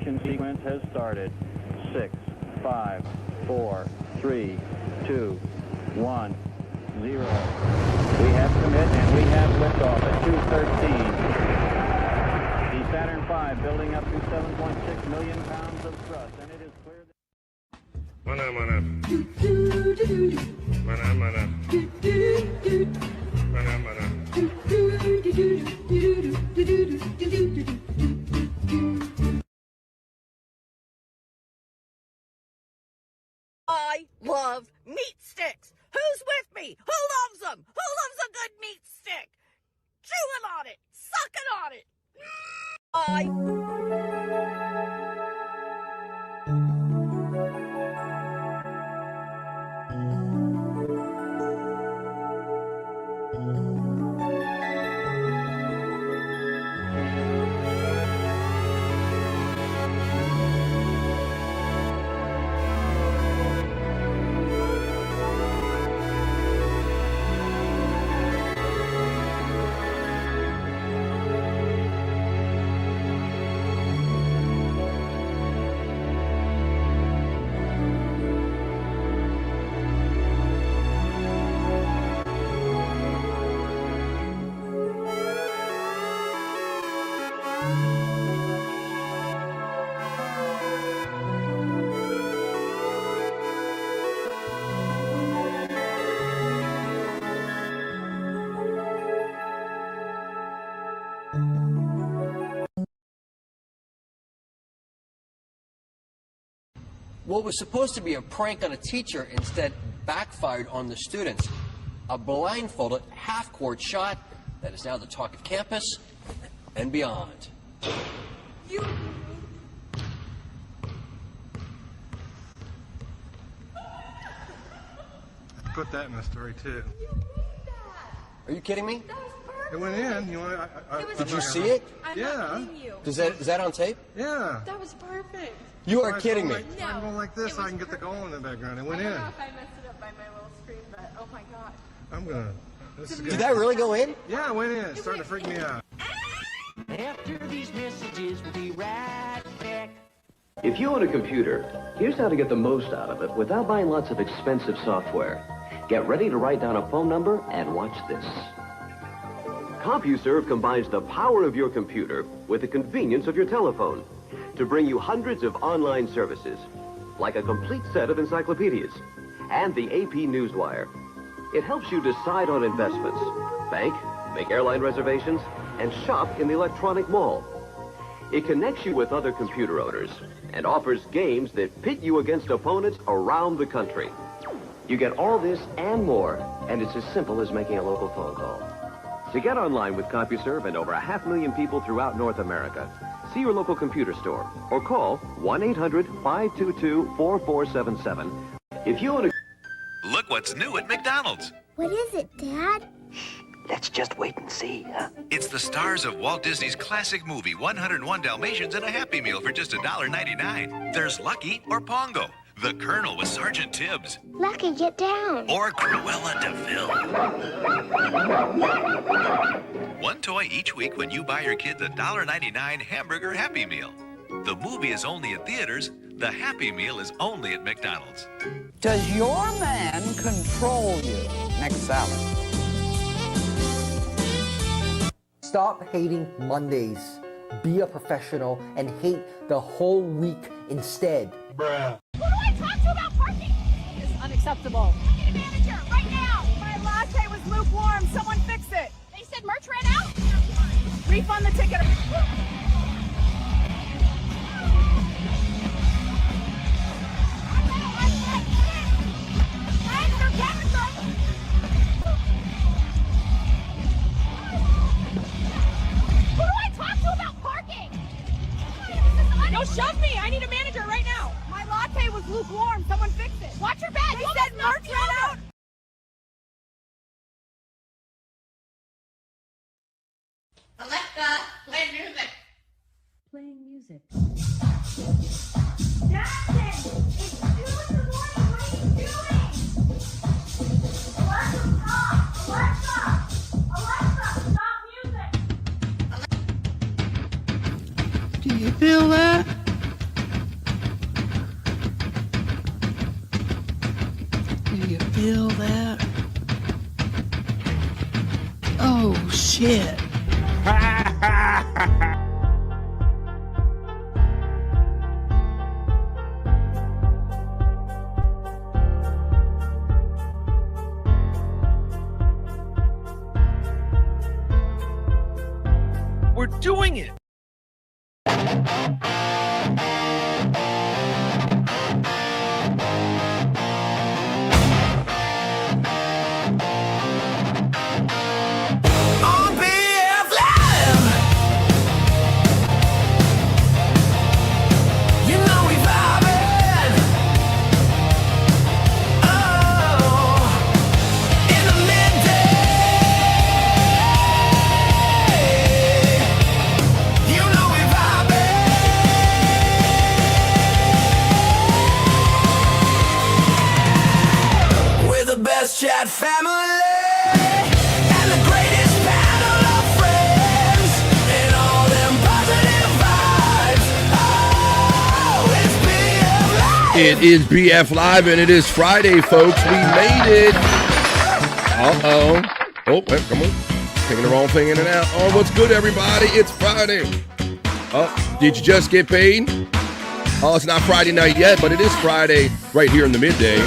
Ignition sequence has started. 6, 5, 4, 3, 2, 1, 0. We have commit and we have liftoff at 2:13. The Saturn V building up to 7.6 million pounds of thrust, and it is clear that... Mana mana. Mana mana. Mana mana. I love meat sticks. Who's with me? Who loves them? Who loves a good meat stick? Chewing on it, sucking on it. What was supposed to be a prank on a teacher instead backfired on the students. A blindfolded half-court shot that is now the talk of campus and beyond. You... Put that in the story too. Are you kidding me? That was perfect. It went in. You want? Did you see it? I'm Yeah. not kidding you. Is that on tape? Yeah. That was perfect. You are kidding me. No, I'm going like this it so I was can get the perfect. goal in the background. It I went don't in. know if I messed it up by my little screen, but oh my god. I'm gonna. This is Did good. that really go in? Yeah, it went in. It's starting to freak me out. After these messages, we'll be right back. If you own a computer, here's how to get the most out of it without buying lots of expensive software. Get ready to write down a phone number and watch this. CompuServe combines the power of your computer with the convenience of your telephone to bring you hundreds of online services, like a complete set of encyclopedias and the AP Newswire. It helps you decide on investments, bank, make airline reservations, and shop in the electronic mall. It connects you with other computer owners and offers games that pit you against opponents around the country. You get all this and more, and it's as simple as making a local phone call. To get online with CompuServe and over 500,000 people throughout North America, see your local computer store or call 1-800-522-4477. If you own a... Look what's new at McDonald's. What is it, Dad? Let's just wait and see, huh? It's the stars of Walt Disney's classic movie 101 Dalmatians and a Happy Meal for just $1.99. There's Lucky or Pongo, the Colonel with Sergeant Tibbs, Lucky, get down. or Cruella DeVille. One toy each week when you buy your kids a $1.99 hamburger Happy Meal. The movie is only at theaters. The Happy Meal is only at McDonald's. Does your man control you? Next salad. Stop hating Mondays. Be a professional and hate the whole week instead. Who do I talk to about parking? It's unacceptable. I need a manager right now. My latte was lukewarm. Someone fix it. They said merch ran out. Refund the ticket. Who do I talk to about parking? Don't shove me. I need a manager right now. My latte was lukewarm. Someone fix it. Watch your back. They said merch ran out. Alexa, play music. Playing music. Jackson, it's 2 in the morning. What are you doing? Alexa, stop. Alexa, stop music. Do you feel that? feel that? Oh, shit. We're doing it. Chat family and the greatest panel of friends and all them positive vibes. Oh, it's BF Live. It is BF Live and it is Friday, folks. We made it. Uh-oh. Oh, come on. Taking the wrong thing in and out. Oh, what's good, everybody? It's Friday. Oh, did you just get paid? Oh, it's not Friday night yet, but it is Friday right here in the midday.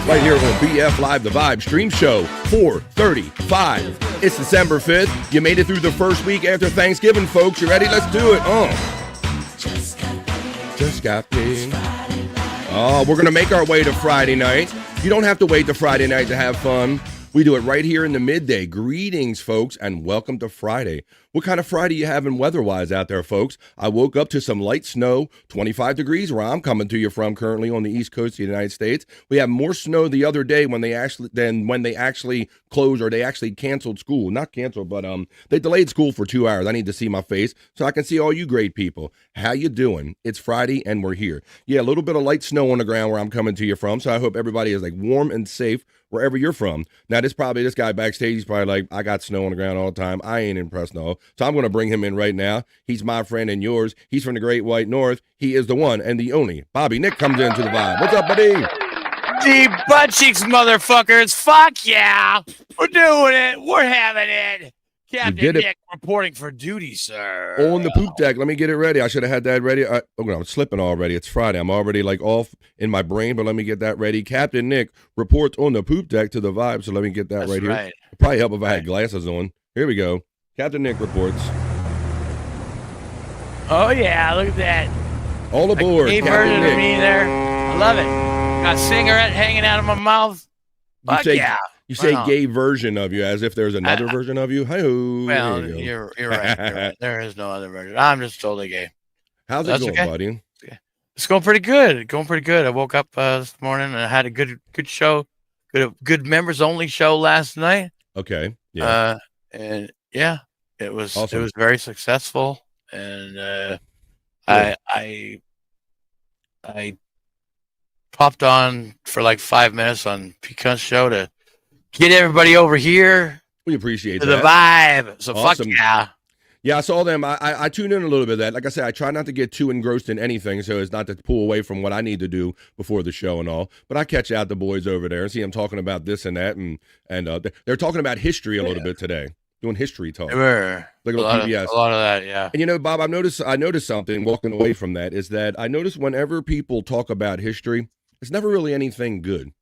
Right here on BF Live, the Vibe Stream Show, 4:35. It's December 5th. You made it through the first week after Thanksgiving, folks. You ready? Let's do it. Just got paid. Oh, we're going to make our way to Friday night. You don't have to wait to Friday night to have fun. We do it right here in the midday. Greetings, folks, and welcome to Friday. What kind of Friday you having weather-wise out there, folks? I woke up to some light snow, 25 degrees where I'm coming to you from currently on the East Coast of the United States. We had more snow the other day when they actually closed or they actually canceled school. Not canceled, but they delayed school for 2 hours. I need to see my face so I can see all you great people. How you doing? It's Friday and we're here. Yeah, a little bit of light snow on the ground where I'm coming to you from, so I hope everybody is like warm and safe wherever you're from. Now, this guy backstage, he's probably like, I got snow on the ground all the time. I ain't impressed, no. So I'm going to bring him in right now. He's my friend and yours. He's from the Great White North. He is the one and the only. Bobby Nick comes into the vibe. What's up, buddy? The butt cheeks, motherfuckers. Fuck yeah. We're doing it. We're having it. Captain Nick reporting for duty, sir. On the poop deck. Let me get it ready. I should have had that ready. I'm slipping already. It's Friday. I'm already like off in my brain, but let me get that ready. Captain Nick reports on the poop deck to the vibe, so let me get that right here. It'd probably help if I had glasses on. Here we go. Captain Nick reports. Oh, yeah. Look at that. All aboard. A version of me there. I love it. Got a cigarette hanging out of my mouth. Fuck yeah. You say gay version of you as if there's another version of you. Hi-ho. Well, you're right. You're right. There is no other version. I'm just totally gay. How's it going, buddy? It's going pretty good. I woke up this morning and I had a good show. Good members only show last night. Okay. Yeah. And yeah, it was awesome. It was very successful. And I popped on for like 5 minutes on Picant's show to get everybody over here. We appreciate to that. The vibe. So awesome. Fuck yeah. Yeah, I saw them. I tuned in a little bit of that. Like I said, I try not to get too engrossed in anything so as not to pull away from what I need to do before the show and all. But I catch out the boys over there and see them talking about this and that. And they're talking about history a little bit today. Doing history talk. Sure. Like a lot of that, yeah. And you know, Bob, I noticed something walking away from that is that I notice whenever people talk about history, it's never really anything good.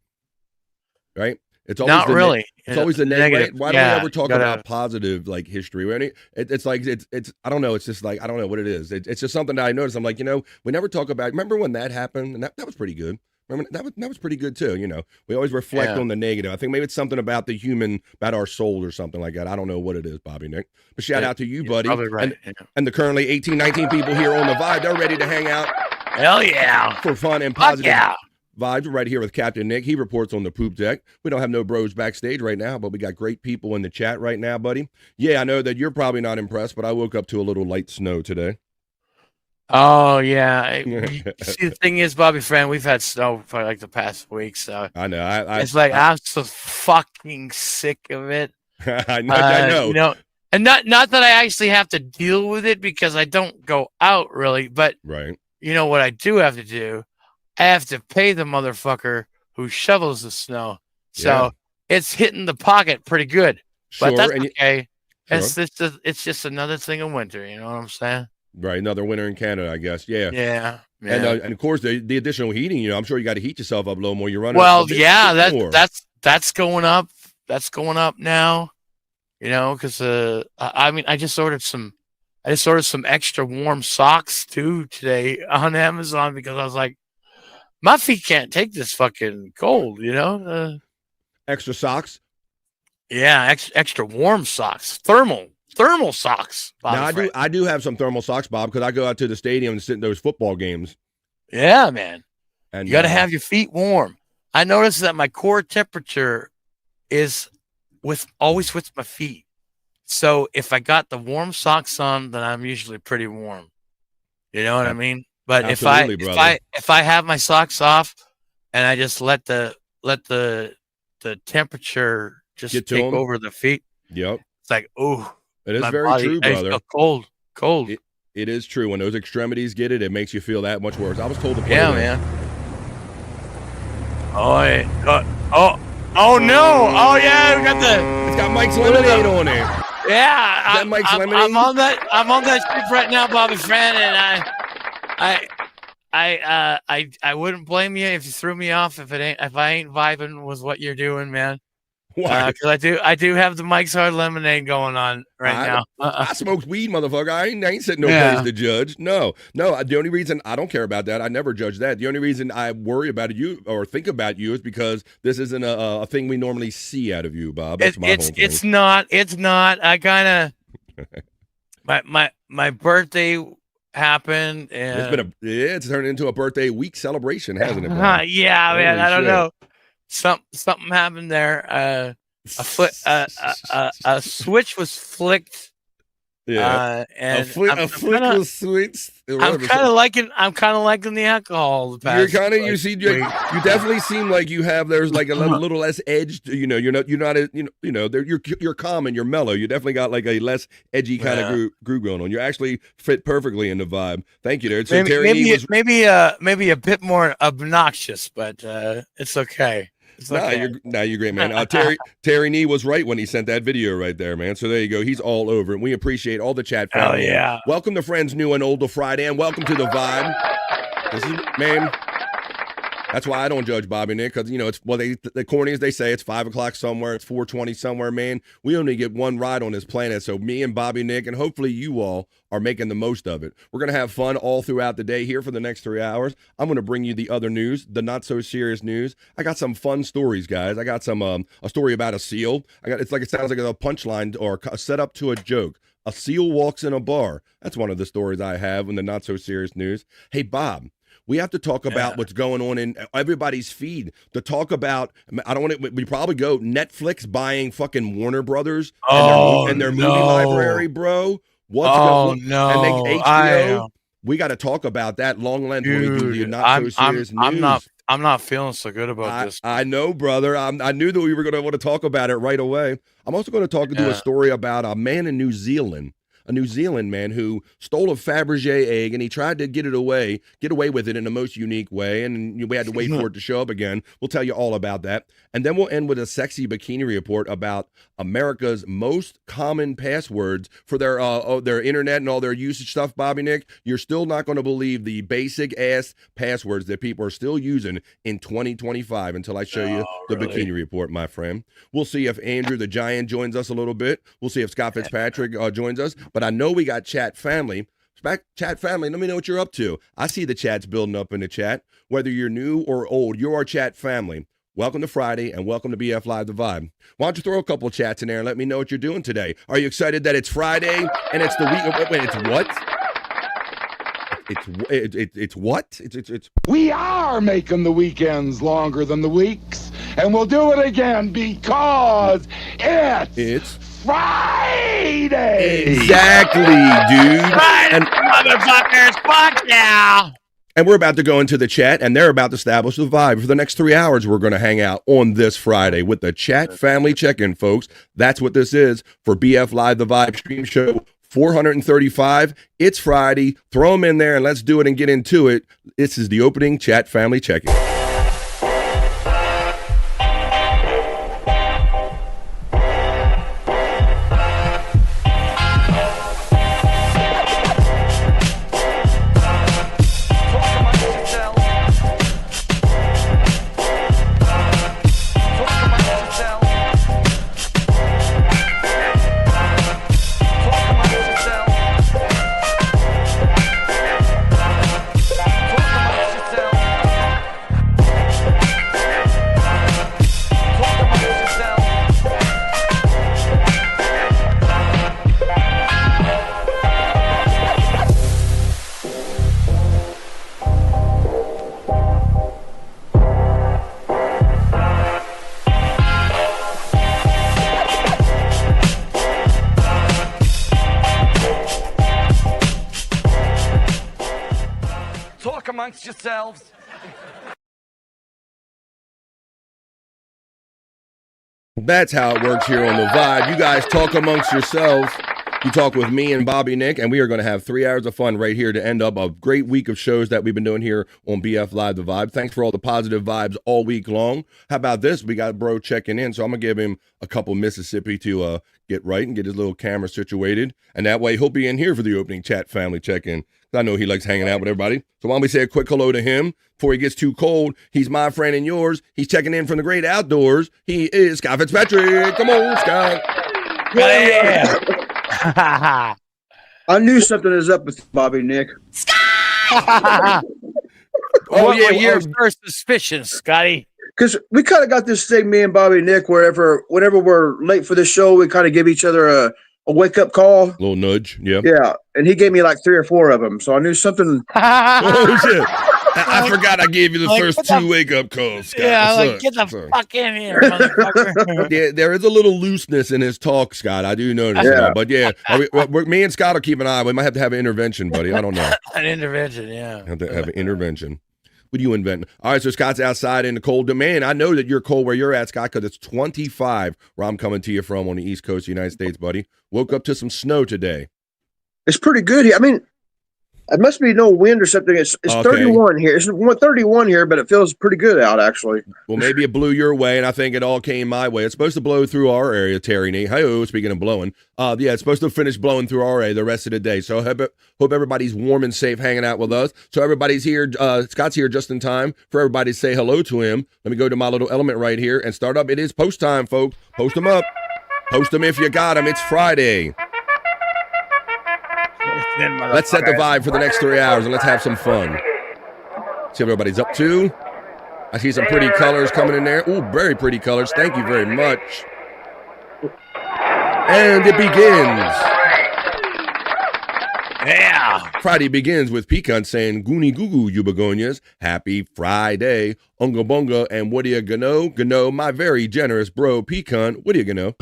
Right? It's always not really. It's always the negative. Why don't we ever talk about positive like history? It's like it's I don't know. It's just like I don't know what it is. It's just something that I noticed. I'm like, we never talk about. Remember when that happened? And that was pretty good. Remember that was pretty good too. We always reflect on the negative. I think maybe it's something about the human, about our soul or something like that. I don't know what it is, Bobby Nick. But shout out to you, buddy. Probably right. And the currently 18, 19 people here on the vibe. They're ready to hang out. Hell yeah. For fun and positive. Yeah. Vibes right here with Captain Nick. He reports on the poop deck. We don't have no bros backstage right now, but we got great people in the chat right now, buddy. Yeah, I know that you're probably not impressed, but I woke up to a little light snow today. Oh, yeah. See, the thing is, Bobby, friend, we've had snow for like the past week, so I know. It's like I'm so fucking sick of it. I know. And not that I actually have to deal with it because I don't go out really, but right. You know what I do have to do? I have to pay the motherfucker who shovels the snow So it's hitting the pocket pretty good. But that's okay. Sure. It's just another thing of winter. You know what I'm saying? Right. Another winter in Canada, I guess. Yeah. Yeah. And of course the additional heating. I'm sure you got to heat yourself up a little more. You're running. Well, yeah. That's going up. That's going up now. Because I just ordered some extra warm socks too today on Amazon because I was like, my feet can't take this fucking cold. Extra socks. Yeah, extra warm socks, thermal socks. Now I do have some thermal socks, Bob, because I go out to the stadium and sit in those football games. Yeah, man. And you got to have your feet warm. I noticed that my core temperature is always with my feet. So if I got the warm socks on, then I'm usually pretty warm. You know what I mean? But if I have my socks off and I just let the temperature just take over the feet. Yep. It's like, oh, it is very true, brother. I feel cold. It is true. When those extremities get it, it makes you feel that much worse. I was told to play man. Oh no! Oh yeah, we got it's got Mike's lemonade on it. Yeah, I'm on that ship right now, Bobby Fran, and I wouldn't blame you if you threw me off if I ain't vibing with what you're doing, man. Why? Because I do have the Mike's Hard Lemonade going on right now. I smoked weed, motherfucker. I ain't sitting no place to judge. No. The only reason I don't care about that, I never judge that. The only reason I worry about you or think about you is because this isn't a thing we normally see out of you, Bob. That's my whole thing. It's not. I kind of my birthday happened, and it's turned into a birthday week celebration, hasn't it, Bob? Yeah, man. I don't know. Something happened there. A switch was flicked. Yeah, and a flick was switched. I'm kind of liking the alcohol. The past, you definitely seem like you have. There's like a little less edge. You're calm and you're mellow. You definitely got like a less edgy kind of groove going on. You actually fit perfectly in the vibe. Thank you, there. So maybe a bit more obnoxious, but it's okay. You're great, man. Terry Nee was right when he sent that video right there, man. So there you go. He's all over it. We appreciate all the chat family. Oh, yeah. Welcome to Friends New and Old to Friday, and welcome to the vibe. This is, man. That's why I don't judge Bobby Nick, because the corny as they say, it's 5 o'clock somewhere, it's 4:20 somewhere, man. We only get one ride on this planet, so me and Bobby Nick, and hopefully you all are making the most of it. We're gonna have fun all throughout the day here for the next 3 hours. I'm gonna bring you the other news, the not so serious news. I got some fun stories, guys. I got some a story about a seal. It sounds like a punchline or a setup to a joke. A seal walks in a bar. That's one of the stories I have in the not so serious news. Hey, Bob. We have to talk about what's going on in everybody's feed. To talk about, we probably go Netflix buying fucking Warner Brothers and their movie library, bro. What's going on? No. And HBO. We got to talk about that long length when we do the not so serious news. I'm not feeling so good about this. I know, brother. I knew that we were going to want to talk about it right away. I'm also going to do a story about a man in New Zealand. A New Zealand man who stole a Fabergé egg, and he tried to get away with it in the most unique way, and we had to wait for it to show up again. We'll tell you all about that. And then we'll end with a sexy bikini report about America's most common passwords for their internet and all their usage stuff, Bobby Nick. You're still not going to believe the basic ass passwords that people are still using in 2025 until I show you the bikini report, my friend. We'll see if Andrew the Giant joins us a little bit. We'll see if Scott Fitzpatrick joins us. But I know we got chat family. Chat family, let me know what you're up to. I see the chats building up in the chat. Whether you're new or old, you're our chat family. Welcome to Friday and welcome to BF Live The Vibe. Why don't you throw a couple of chats in there and let me know what you're doing today? Are you excited that it's Friday and it's the week? Wait, it's what? It's what? It's We are making the weekends longer than the weeks, and we'll do it again because it's Friday! Exactly, dude. Friday, motherfuckers! Fuck yeah! And we're about to go into the chat, and they're about to establish the vibe. For the next 3 hours, we're going to hang out on this Friday with the chat family check-in, folks. That's what this is for BF Live The Vibe stream show 435. It's Friday. Throw them in there, and let's do it and get into it. This is the opening chat family check-in. amongst yourselves. That's how it works here on The Vibe. You guys talk amongst yourselves. You talk with me and Bobby Nick, and we are going to have 3 hours of fun right here to end up a great week of shows that we've been doing here on BF Live The Vibe. Thanks for all the positive vibes all week long. How about this? We got bro checking in, so I'm going to give him a couple Mississippi to get right and get his little camera situated. And that way he'll be in here for the opening chat family check-in. I know he likes hanging out with everybody. So why don't we say a quick hello to him before he gets too cold. He's my friend and yours. He's checking in from the great outdoors. He is Scott Fitzpatrick. Come on, Scott. Yeah. I knew something was up with Bobby Nick. Oh, what were your first suspicions, Scotty? Because we kind of got this thing, me and Bobby Nick, whenever we're late for the show, we kind of give each other a wake-up call. A little nudge, yeah. Yeah, and he gave me like 3 or 4 of them, so I knew something. Oh, shit. I forgot I gave you the first 2 wake-up calls, Scott. Yeah, get the fuck in here, motherfucker. Yeah, there is a little looseness in his talk, Scott. I do notice. Yeah. But yeah, me and Scott will keep an eye. We might have to have an intervention, buddy. I don't know. An intervention, yeah. Have to have an intervention. What do you invent? All right, so Scott's outside in the cold. Man, I know that you're cold where you're at, Scott, because it's 25 where I'm coming to you from on the East Coast of the United States, buddy. Woke up to some snow today. It's pretty good here. I mean, it must be no wind or something. It's Okay. 31 here. It's 31 here, but it feels pretty good out, actually. Well, maybe it blew your way, and I think it all came my way. It's supposed to blow through our area, Terry Nee. Hi-oh, speaking of blowing. Yeah, it's supposed to finish blowing through our area the rest of the day. So hope everybody's warm and safe hanging out with us. So everybody's here. Scott's here just in time for everybody to say hello to him. Let me go to my little element right here and start up. It is post time, folks. Post them up. Post them if you got them. It's Friday. Let's set the vibe for the next 3 hours and let's have some fun. See what everybody's up to. I see some pretty colors coming in there. Ooh, very pretty colors. Thank you very much. And it begins. Yeah. Friday begins with Pecan saying, Goonie goo goo, you begonias. Happy Friday. Unga bunga. And what do you gonna? Gonna, my very generous bro, Pecan. What do you gonna?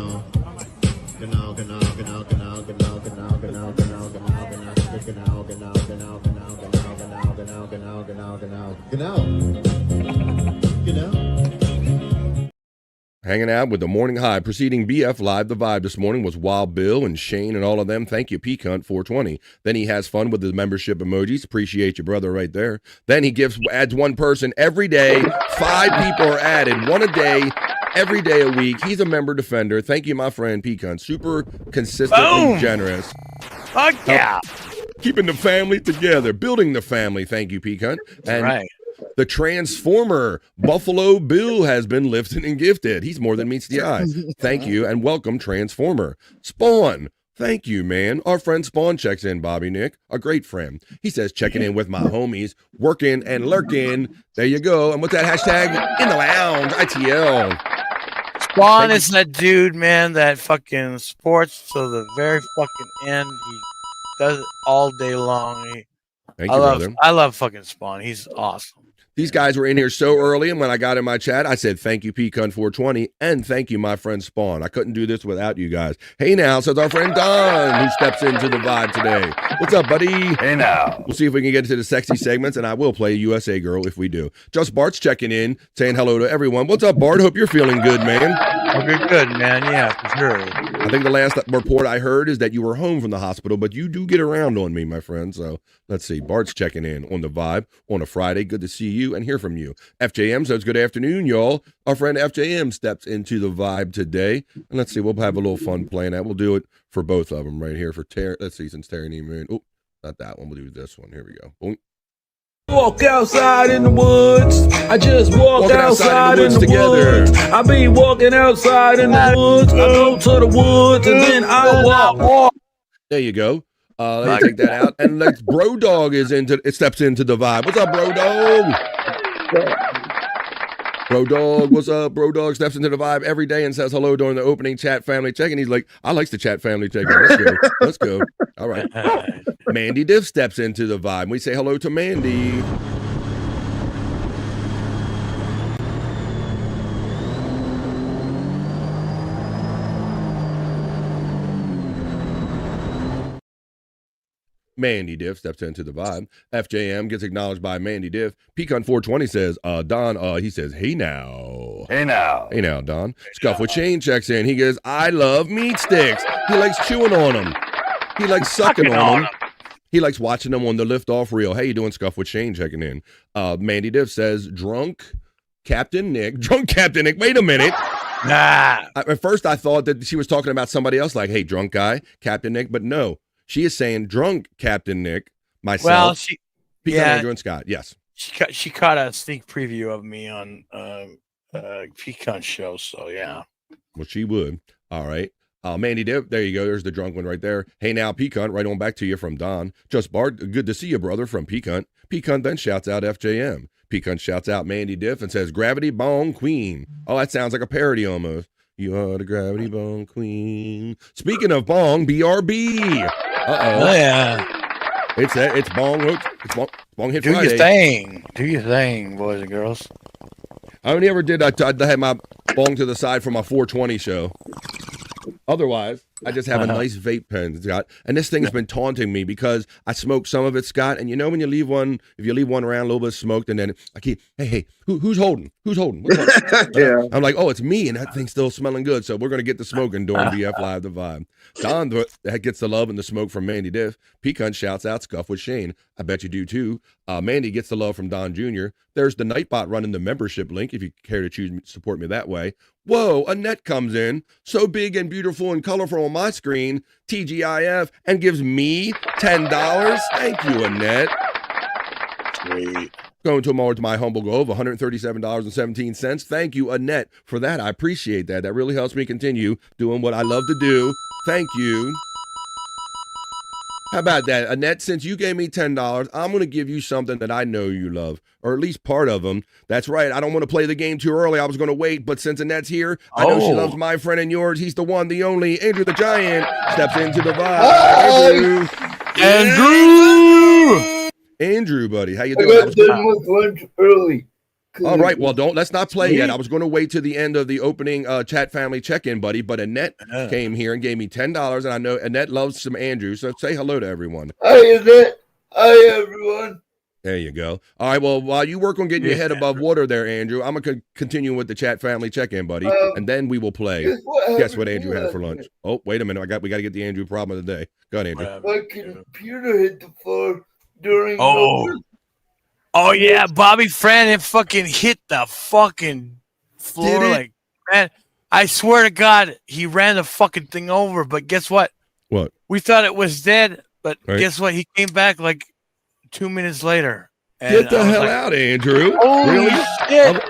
Hanging out with the morning high. Preceding BF Live, the vibe this morning was Wild Bill and Shane and all of them. Thank you, Peacunt 420. Then he has fun with the membership emojis. Appreciate your brother right there. Then he adds one person every day. 5 people are added, 1 a day, every day a week. He's a member defender. Thank you, my friend Peacunt. Super consistent and generous. Fuck yeah. Keeping the family together, building the family. Thank you, Peacunt. And right. The Transformer, Buffalo Bill, has been lifted and gifted. He's more than meets the eye. Thank you and welcome, Transformer. Spawn, thank you, man. Our friend Spawn checks in, Bobby Nick, a great friend. He says, checking in with my homies, working and lurking. There you go. And what's that hashtag? In the lounge, ITL. Spawn is that dude, man, that fucking sports to the very fucking end. He does it all day long. Thank you, brother. I love fucking Spawn. He's awesome. These guys were in here so early, and when I got in my chat, I said, thank you, Peacon420, and thank you, my friend Spawn. I couldn't do this without you guys. Hey now, says our friend Don, who steps into the vibe today. What's up, buddy? Hey now. We'll see if we can get into the sexy segments, and I will play USA Girl if we do. Just Bart's checking in, saying hello to everyone. What's up, Bart? Hope you're feeling good, man. Okay, good, man. Yeah, for sure. I think the last report I heard is that you were home from the hospital, but you do get around on me, my friend. So let's see. Bart's checking in on the vibe on a Friday. Good to see you and hear from you. FJM says good afternoon, y'all. Our friend FJM steps into the vibe today. And let's see, we'll have a little fun playing that. We'll do it for both of them right here for Terry. Let's see, since Terry Neiman. Oh, not that one. We'll do this one. Here we go. Boom. Walk outside in the woods. I just walk outside in the woods. I be walking outside in the woods. I go to the woods and then I walk. There you go. Let me take that out. And let's Bro Dog steps into the vibe. What's up, Bro Dog? Bro Dog, what's up? Bro Dog steps into the vibe every day and says hello during the opening chat family check. And he's like, I like the chat family check. Let's go. Let's go. All right. Mandy Diff steps into the vibe. We say hello to Mandy. Mandy Diff steps into the vibe. FJM gets acknowledged by Mandy Diff. Pecan 420 says, Don, he says, hey now. Hey now. Hey now, Don. Scuff with Shane checks in. He goes, I love meat sticks. He likes chewing on them. He likes sucking on them. He likes watching them on the lift-off reel. How you doing, Scuff with Shane checking in? Mandy Diff says, drunk Captain Nick. Wait a minute. Nah. At first, I thought that she was talking about somebody else, like, hey, drunk guy, Captain Nick. But no, she is saying drunk Captain Nick, myself, Well, Pecan, Andrew, and Scott. Yes. She caught a sneak preview of me on Pecan show, so yeah. Well, she would. All right. Mandy Dip, there you go. There's the drunk one right there. Hey now, Pecan, right on back to you from Don. Just Bart, good to see you, brother, from Pecan. Pecan then shouts out FJM. Pecan shouts out Mandy Diff and says, Gravity Bong Queen. Oh, that sounds like a parody almost. You are the Gravity Bong Queen. Speaking of bong, BRB. Uh-oh. Oh, yeah. It's bong. It's bong hit Do Friday. your thing. Do your thing, boys and girls. I only ever did, I had my bong to the side for my 420 show. Otherwise, I just have a nice vape pen, Scott. And this thing's been taunting me because I smoked some of it, Scott. And you know when you leave one, if you leave one around a little bit smoked, and then I keep, hey, who's holding? Who's holding? Yeah. I'm like, oh, it's me, and that thing's still smelling good. So we're gonna get the smoking during BF Live the Vibe. Don that gets the love and the smoke from Mandy Diff. Pecan shouts out Scuff with Shane. I bet you do too. Mandy gets the love from Don Jr. There's the Nightbot running the membership link if you care to choose support me that way. Whoa, Annette comes in, so big and beautiful and colorful on my screen, TGIF, and gives me $10. Thank you, Annette. Sweet. Going to my humble goal of $137.17. Thank you, Annette, for that. I appreciate that. That really helps me continue doing what I love to do. Thank you. How about that, Annette? Since you gave me $10, I'm going to give you something that I know you love, or at least part of them. That's right. I don't want to play the game too early. I was going to wait, but since Annette's here, I know she loves my friend and yours. He's the one, the only. Andrew the Giant steps into the vibe. Andrew, buddy, how you doing? I got done with lunch early. All right, well, let's not play yet. I was going to wait to the end of the opening chat family check-in, buddy, but Annette came here and gave me $10, and I know Annette loves some Andrew, so say hello to everyone. Hi, Annette. Hi, everyone. There you go. All right, well, while you work on getting your head above water there, Andrew, I'm going to continue with the chat family check-in, buddy, and then we will play. Guess what Andrew had for lunch. Oh, wait a minute. We got to get the Andrew problem of the day. Go ahead, Andrew. My computer hit the floor during Oh yeah, Bobby Fran, it fucking hit the fucking floor. Like, man, I swear to God, he ran the fucking thing over. But guess what? What? We thought it was dead, but Right. guess what? He came back like 2 minutes later. And Get the I was hell like, out, Andrew. Holy Really? shit!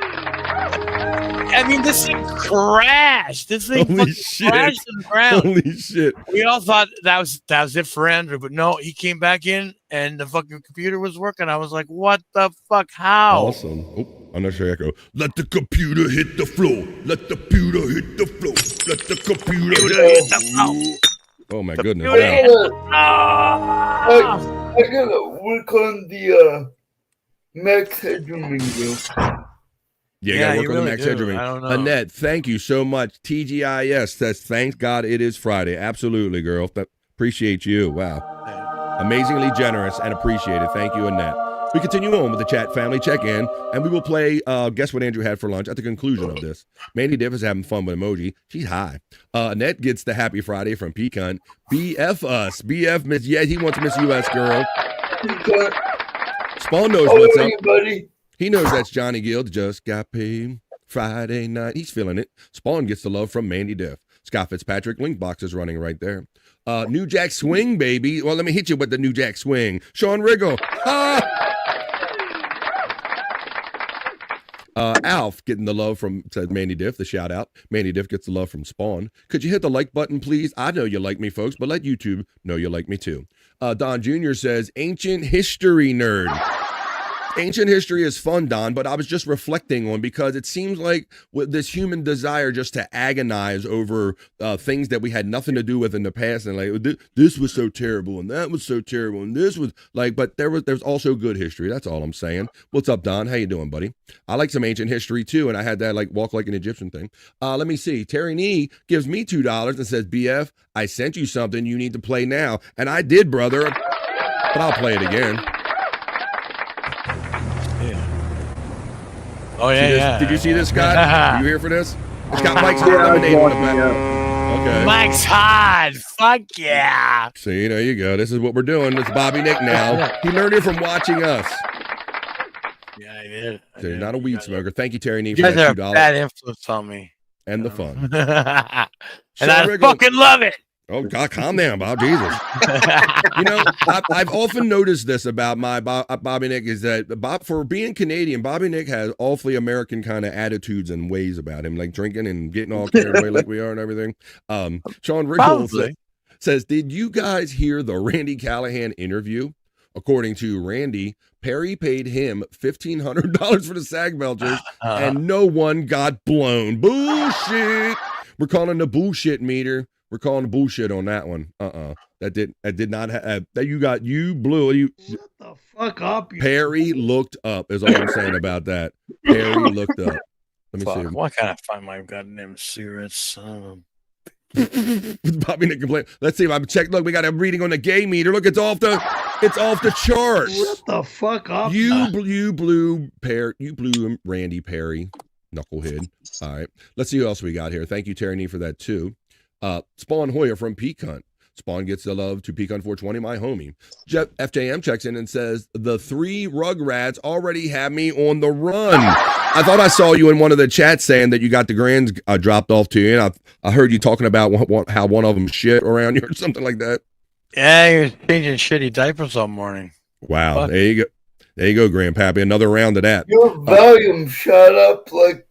I mean, this thing crashed. This thing Holy fucking shit. crashed to the ground. Holy shit. We all thought that was it for Andrew, but no, he came back in and the fucking computer was working. I was like, what the fuck? How? Awesome. Oh, I'm not sure echo. Let the computer hit the floor. Let the computer hit the floor. Let the computer hit the floor. Oh my goodness. Wow. I gotta work on the max headroom window. Yeah, you work on really the max do. headroom. I don't know. Annette, thank you so much. TGIS says, thank God it is Friday. Absolutely, girl. Appreciate you. Wow. Amazingly generous and appreciated. Thank you, Annette. We continue on with the chat family check-in, and we will play Guess What Andrew Had for Lunch at the conclusion of this. Mandy Diff is having fun with emoji. She's high. Annette gets the Happy Friday from Pecan. BF us. BF Miss, yeah, he wants Miss US girl. Spawn knows what's up. Buddy. He knows that's Johnny Guild. Just got paid Friday night. He's feeling it. Spawn gets the love from Mandy Diff. Scott Fitzpatrick link box is running right there. New Jack Swing, baby. Well, let me hit you with the New Jack Swing. Sean Riggle. Alf getting the love from, says Mandy Diff, the shout out. Mandy Diff gets the love from Spawn. Could you hit the like button, please? I know you like me, folks, but let YouTube know you like me too. Don Jr. says, ancient history nerd. Ancient history is fun, Don, but I was just reflecting on because it seems like with this human desire just to agonize over things that we had nothing to do with in the past, and like this was so terrible and that was so terrible and this was like, but there's also good history. That's all I'm saying. What's up, Don? How you doing, buddy? I like some ancient history too, and I had that like walk like an Egyptian thing. Let me see. Terry Nee gives me $2 and says, BF, I sent you something you need to play now, and I did, brother. but I'll play it again. Oh, yeah. Did you see this, Scott? Are you here for this? It's got Mike's Hot Lemonade on the back. Okay. Mike's Hot. Fuck yeah. See, there you go. This is what we're doing. It's Bobby Nick now. He learned it from watching us. Yeah, I did. So you're not a weed smoker. Thank you, Terry Nee, You for guys that are a $2. bad influence on me. And the fun. And I fucking love it. Oh, God, calm down, Bob. Jesus. You know, I've often noticed this about my Bobby Nick is that for being Canadian, Bobby Nick has awfully American kind of attitudes and ways about him, like drinking and getting all carried away like we are and everything. Sean Rickles says, did you guys hear the Randy Callahan interview? According to Randy, Perry paid him $1,500 for the Sag Belchers, and no one got blown. Bullshit. We're calling the bullshit meter. We're calling the bullshit on that one. That did not have that. You blew. Shut the fuck up. Perry looked up is all I'm saying about that. Perry looked up. Let me see. Why can't I find my goddamn cigarettes? Bobby Nick complain. Let's see if I'm checked. Look, we got a reading on the gay meter. Look, it's off the charts. Shut the fuck up. You blew Randy Perry, knucklehead. All right. Let's see who else we got here. Thank you, Terry Nee, for that too. Spawn Hoyer from Peak Hunt. Spawn gets the love to Peak Hunt 420, my homie. FJM checks in and says, the 3 Rugrats already have me on the run. I thought I saw you in one of the chats saying that you got the grands dropped off to you, and I heard you talking about how one of them shit around you or something like that. Yeah, he was changing shitty diapers all morning. Wow. Fuck. There you go. There you go, Grandpappy. Another round of that. Your volume shut up like.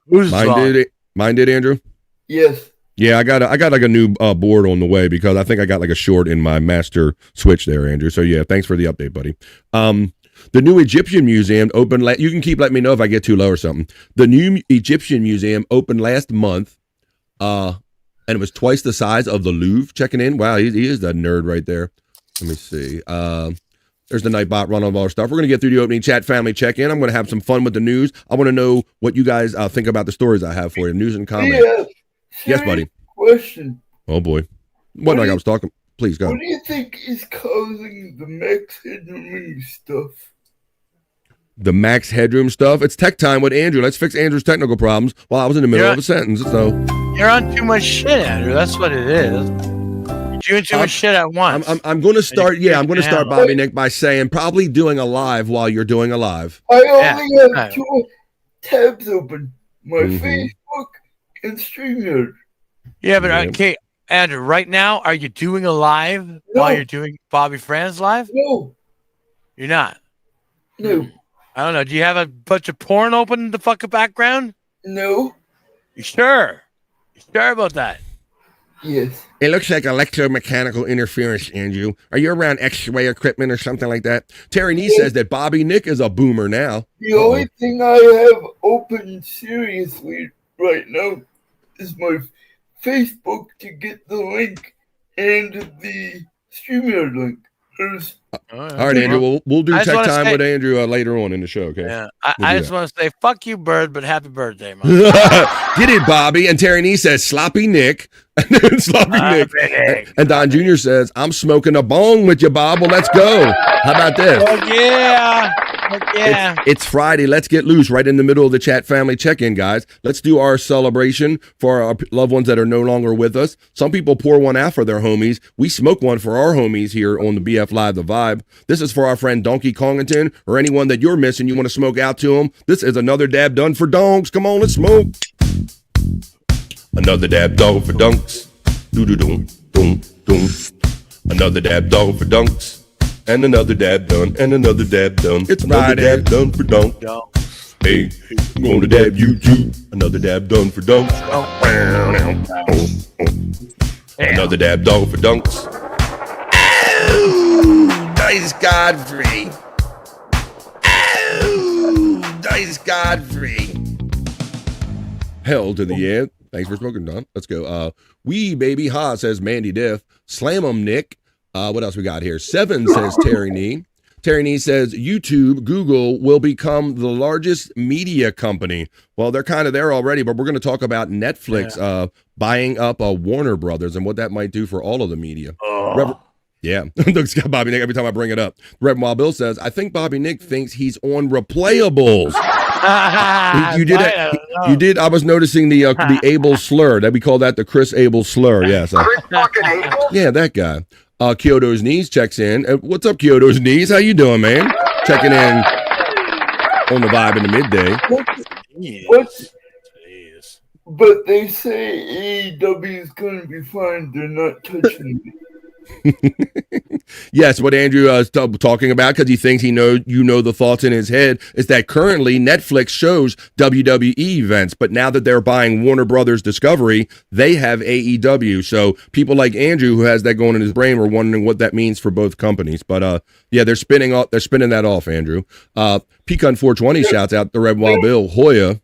Who's Mine did, Andrew? Yes. Yeah, I got like a new board on the way because I think I got like a short in my master switch there, Andrew. So yeah, thanks for the update, buddy. The new Egyptian Museum opened. You can keep letting me know if I get too low or something. The new Egyptian Museum opened last month, and it was twice the size of the Louvre. Checking in. Wow, he is that nerd right there. Let me see. There's the Nightbot run of all our stuff. We're going to get through the opening chat family check-in. I'm going to have some fun with the news. I want to know what you guys think about the stories I have for you. News and comment. Yes, buddy. Question. Oh, boy. What like I was talking. Please, go. What do you think is causing the max headroom stuff? The max headroom stuff? It's tech time with Andrew. Let's fix Andrew's technical problems while I was in the middle of a sentence. So You're on too much shit, Andrew. That's what it is. You're doing too much shit at once. I'm going to start. Yeah, I'm going to start, Bobby Nick, by saying probably doing a live while you're doing a live. I only have 2 tabs open. My Facebook and StreamYard. Yeah, but okay, Andrew, right now, are you doing a live while you're doing Bobby Fran's live? No. You're not? No. I don't know. Do you have a bunch of porn open in the fucking background? No. You sure? You sure about that? Yes. It looks like electromechanical interference, Andrew. Are you around X-ray equipment or something like that? Terry Nee says that Bobby Nick is a boomer now. The only thing I have open seriously right now is my Facebook to get the link and the StreamYard link. All right, Andrew. We'll do tech time with Andrew later on in the show. Okay. Yeah. I just want to say, fuck you, Bird, but happy birthday, man. Get it, Bobby. And Terry Nee says, sloppy Nick. Sloppy Nick. And Don Jr. says, I'm smoking a bong with you, Bob. Well, let's go. How about this? Oh, yeah. Yeah. It's Friday. Let's get loose right in the middle of the chat family check-in, guys. Let's do our celebration for our loved ones that are no longer with us. Some people pour one out for their homies. We smoke one for our homies here on the BF Live The Vibe. This is for our friend Donkey Kongington or anyone that you're missing. You want to smoke out to them. This is another dab done for donks. Come on, let's smoke. Another dab dog for dunks. Do-do-doom, doom, doom. Another dab dog for dunks. And another dab done, and another dab done. It's another dab done for dunk. Hey, I'm gonna dab you too. Another dab done for dunks. Another dab dog for dunks. Oh, Dice Godfrey. Oh, Dice Godfrey. Hell to the air. Thanks for smoking, Don. Let's go. Wee baby ha, says Mandy Diff. Slam 'em, Nick. What else we got here? 7 says Terry Nee. Terry Nee says YouTube, Google will become the largest media company. Well, they're kind of there already, but we're going to talk about Netflix buying up Warner Brothers and what that might do for all of the media. Yeah, Bobby Nick, every time I bring it up. Reverend Wild Bill says, I think Bobby Nick thinks he's on replayables. You did. I was noticing the Abel slur. That we call that the Chris Abel slur. Yes. Yeah, that guy. Kyoto's Knees checks in. What's up, Kyoto's Knees? How you doing, man? Checking in on the vibe in the midday. But they say AEW is going to be fine. They're not touching me. Yes, what Andrew is talking about, because he thinks the thoughts in his head, is that currently Netflix shows WWE events, but now that they're buying Warner Brothers Discovery, they have AEW. So people like Andrew, who has that going in his brain, were wondering what that means for both companies. But yeah, they're spinning that off, Andrew. Pecan 420 shouts out the Red Wild Bill Hoya.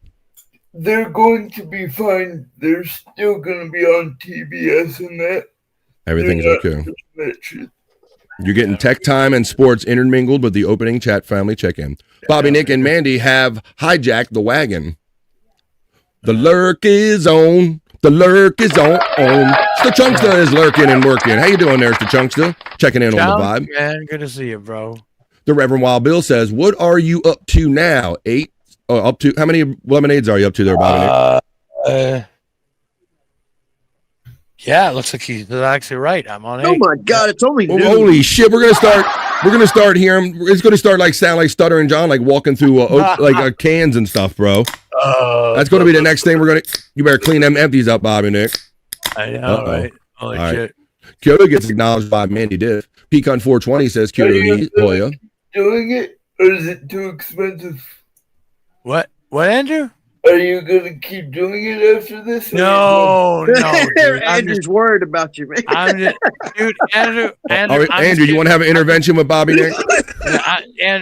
They're going to be fine. They're still going to be on TBS and that. Everything's okay. You're getting tech time and sports intermingled with the opening chat family check-in. Bobby, Nick, and Mandy have hijacked the wagon. The lurk is on. The lurk is on. The Chunkster is lurking and working. How you doing there, the Chunkster? Checking in on the vibe. Man, good to see you, bro. The Reverend Wild Bill says, what are you up to now? 8? Up to how many lemonades are you up to there, Bobby? Nick? Yeah, it looks like he's actually right. I'm on 8. Oh my God, it's only noon. Holy shit! We're gonna start hearing. It's gonna start sound like Stuttering John, like walking through cans and stuff, bro. That's gonna be the next thing we're gonna. You better clean them empties up, Bobby Nick. I know, right? Holy shit! Right. Kyoto gets acknowledged by Mandy Diff. Pecan 420 says Kyoto Hoya. Doing it, or is it too expensive? What, Andrew? Are you going to keep doing it after this? No. Dude, Andrew's worried about you, man. Andrew, you want to have an intervention with Bobby Nick?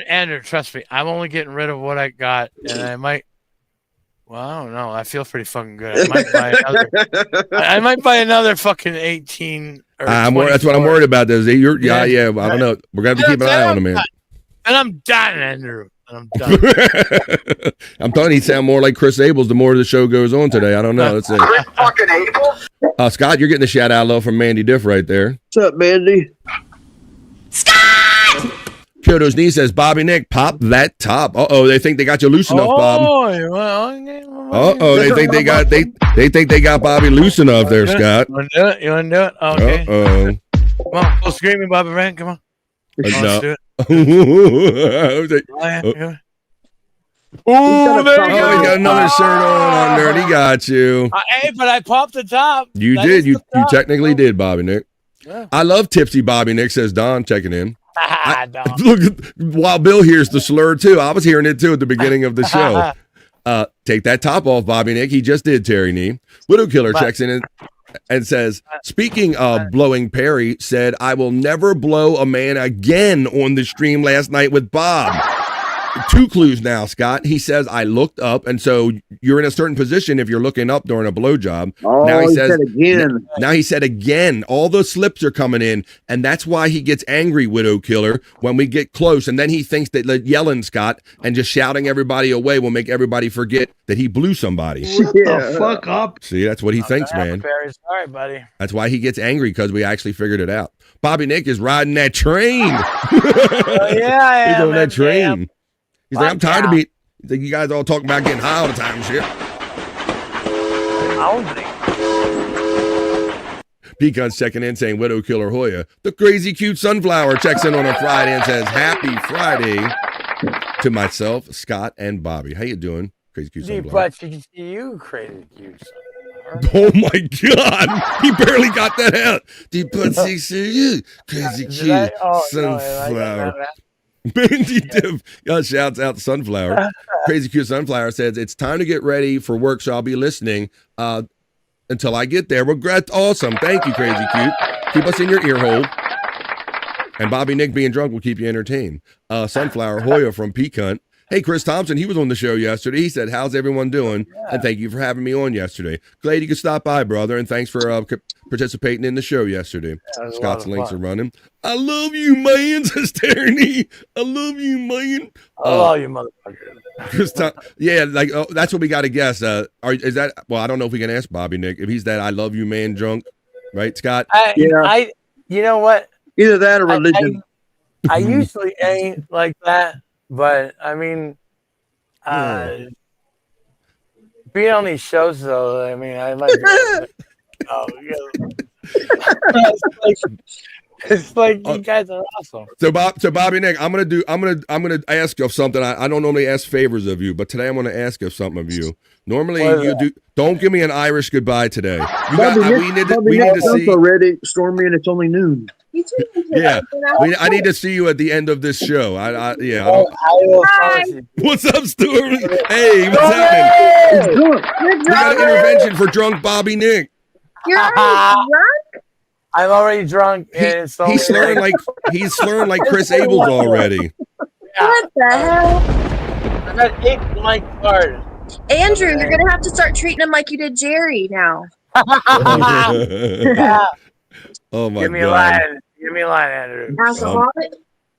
Andrew, trust me, I'm only getting rid of what I got, and I might. Well, I don't know. I feel pretty fucking good. I might buy another fucking 18. That's what I'm worried about. I don't know. We're gonna have to keep an eye on him, man. And I'm done, Andrew. I'm done. I'm telling you, he sound more like Chris Abels the more the show goes on today. I don't know. Let's see. Chris fucking Abels? Scott, you're getting a shout out love from Mandy Diff right there. What's up, Mandy? Scott! Kyoto's Knee says, Bobby Nick, pop that top. They think they got you loose enough, Bob. They think they got Bobby loose enough there, Scott. You want to do it? Okay. Come on, go screaming, Bobby Rand. Come on. Let's do it. He got another shirt on there, and he got you. Hey, but I popped the top. You did. You technically did, Bobby Nick. Yeah. I love Tipsy Bobby Nick, says Don, checking in. Look, while Bill hears the slur too, I was hearing it too at the beginning of the show. Take that top off, Bobby Nick. He just did, Terry Nee. Widow Killer checks in and says, speaking of blowing Perry, said, I will never blow a man again on the stream last night with Bob. 2 clues now, Scott. He says, I looked up, and so you're in a certain position if you're looking up during a blowjob. Now he said again. Now he said again. All the slips are coming in, and that's why he gets angry, Widow Killer, when we get close. And then he thinks that yelling, Scott, and just shouting everybody away will make everybody forget that he blew somebody. Shut the fuck up. See, that's what he thinks, man. Sorry, buddy. That's why he gets angry, because we actually figured it out. Bobby Nick is riding that train. Yeah, I am. He's on that train. Damn. He's like, I'm tired of being. He's like, you guys all talking about getting high all the time and shit. Pecan's checking in saying, Widow Killer Hoya. The crazy cute sunflower checks in on a Friday and says, Happy Friday to myself, Scott, and Bobby. How you doing, crazy cute sunflower? You crazy cute sunflower. Oh my God. He barely got that out. Deep pussy to you, crazy cute sunflower. Mandy Div shouts out the sunflower. Crazy cute sunflower says, it's time to get ready for work, so I'll be listening until I get there. Regret, awesome. Thank you, crazy cute. Keep us in your ear hole. And Bobby Nick being drunk will keep you entertained. Sunflower Hoya from Pecan Hey, Chris Thompson, he was on the show yesterday. He said, how's everyone doing? And thank you for having me on yesterday. Glad you could stop by, brother, and thanks for participating in the show yesterday. Scott's links are running. I love you, man, says Terry. I love you, man. I love you, motherfucker. Chris that's what we got to guess. Is that, well, I don't know if we can ask Bobby Nick if he's that I love you, man drunk. Right, Scott? You know what? Either that or religion. I usually ain't like that, but I mean, being on these shows, though, I mean, I like. It's like you guys are awesome. So Bobby Nick, I'm gonna ask you of something. I don't normally ask favors of you, but today I'm gonna ask you something of you. Normally you do. Don't give me an Irish goodbye today. We need to see already. Stormy, and it's only noon. Yeah, I need to see you at the end of this show. What's up, Stormy? Hey, what's happening? We got an intervention for drunk Bobby Nick. You're already drunk? I'm already drunk. He's slurring like Chris Abels already. What the hell? I'm at 8 blank cards. Andrew, you're gonna have to start treating him like you did Jerry now. Oh my Give me God. Give me a line, Andrew.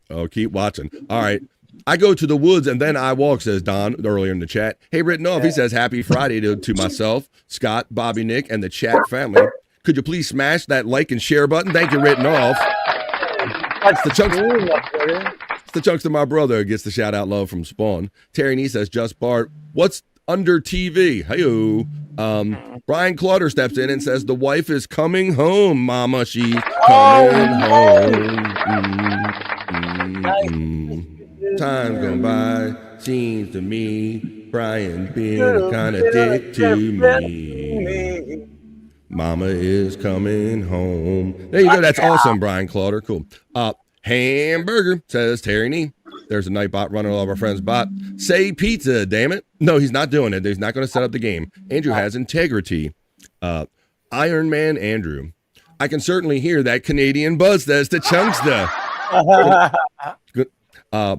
Oh, keep watching. All right. I go to the woods and then I walk, says Don earlier in the chat. Hey, written off, he says, happy Friday to myself, Scott, Bobby Nick, and the chat family. Could you please smash that like and share button? Thank you, written off. It's the chunks of my brother who gets the shout out love from Spawn. Terry Nee says, just Bart, what's under TV? Hey-o. Brian Clutter steps in and says, the wife is coming home, mama. She's coming home. Time's gone by, seems to me, Brian being kind of dick to me. Mama is coming home. There you go. That's awesome, Brian Clutter. Cool. Hamburger, says Terry Nee. There's a Nightbot running all of our friends' bot. Say pizza, damn it. No, he's not doing it. He's not going to set up the game. Andrew has integrity. Iron Man Andrew. I can certainly hear that Canadian buzz, says the Chunkster.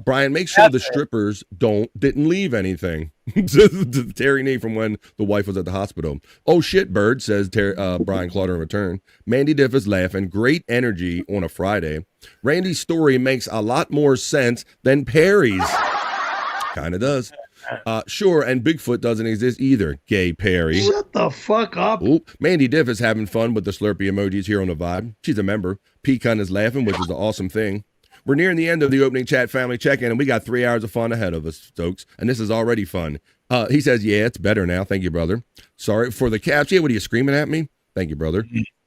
Brian, make sure the strippers didn't leave anything. Terry Nee from when the wife was at the hospital. Oh shit, bird, says Brian Clutter in return. Mandy Diff is laughing. Great energy on a Friday. Randy's story makes a lot more sense than Perry's. Kind of does. Sure, and Bigfoot doesn't exist either. Gay Perry. Shut the fuck up. Oop. Mandy Diff is having fun with the Slurpee emojis here on the vibe. She's a member. Pecan is laughing, which is an awesome thing. We're nearing the end of the opening chat family check-in, and we got 3 hours of fun ahead of us, folks. And this is already fun. He says, yeah, it's better now. Thank you, brother. Sorry for the caps. Yeah, what are you screaming at me? Thank you, brother.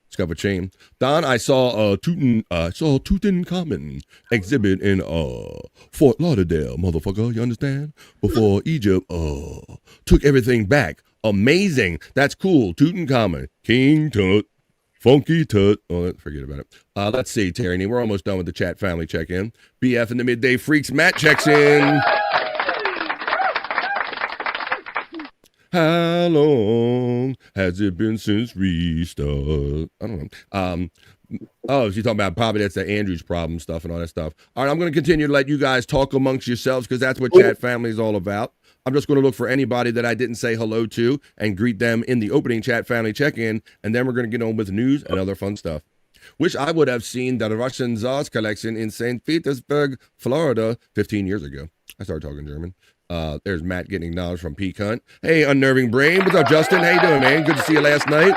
Scuff a chain. Don, I saw Tutankhamun exhibit in Fort Lauderdale, motherfucker. You understand? Before Egypt took everything back. Amazing. That's cool. Tutankhamun, King Tut. Funky Tut. Oh, forget about it. Let's see, Terry. We're almost done with the chat family check-in. BF and the Midday Freaks. Matt checks in. How long has it been since restart? I don't know. Oh, she's talking about probably that's the Andrew's problem stuff and all that stuff. All right, I'm going to continue to let you guys talk amongst yourselves because that's what chat family is all about. I'm just going to look for anybody that I didn't say hello to and greet them in the opening chat family check-in, and then we're going to get on with news and other fun stuff. Wish I would have seen the Russian Tsar's collection in St. Petersburg, Florida, 15 years ago. I started talking German. There's Matt getting acknowledged from P. Cunt. Hey, Unnerving Brain. What's up, Justin? How you doing, man? Good to see you last night.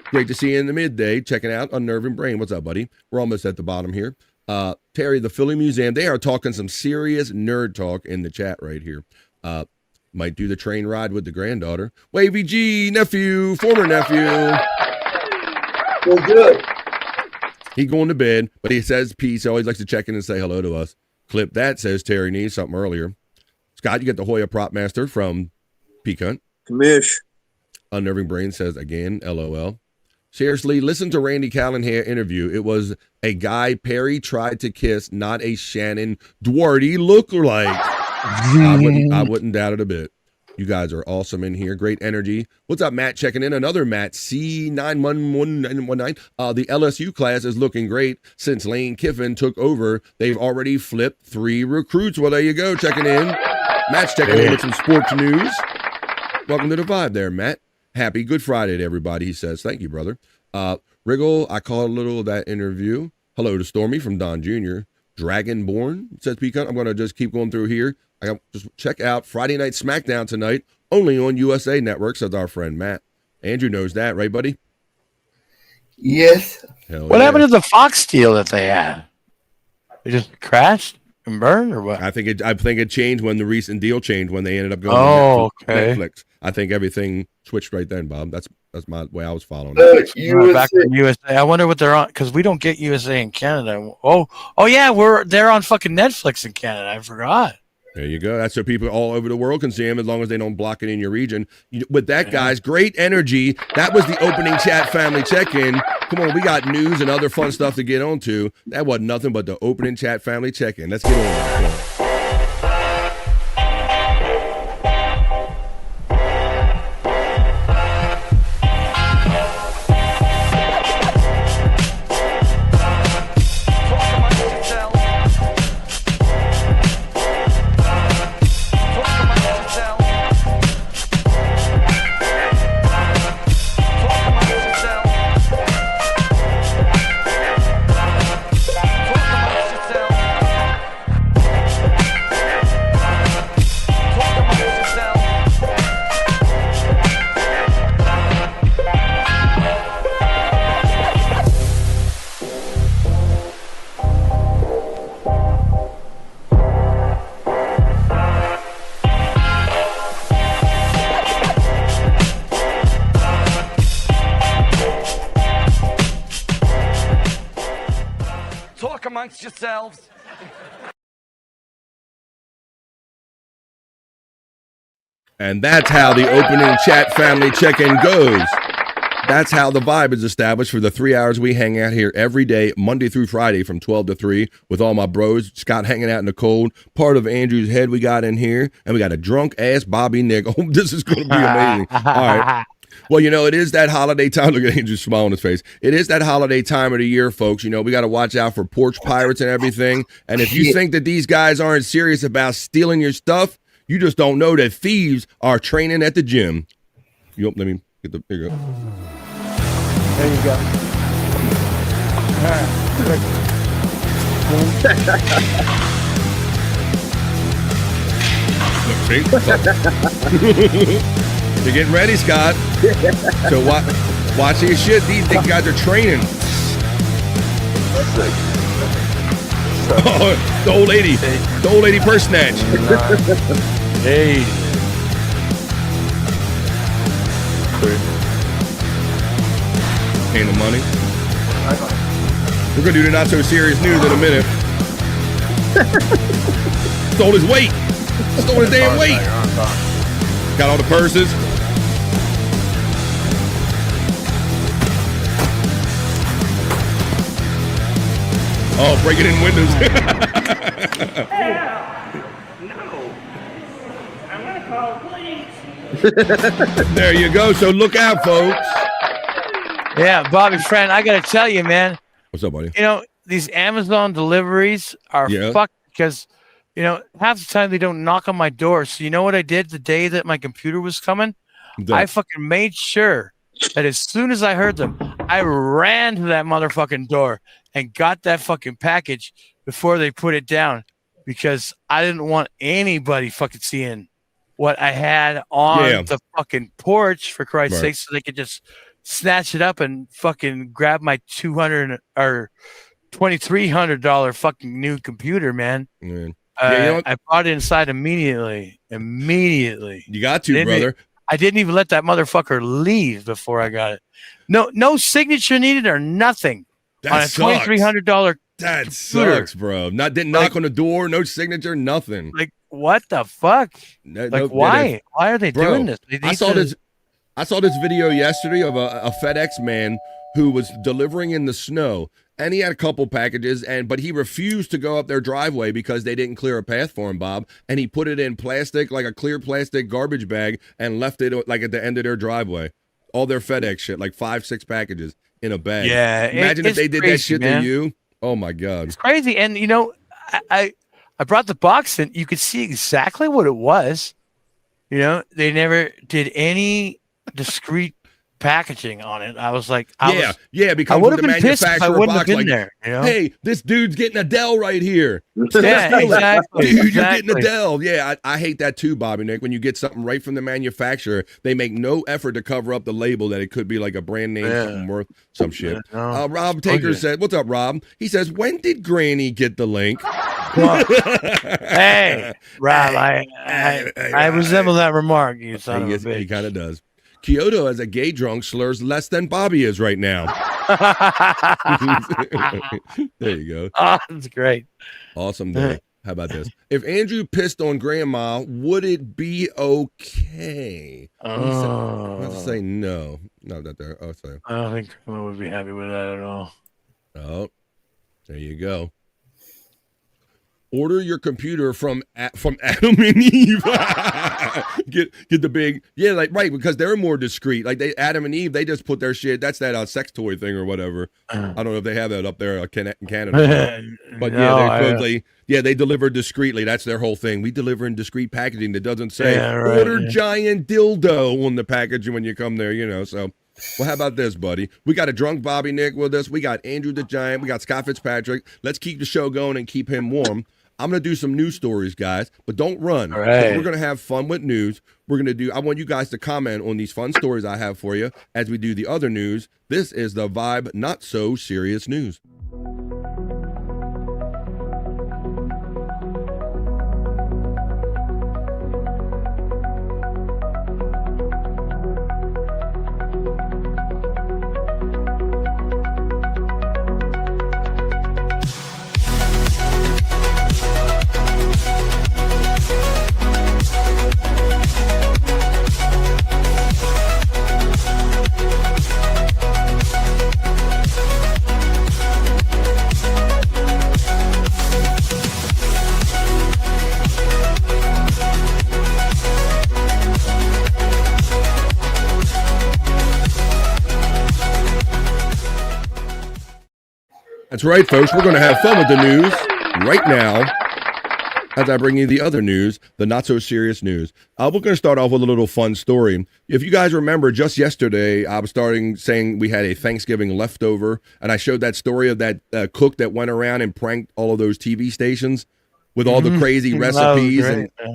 Great to see you in the midday. Checking out Unnerving Brain. What's up, buddy? We're almost at the bottom here. Terry, the Philly Museum, they are talking some serious nerd talk in the chat right here. Might do the train ride with the granddaughter. Wavy G, nephew, former nephew. Well, good. He going to bed, but he says peace. He always likes to check in and say hello to us. Clip that, says Terry Nee, something earlier. Scott, you get the Hoya Prop Master from Peacunt. Commish. Unnerving Brain says again, LOL. Seriously, listen to Randy Callahan interview. It was a guy Perry tried to kiss, not a Shannon Dwarty lookalike. I wouldn't doubt it a bit. You guys are awesome in here. Great energy. What's up, Matt? Checking in. Another Matt, C91119. The LSU class is looking great since Lane Kiffin took over. They've already flipped 3 recruits. Well, there you go. Checking in. Matt's checking in with some sports news. Welcome to the vibe there, Matt. Happy Good Friday to everybody, he says. Thank you, brother. Wriggle, I caught a little of that interview. Hello to Stormy from Don Jr. Dragonborn says, Pecan. I'm going to just keep going through here. I got just check out Friday Night SmackDown tonight, only on USA Network, says our friend Matt. Andrew knows that, right, buddy? Yes. What happened to the Fox deal that they had? They just crashed and burned, or what? I think it changed when the recent deal changed when they ended up going to Netflix. I think everything switched right then, Bob. That's my way I was following it. Back to USA. I wonder what they're on, because we don't get USA in Canada. Oh yeah, they're on fucking Netflix in Canada. I forgot. There you go. That's so people all over the world can see them as long as they don't block it in your region. With that, guys, great energy. That was the opening chat family check-in. Come on, we got news and other fun stuff to get on to. That wasn't nothing but the opening chat family check-in. Let's get on. amongst yourselves. And that's how the opening chat family check-in goes. That's how the vibe is established for the 3 hours we hang out here every day, Monday through Friday from 12 to 3 with all my bros. Scott hanging out in the cold. Part of Andrew's head we got in here. And we got a drunk-ass Bobby Nick. Oh, this is going to be amazing. All right. Well, you know, it is that holiday time. Look at Andrew's smile on his face. It is that holiday time of the year, folks. You know, we got to watch out for porch pirates and everything. And if you think that these guys aren't serious about stealing your stuff, you just don't know that thieves are training at the gym. Let me get the there you go. There you go. You're getting ready, Scott. So watch your shit. These guys are training. Oh, the old lady purse snatch. Hey. Paying the money. We're gonna do the not so serious news in a minute. Stole his weight. Stole his damn weight. Got all the purses. Oh, breaking in windows. I'm gonna call police. There you go. So look out, folks. Yeah, Bobby, friend, I gotta tell you, man. What's up, buddy? You know, these Amazon deliveries are fucked because, you know, half the time they don't knock on my door. So you know what I did the day that my computer was coming? I fucking made sure that as soon as I heard them, I ran to that motherfucking door and got that fucking package before they put it down because I didn't want anybody fucking seeing what I had on the fucking porch, for Christ's sake, so they could just snatch it up and fucking grab my $200 or $2,300 fucking new computer, man. Yeah, you know I brought it inside immediately. You got to, brother. I didn't even let that motherfucker leave before I got it. No signature needed or nothing. That on a $2,300 That computer. sucks, bro. Didn't knock on the door, no signature, nothing. Like, what the fuck? Why? Why are they doing this? I saw this video yesterday of a FedEx man who was delivering in the snow, and he had a couple packages, but he refused to go up their driveway because they didn't clear a path for him, Bob, and he put it in plastic, like a clear plastic garbage bag, and left it like at the end of their driveway. All their FedEx shit, like 5-6 packages in a bag. Yeah, imagine if they did crazy, that shit man. to you. Oh my God, it's crazy. And you know, I brought the box in. You could see exactly what it was. You know, they never did any discreet packaging on it. I was like, because would the have been pissed if I manufacturer wouldn't have box, been like, there. You know? hey, this dude's getting a Dell right here. Yeah, exactly. Dude, you're getting a Dell. Yeah, I hate that too, Bobby Nick. When you get something right from the manufacturer, they make no effort to cover up the label that it could be like a brand name, something worth some shit. No. Rob Taker said, "What's up, Rob?" He says, "When did Granny get the link?" Hey, Rob, I resemble that remark. You son of a bitch. He kind of does. Kyoto as a gay drunk slurs less than Bobby is right now. There you go. Oh, that's great. Awesome day. How about this? If Andrew pissed on Grandma, would it be okay? Let's say no. No, not there. Oh, sorry. I don't think Grandma would be happy with that at all. Oh, there you go. Order your computer from Adam and Eve. get the big, right, because they're more discreet. Like Adam and Eve, they just put their shit. That's that sex toy thing or whatever. I don't know if they have that up there in Canada, but they deliver discreetly. That's their whole thing. We deliver in discreet packaging that doesn't say order giant dildo on the packaging when you come there. You know, so. Well, how about this, buddy? We got a drunk Bobby Nick with us. We got Andrew the Giant. We got Scott Fitzpatrick. Let's keep the show going and keep him warm. I'm going to do some news stories, guys, but don't run. All right. We're going to have fun with news. I want you guys to comment on these fun stories I have for you as we do the other news. This is the Vibe Not So Serious News. That's right, folks. We're going to have fun with the news right now as I bring you the other news, the not-so-serious news. We're going to start off with a little fun story. If you guys remember, just yesterday, I was saying we had a Thanksgiving leftover, and I showed that story of that cook that went around and pranked all of those TV stations with all the crazy recipes,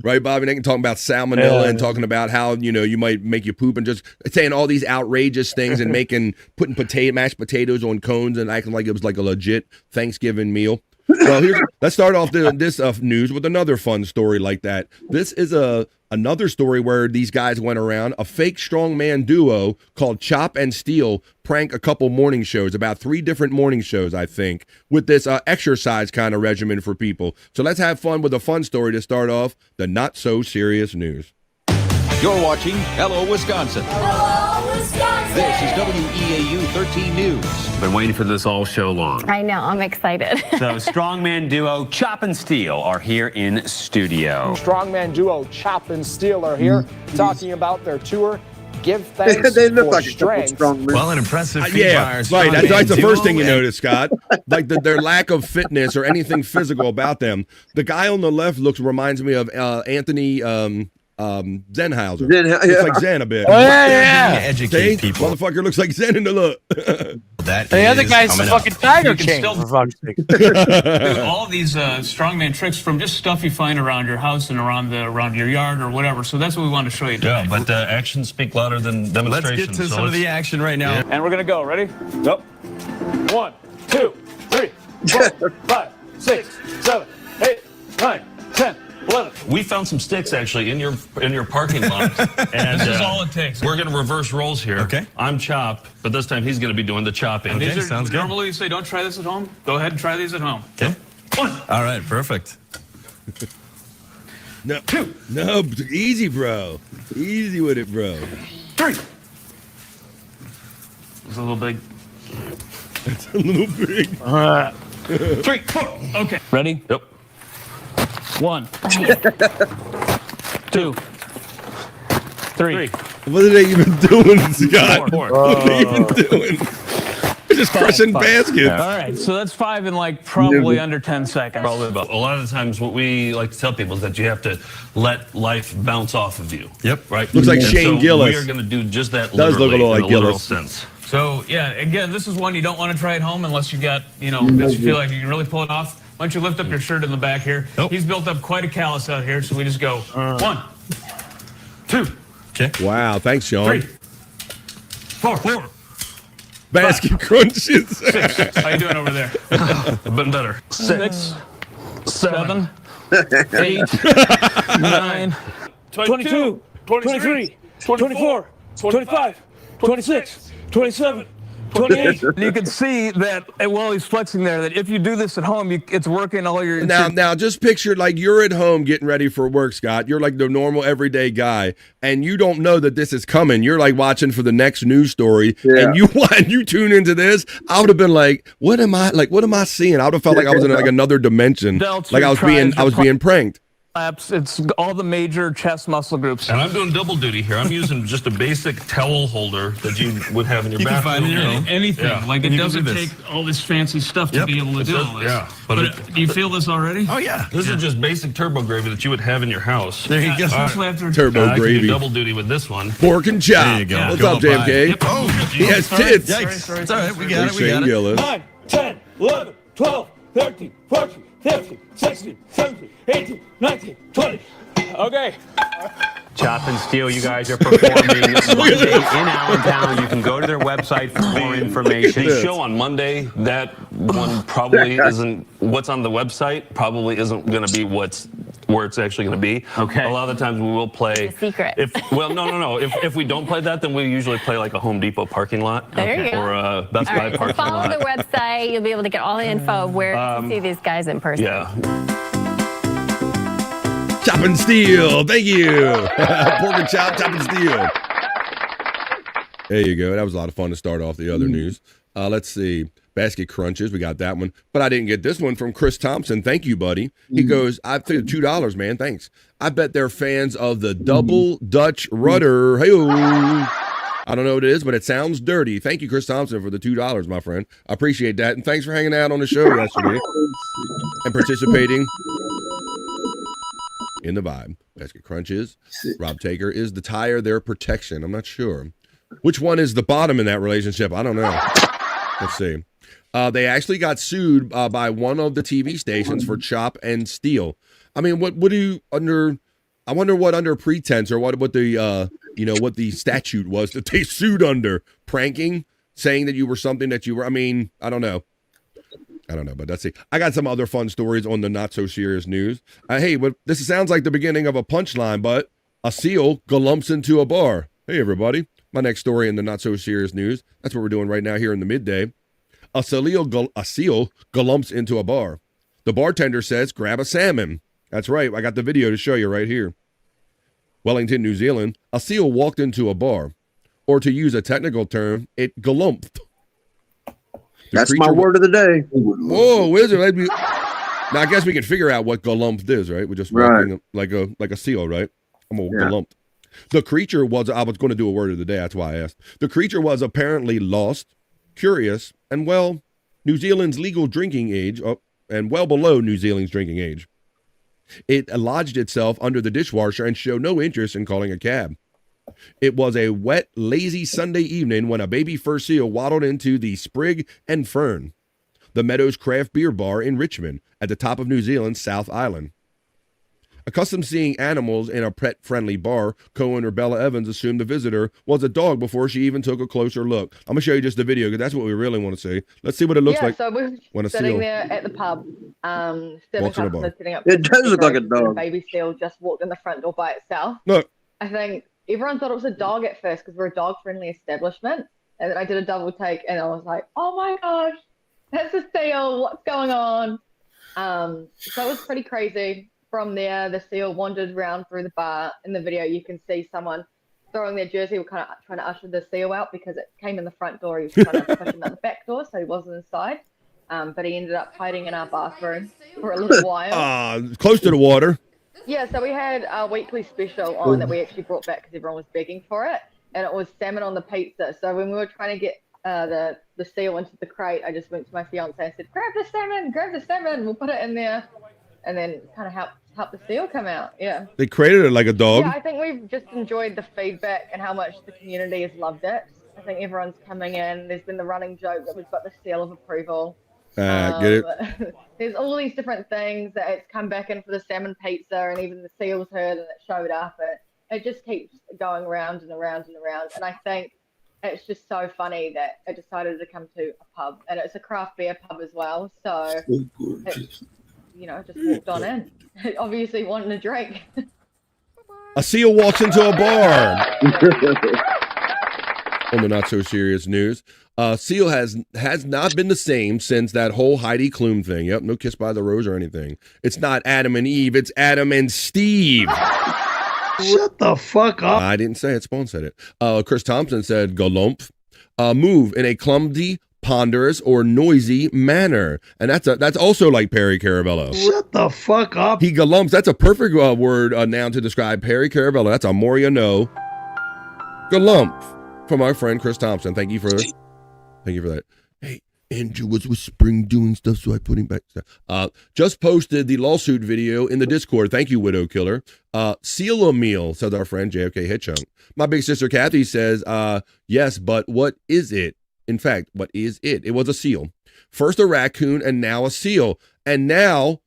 right, Bobby Nick, and talking about salmonella and talking about how, you might make you poop and just saying all these outrageous things and putting mashed potatoes on cones and acting like it was like a legit Thanksgiving meal. Well, let's start off this news with another fun story like that. This is another story where these guys went around. A fake strongman duo called Chop and Steal prank a couple morning shows, about 3 different morning shows, I think, with this exercise kind of regimen for people. So let's have fun with a fun story to start off the not-so-serious news. You're watching Hello, Wisconsin. Hello, Wisconsin. This is WEAU 13 News. Been waiting for this all show long. I know, I'm excited. So strongman duo Chop and Steal are here in studio. Strongman duo Chop and Steal are here talking about their tour. Give thanks they look for like strength. a couple strongmen. Well, an impressive feat Yeah, by our right. That's strongman the duo first thing you and- notice, Scott. Like their lack of fitness or anything physical about them. The guy on the left reminds me of Anthony Zenhauser. Looks like Zen a bit. Oh, yeah. Educate people. Motherfucker looks like Zen in the look. The other guy's the fucking Tiger King. For fuck's sake. Do all these strongman tricks from just stuff you find around your house and around your yard or whatever. So that's what we want to show you today. Yeah, but actions speak louder than demonstrations. Let's get to some of the action right now. And we're going to go. Ready? Go. 1, 2, 3, 4, 5, 6, 7, 8, 9, 10, 11. We found some sticks actually in your parking lot, and This is all it takes. We're going to reverse roles here. Okay. I'm Chop, but this time he's going to be doing the chopping. And these are, normally you say don't try this at home. Go ahead and try these at home. Okay. 1. All right. Perfect. No, easy, bro. Easy with it, bro. 3. It's a little big. That's a little big. 3, 4. Okay. Ready? Yep. 1, 2, 3. What are they even doing, Scott? 4. What are they even doing? They're just crushing baskets. All right, so that's 5 in like probably under 10 seconds. Probably about. A lot of the times, what we like to tell people is that you have to let life bounce off of you. Yep. Right. Looks like And Shane so Gillis. We are going to do just that. Does look a little like in literal Gillis. sense. So yeah, again, this is one you don't want to try at home unless you got, unless you feel like you can really pull it off. Why don't you lift up your shirt in the back here? Nope. He's built up quite a callus out here, so we just go 1, 2, Okay. Wow, thanks, Sean. 3, 4. Basket crunches. 6. How you doing over there? Been better. 6, 7, 8, 9, 22, 23, 24, 25, 26, 27, 28. You can see that while he's flexing there, that if you do this at home, it's working all your... Now, just picture like you're at home getting ready for work, Scott. You're like the normal everyday guy, and you don't know that this is coming. You're like watching for the next news story, and you tune into this. I would have been like, "What am I seeing?" I would have felt like I was in like another dimension, like I was being pranked. It's all the major chest muscle groups. And I'm doing double duty here. I'm using just a basic towel holder that you would have in your bathroom. Anything. Yeah. Like it And you can doesn't do this. take all this fancy stuff to be able to do all this. Yeah. But do you feel this already? Oh yeah. This is just basic turbo gravy that you would have in your house. There you go. Especially after Turbo I can gravy. do double duty with this one. Pork and chop. There you go. What's Go up, JMK? Yep. Oh, he has tits. Yikes. It's all right. We got it. We got Shane it. Gillis. 9, 10, 11, 12, 13, 14, 15, 16, 17, 18, 19, 20. Okay. Chop and Steel, you guys are performing Monday in Allentown. You can go to their website for more information. The show on Monday, that one probably isn't, what's on the website probably isn't going to be where it's actually going to be. Okay. A lot of the times we will play. Secret. No. If we don't play that, then we usually play like a Home Depot parking lot. There you go. Or a Best All Buy right, parking follow lot. the website. You'll be able to get all the info of where to see these guys in person. Yeah. Chop and Steel. Thank you. Pork and chop and steel. There you go. That was a lot of fun to start off the other news. Let's see. Basket crunches. We got that one. But I didn't get this one from Chris Thompson. Thank you, buddy. He goes, I think $2, man. Thanks. I bet they're fans of the double Dutch rudder. Hey-o. I don't know what it is, but it sounds dirty. Thank you, Chris Thompson, for the $2, my friend. I appreciate that. And thanks for hanging out on the show yesterday and participating in the vibe. Basket crunches. Rob Taker. Is the tire their protection? I'm not sure. Which one is the bottom in that relationship? I don't know. Let's see. They actually got sued by one of the TV stations for chop and steal. I mean, what do you under? I wonder what under pretense or what the what the statute was that they sued under. Pranking, saying that you were something that you were. I mean, I don't know, but let's see. I got some other fun stories on the not so serious news. Hey, this sounds like the beginning of a punchline, but a seal galumps into a bar. Hey, everybody. My next story in the not so serious news. That's what we're doing right now here in the midday. A seal galumps into a bar. The bartender says, grab a salmon. That's right. I got the video to show you right here. Wellington, New Zealand. A seal walked into a bar. Or to use a technical term, it galumped. That's my word of the day. Whoa, wizard. Now, I guess we can figure out what galumped is, right? We're just walking like a seal, right? I'm a galumped. The creature was, I was going to do a word of the day. That's why I asked. The creature was apparently lost, curious, and New Zealand's legal drinking age, and well below New Zealand's drinking age. It lodged itself under the dishwasher and showed no interest in calling a cab. It was a wet, lazy Sunday evening when a baby fur seal waddled into the Sprig and Fern, the Meadows Craft Beer Bar in Richmond, at the top of New Zealand's South Island. Accustomed to seeing animals in a pet-friendly bar, Cohen or Bella Evans assumed the visitor was a dog before she even took a closer look. I'm going to show you just the video because that's what we really want to see. Let's see what it looks like. So we're when a sitting seal there at the pub, walks in a bar. sitting up. It does look like a dog. The baby seal just walked in the front door by itself. Look. I think everyone thought it was a dog at first because we're a dog-friendly establishment. And then I did a double take and I was like, oh my gosh, that's a seal. What's going on? So it was pretty crazy. From there, the seal wandered around through the bar. In the video, you can see someone throwing their jersey, were kind of trying to usher the seal out because it came in the front door. He was trying to push him out the back door, so he wasn't inside. But he ended up hiding in our bathroom for a little while. Close to the water. Yeah, so we had a weekly special on that we actually brought back because everyone was begging for it, and it was salmon on the pizza. So when we were trying to get the seal into the crate, I just went to my fiance and said, grab the salmon, we'll put it in there, and then kind of help the seal come out. Yeah. They created it like a dog. Yeah, I think we've just enjoyed the feedback and how much the community has loved it. I think everyone's coming in. There's been the running joke that we've got the seal of approval. Get it? There's all these different things that it's come back in for the salmon pizza, and even the seals heard and it showed up. It just keeps going round and around and around. And I think it's just so funny that it decided to come to a pub, and it's a craft beer pub as well. So it, just walked on in. Obviously wanting a drink. A seal walks into a bar. On the not so serious news, seal has not been the same since that whole Heidi Klum thing. Yep, no Kiss by the Rose or anything. It's not Adam and Eve, it's Adam and Steve. Shut the fuck up. I didn't say it. Spawn said it. Chris Thompson said galump, move in a clumsy, ponderous, or noisy manner. And that's also like Perry Carabello. Shut the fuck up. He galumps. That's a perfect word noun to describe Perry Carabello. That's a more you know. Galump from our friend Chris Thompson. Thank you for that. Hey, Andrew was whispering, doing stuff, so I put him back. Just posted the lawsuit video in the Discord. Thank you, Widow Killer. Seal a meal, says our friend JFK Hitchunk. My big sister Kathy says, yes, but what is it? In fact, what is it? It was a seal. First a raccoon and now a seal. And now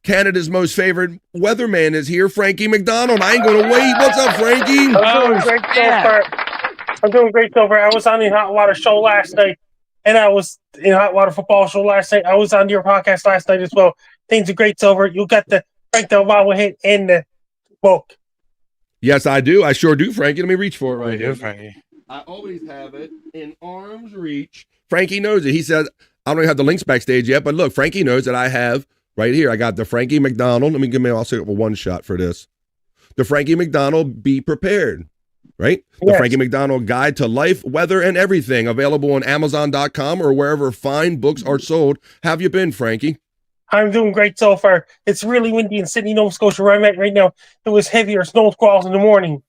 Canada's most favorite weatherman is here, Frankie McDonald. I ain't going to wait. What's up, Frankie? I'm doing great so far. I was on the Hot Water show last night, and I was in Hot Water football show last night. I was on your podcast last night as well. Things are great so far. You got the Frank Del Valle hit in the book. Yes, I do. I sure do, Frankie. Let me reach for it right here. Frankie. I always have it in arm's reach. Frankie knows it. He said, I don't even have the links backstage yet, but look, Frankie knows that I have right here. I got the Frankie McDonald. Let me give me also a one shot for this. The Frankie McDonald Be Prepared, right? The Frankie McDonald Guide to Life, Weather, and Everything, available on Amazon.com or wherever fine books are sold. How have you been, Frankie? I'm doing great so far. It's really windy in Sydney, Nova Scotia, where I'm at right now. It was heavier snow squalls in the morning.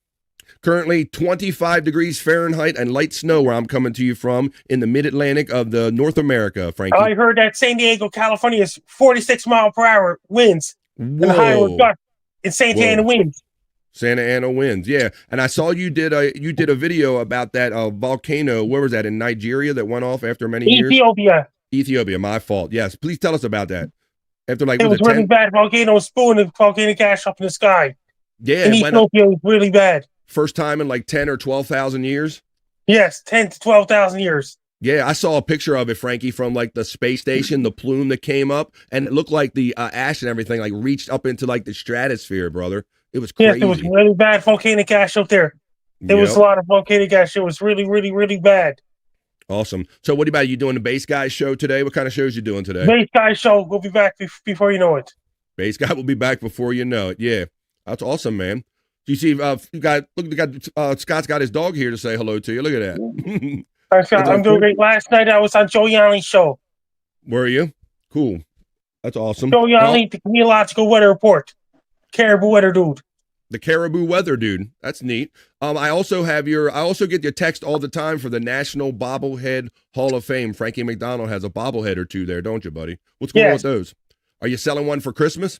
Currently 25 degrees Fahrenheit and light snow where I'm coming to you from in the mid-Atlantic of the North America, Frankie. I heard that San Diego, California is 46 mile per hour winds. Whoa. And the high was got in Santa Ana winds. Santa Ana winds, yeah. And I saw you did a video about that volcano. Where was that, in Nigeria, that went off after many years? Ethiopia, my fault. Yes, please tell us about that. After it was really bad. Volcano spewing and volcanic ash up in the sky. Yeah, in Ethiopia, it was really bad. First time in like 10 or 12,000 years? Yes, 10 to 12,000 years. Yeah, I saw a picture of it, Frankie, from like the space station, the plume that came up, and it looked like the ash and everything like reached up into like the stratosphere, brother. It was crazy. Yes, it was really bad volcanic ash up there. There was a lot of volcanic ash. It was really, really, really bad. Awesome. So what about you doing the Bass Guy show today? What kind of shows you doing today? Bass Guy show. We'll be back before you know it. Bass Guy will be back before you know it. Yeah, that's awesome, man. You see, Scott's got his dog here to say hello to you. Look at that. I'm doing great. Last night I was on Joe Yanni's show. Were you? Cool. That's awesome. Joe Yanni, the meteorological weather report. Caribou weather dude. The Caribou weather dude. That's neat. I also get your text all the time for the National Bobblehead Hall of Fame. Frankie McDonald has a bobblehead or two there, don't you, buddy? What's going on with those? Are you selling one for Christmas?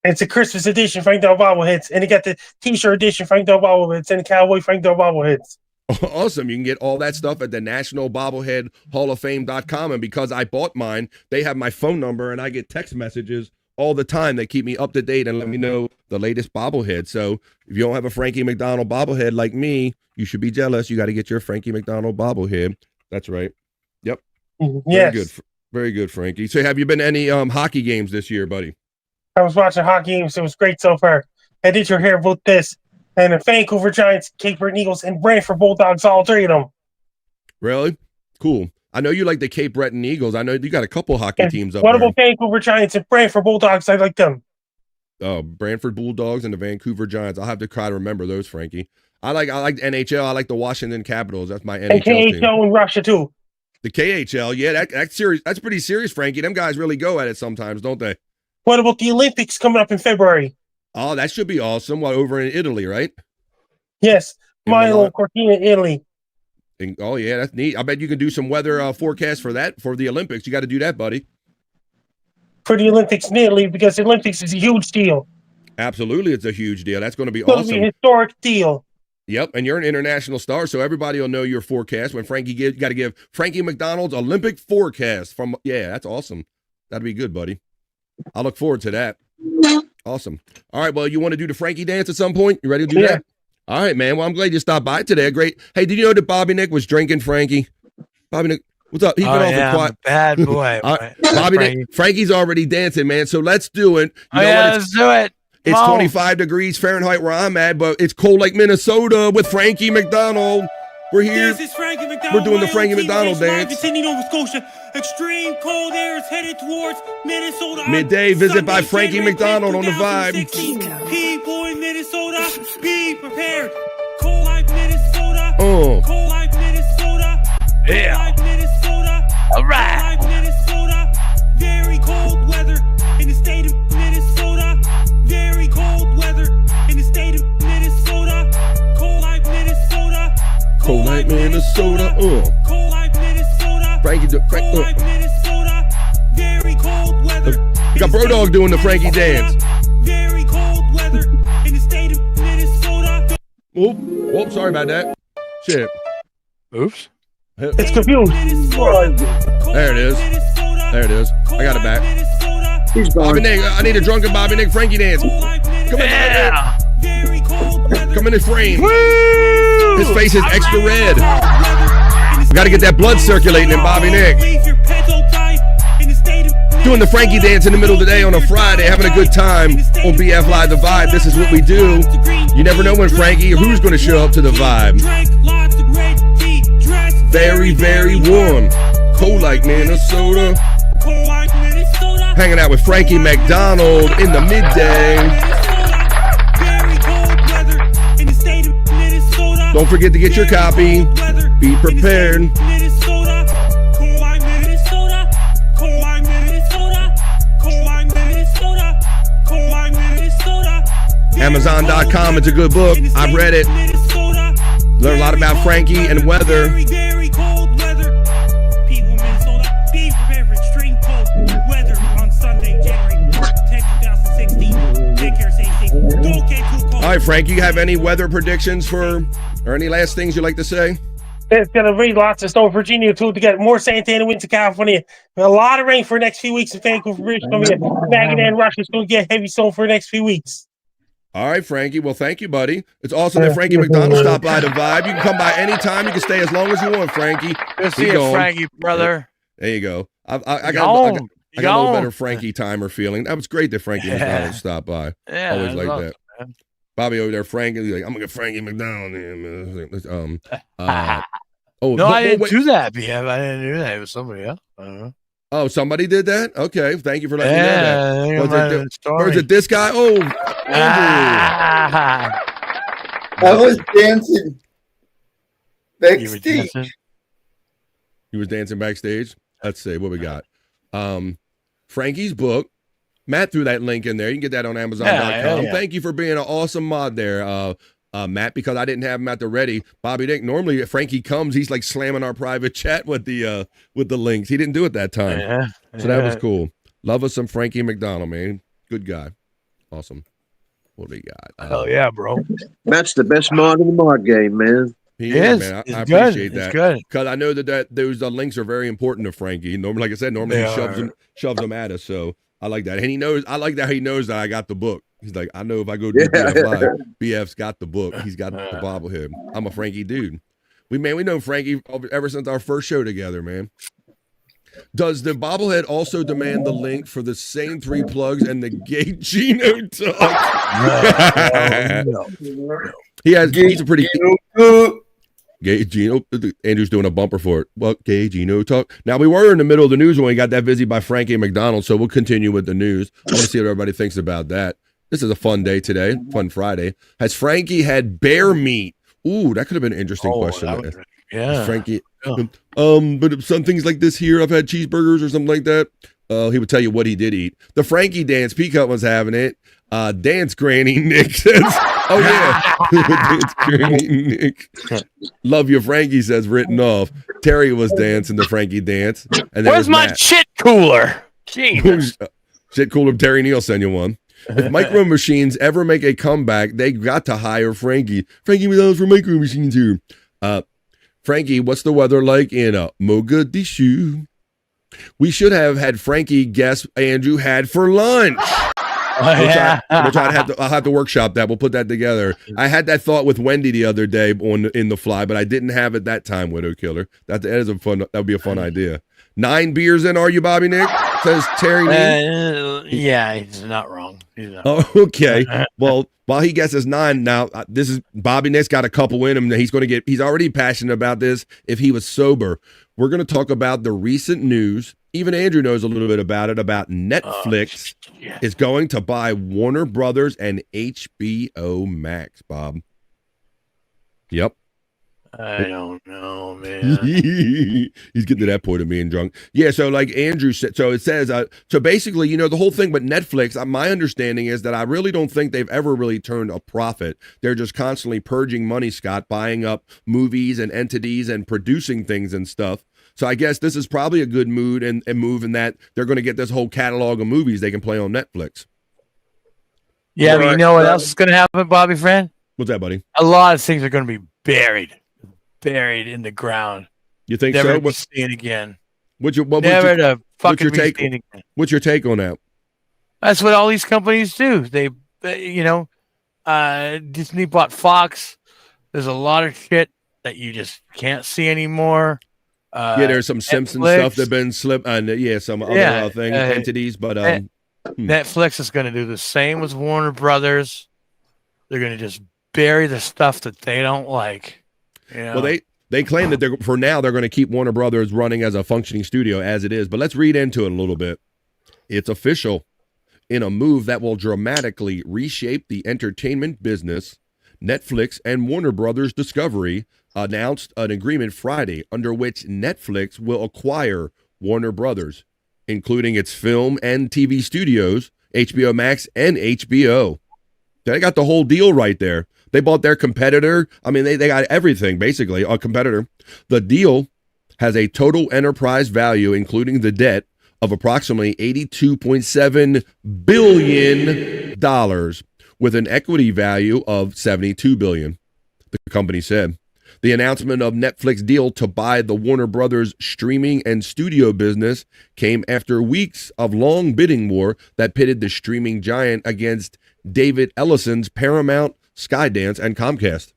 It's a Christmas edition Frank Del bobbleheads, and you got the T-shirt edition Frank Del bobbleheads and the Cowboy Frank Del bobbleheads. Awesome. You can get all that stuff at the National Bobblehead Hall of Fame.com. And because I bought mine, they have my phone number, and I get text messages all the time that keep me up to date and let me know the latest bobblehead. So if you don't have a Frankie McDonald bobblehead like me, you should be jealous. You got to get your Frankie McDonald bobblehead. That's right. Yep. Yes. Very good. Very good, Frankie. So have you been to any hockey games this year, buddy? I was watching hockey games. It was great so far. I did your hair about this. And the Vancouver Giants, Cape Breton Eagles, and Brantford Bulldogs, all three of them. Really? Cool. I know you like the Cape Breton Eagles. I know you got a couple hockey teams up there. What about Vancouver Giants and Brantford Bulldogs? I like them. Oh, Brantford Bulldogs and the Vancouver Giants. I'll have to try to remember those, Frankie. I like NHL. I like the Washington Capitals. That's my And NHL team. KHL in Russia too. The KHL, yeah, that's serious. That's pretty serious, Frankie. Them guys really go at it sometimes, don't they? What about the Olympics coming up in February? Oh, that should be awesome. Well, over in Italy, right? Yes, Milo Cortina, Italy. Oh yeah, that's neat. I bet you can do some weather forecast for that for the Olympics. You got to do that, buddy. For the Olympics in Italy, because the Olympics is a huge deal. Absolutely, it's a huge deal. That's going to be It's going to awesome. be a historic deal. Yep, and you're an international star, so everybody will know your forecast. When Frankie you got to give Frankie McDonald's Olympic forecast from. Yeah, that's awesome. That'd be good, buddy. I look forward to that. Awesome. All right, well, you want to do the Frankie dance at some point? You ready to do that? All right, man. Well, I'm glad you stopped by today. Great. Hey, did you know that Bobby Nick was drinking, Frankie? Bobby Nick, what's up? He's been off the quiet. Bad boy. Bobby Nick, Frankie's already dancing, man. So let's do it. You know what? Let's do it. It's 25 degrees Fahrenheit where I'm at, but it's cold like Minnesota with Frankie McDonald. We're here. This is Frankie McDonald. We're doing the Frankie McDonald dance. Live in Nova Scotia. Extreme cold air is headed towards Minnesota. Midday visit by Frankie McDonald on the Vibe. People in Minnesota, be prepared. Cold like Minnesota. Oh. Cold like Minnesota. Yeah. Cold like Minnesota. All right. Cold like Minnesota. Very cold weather in the state of Minnesota. Very cold weather in the state of Minnesota. Cold like Minnesota. Cold like Minnesota. Cold like Minnesota. Frankie, Cold like Minnesota. Very cold weather. You got Brodog doing the Frankie dance. Very cold weather in the state of Minnesota. Whoop, sorry about that. Shit. Oops. It's confused. There it is. There it is. I got it back. He's gone. Bobby Nick, I need a drunken Bobby Nick Frankie dance. Come in, come in frame. Woo! His face is extra red. We got to get that blood circulating in Bobby Nick. Doing the Frankie dance in the middle of the day on a Friday, having a good time on BF Live The Vibe. This is what we do. You never know when Frankie or who's going to show up to the Vibe. Very, very warm. Cold like Minnesota. Hanging out with Frankie McDonald in the midday. Don't forget to get your copy. Be prepared. Amazon.com. It's a good book. I've read it. Learn a lot about Frankie and weather. Very cold weather. People in Minnesota, be prepared for extreme cold weather on Sunday, January 10th, 2016. Take care, stay safe. Don't get too cold. All right, Frank, you have any weather predictions or any last things you'd like to say? It's going to rain lots of snow in Virginia, too, to get more Santana winds to California. A lot of rain for the next few weeks in Vancouver, British Columbia. Bagging and Russia is going to get heavy snow for the next few weeks. All right, Frankie. Well, thank you, buddy. It's awesome that Frankie McDonald stopped by the Vibe. You can come by anytime. You can stay as long as you want, Frankie. Good to see you, Frankie, brother. There you go. I got a little better Frankie timer feeling. That was great that Frankie McDonald stopped by. Yeah, always like love that. it, man. Bobby over there, Frankie. He's like, I'm gonna get Frankie McDonald in. No, I didn't do that, BF. I didn't do that. It was somebody else. I don't know. Oh, somebody did that? Okay. Thank you for letting me know Yeah, that. Was it this guy? Oh, Andrew. I was dancing backstage. He was dancing backstage. Let's see what we got. Frankie's book. Matt threw that link in there. You can get that on Amazon.com. Yeah. Thank you for being an awesome mod there, Matt, because I didn't have him at the ready. Bobby Dick, normally if Frankie comes, he's like slamming our private chat with the links. He didn't do it that time. So that was cool. Love us some Frankie McDonald, man. Good guy. Awesome. What do we got? Hell yeah, bro. Matt's the best mod in the mod game, man. He is, man. I appreciate that. It's good. Because I know that those links are very important to Frankie. Normally, like I said, normally he shoves them at us. So I like that. And he knows, I like that he knows that I got the book. He's like, I know if I go to BF Live, BF's got the book. He's got the bobblehead. I'm a Frankie dude. We know Frankie ever since our first show together, man. Does the bobblehead also demand the link for the same 3 plugs and the gay Gino talk? No. He's a pretty gay Gino. Andrew's doing a bumper for it. Well, gay Gino talk. Now we were in the middle of the news when we got that busy by Frankie McDonald, so we'll continue with the news. I want to see what everybody thinks about that. This is a fun day today, fun Friday. Has Frankie had bear meat Ooh, that could have been an interesting question. Yeah. Frankie. But some things like this here, I've had cheeseburgers or something like that. He would tell you what he did eat. The Frankie dance, Peacock was having it. Dance Granny Nick says, oh yeah. Dance Granny Nick. Love you, Frankie says, written off. Terry was dancing the Frankie dance. And then where's my shit cooler? Jesus. Shit cooler, Terry Neal sent you one. If Micro Machines ever make a comeback, they got to hire Frankie. Frankie was on for Micro Machines here. Frankie, what's the weather like in Mogadishu? We should have had Frankie guess Andrew had for lunch. I'll have to workshop that. We'll put that together. I had that thought with Wendy the other day in the fly, but I didn't have it that time, Widow Killer. That would be a fun idea. 9 beers in, are you, Bobby Nick? Says Terry. Yeah, he's not wrong. Oh, okay. Well, while he guesses 9, now this is Bobby Nick's got a couple in him. He's already passionate about this. If he was sober, we're going to talk about the recent news. Even Andrew knows a little bit about it. About Netflix is going to buy Warner Brothers and HBO Max. Bob. Yep. I don't know, man. He's getting to that point of being drunk. Yeah, so like Andrew said, so it says, so basically, the whole thing with Netflix, my understanding is that I really don't think they've ever really turned a profit. They're just constantly purging money, Scott, buying up movies and entities and producing things and stuff. So I guess this is probably a good move and move in that they're going to get this whole catalog of movies they can play on Netflix. Yeah, but you know what else is going to happen, Bobby friend? What's that, buddy? A lot of things are going to be buried in the ground. You think never so? Be seen again. What's your take again. What's your take on that? That's what all these companies do. They Disney bought Fox. There's a lot of shit that you just can't see anymore. There's some Simpsons stuff that's been slipped. Some other things, entities, but Netflix is going to do the same with Warner Brothers. They're going to just bury the stuff that they don't like. Well, they claim that they're going to keep Warner Brothers running as a functioning studio as it is. But let's read into it a little bit. It's official. In a move that will dramatically reshape the entertainment business, Netflix and Warner Brothers Discovery announced an agreement Friday under which Netflix will acquire Warner Brothers, including its film and TV studios, HBO Max and HBO. They got the whole deal right there. They bought their competitor. I mean, they got everything, basically, a competitor. The deal has a total enterprise value, including the debt, of approximately $82.7 billion, with an equity value of $72 billion, the company said. The announcement of Netflix deal to buy the Warner Brothers streaming and studio business came after weeks of long bidding war that pitted the streaming giant against David Ellison's Paramount, Skydance, and Comcast.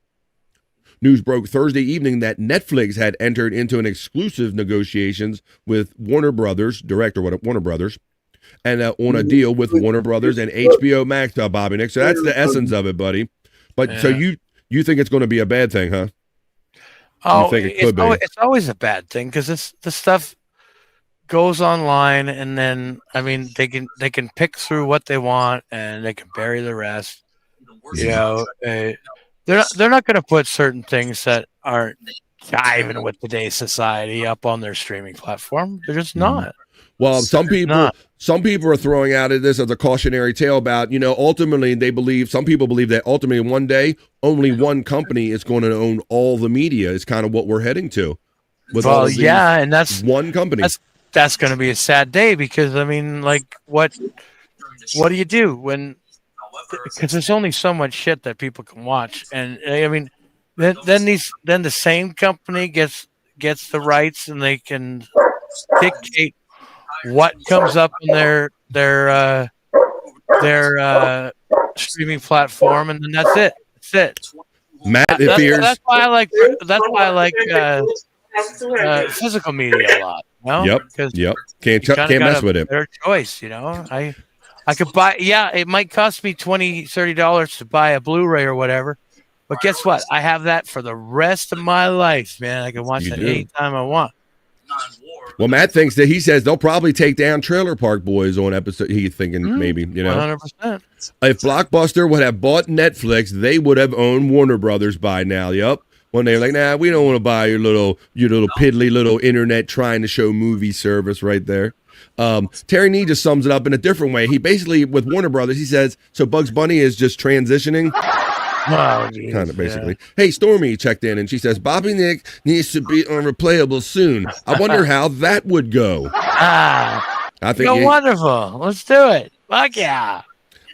News broke Thursday evening that Netflix had entered into an exclusive negotiations with Warner Brothers, Warner Brothers, and on a deal with Warner Brothers and HBO Max, Bobby Nick. So that's the essence of it, buddy. But so you think it's going to be a bad thing, huh? Oh, it's always a bad thing because the stuff goes online, and then they can pick through what they want and they can bury the rest. They're not going to put certain things that aren't jiving with today's society up on their streaming platform. They're just not. Well, some people are throwing out this as a cautionary tale about, ultimately some people believe that ultimately one day only one company is going to own all the media is kind of what we're heading to. And that's one company. That's going to be a sad day because what do you do when? Because there's only so much shit that people can watch, and then the same company gets the rights, and they can dictate what comes up in their streaming platform, and then that's it. That's it. Matt, that's why I like physical media a lot. Yep. Can't mess with it. Better choice, I could buy. Yeah, it might cost me $20-$30 to buy a Blu-ray or whatever, but guess what? I have that for the rest of my life, man. I can watch it anytime I want. Well, Matt thinks that he says they'll probably take down Trailer Park Boys on episode. He's thinking maybe, 100%. If Blockbuster would have bought Netflix, they would have owned Warner Brothers by now. Yep. When they're like, nah, we don't want to buy your little piddly little internet trying to show movie service right there. Terry Nee just sums it up in a different way. He basically, with Warner Brothers, he says, so Bugs Bunny is just transitioning. Oh, geez, kind of basically. Hey, Stormy checked in and she says, Bobby Nick needs to be on Replayable soon. I wonder how that would go. I think wonderful. Let's do it. Fuck yeah.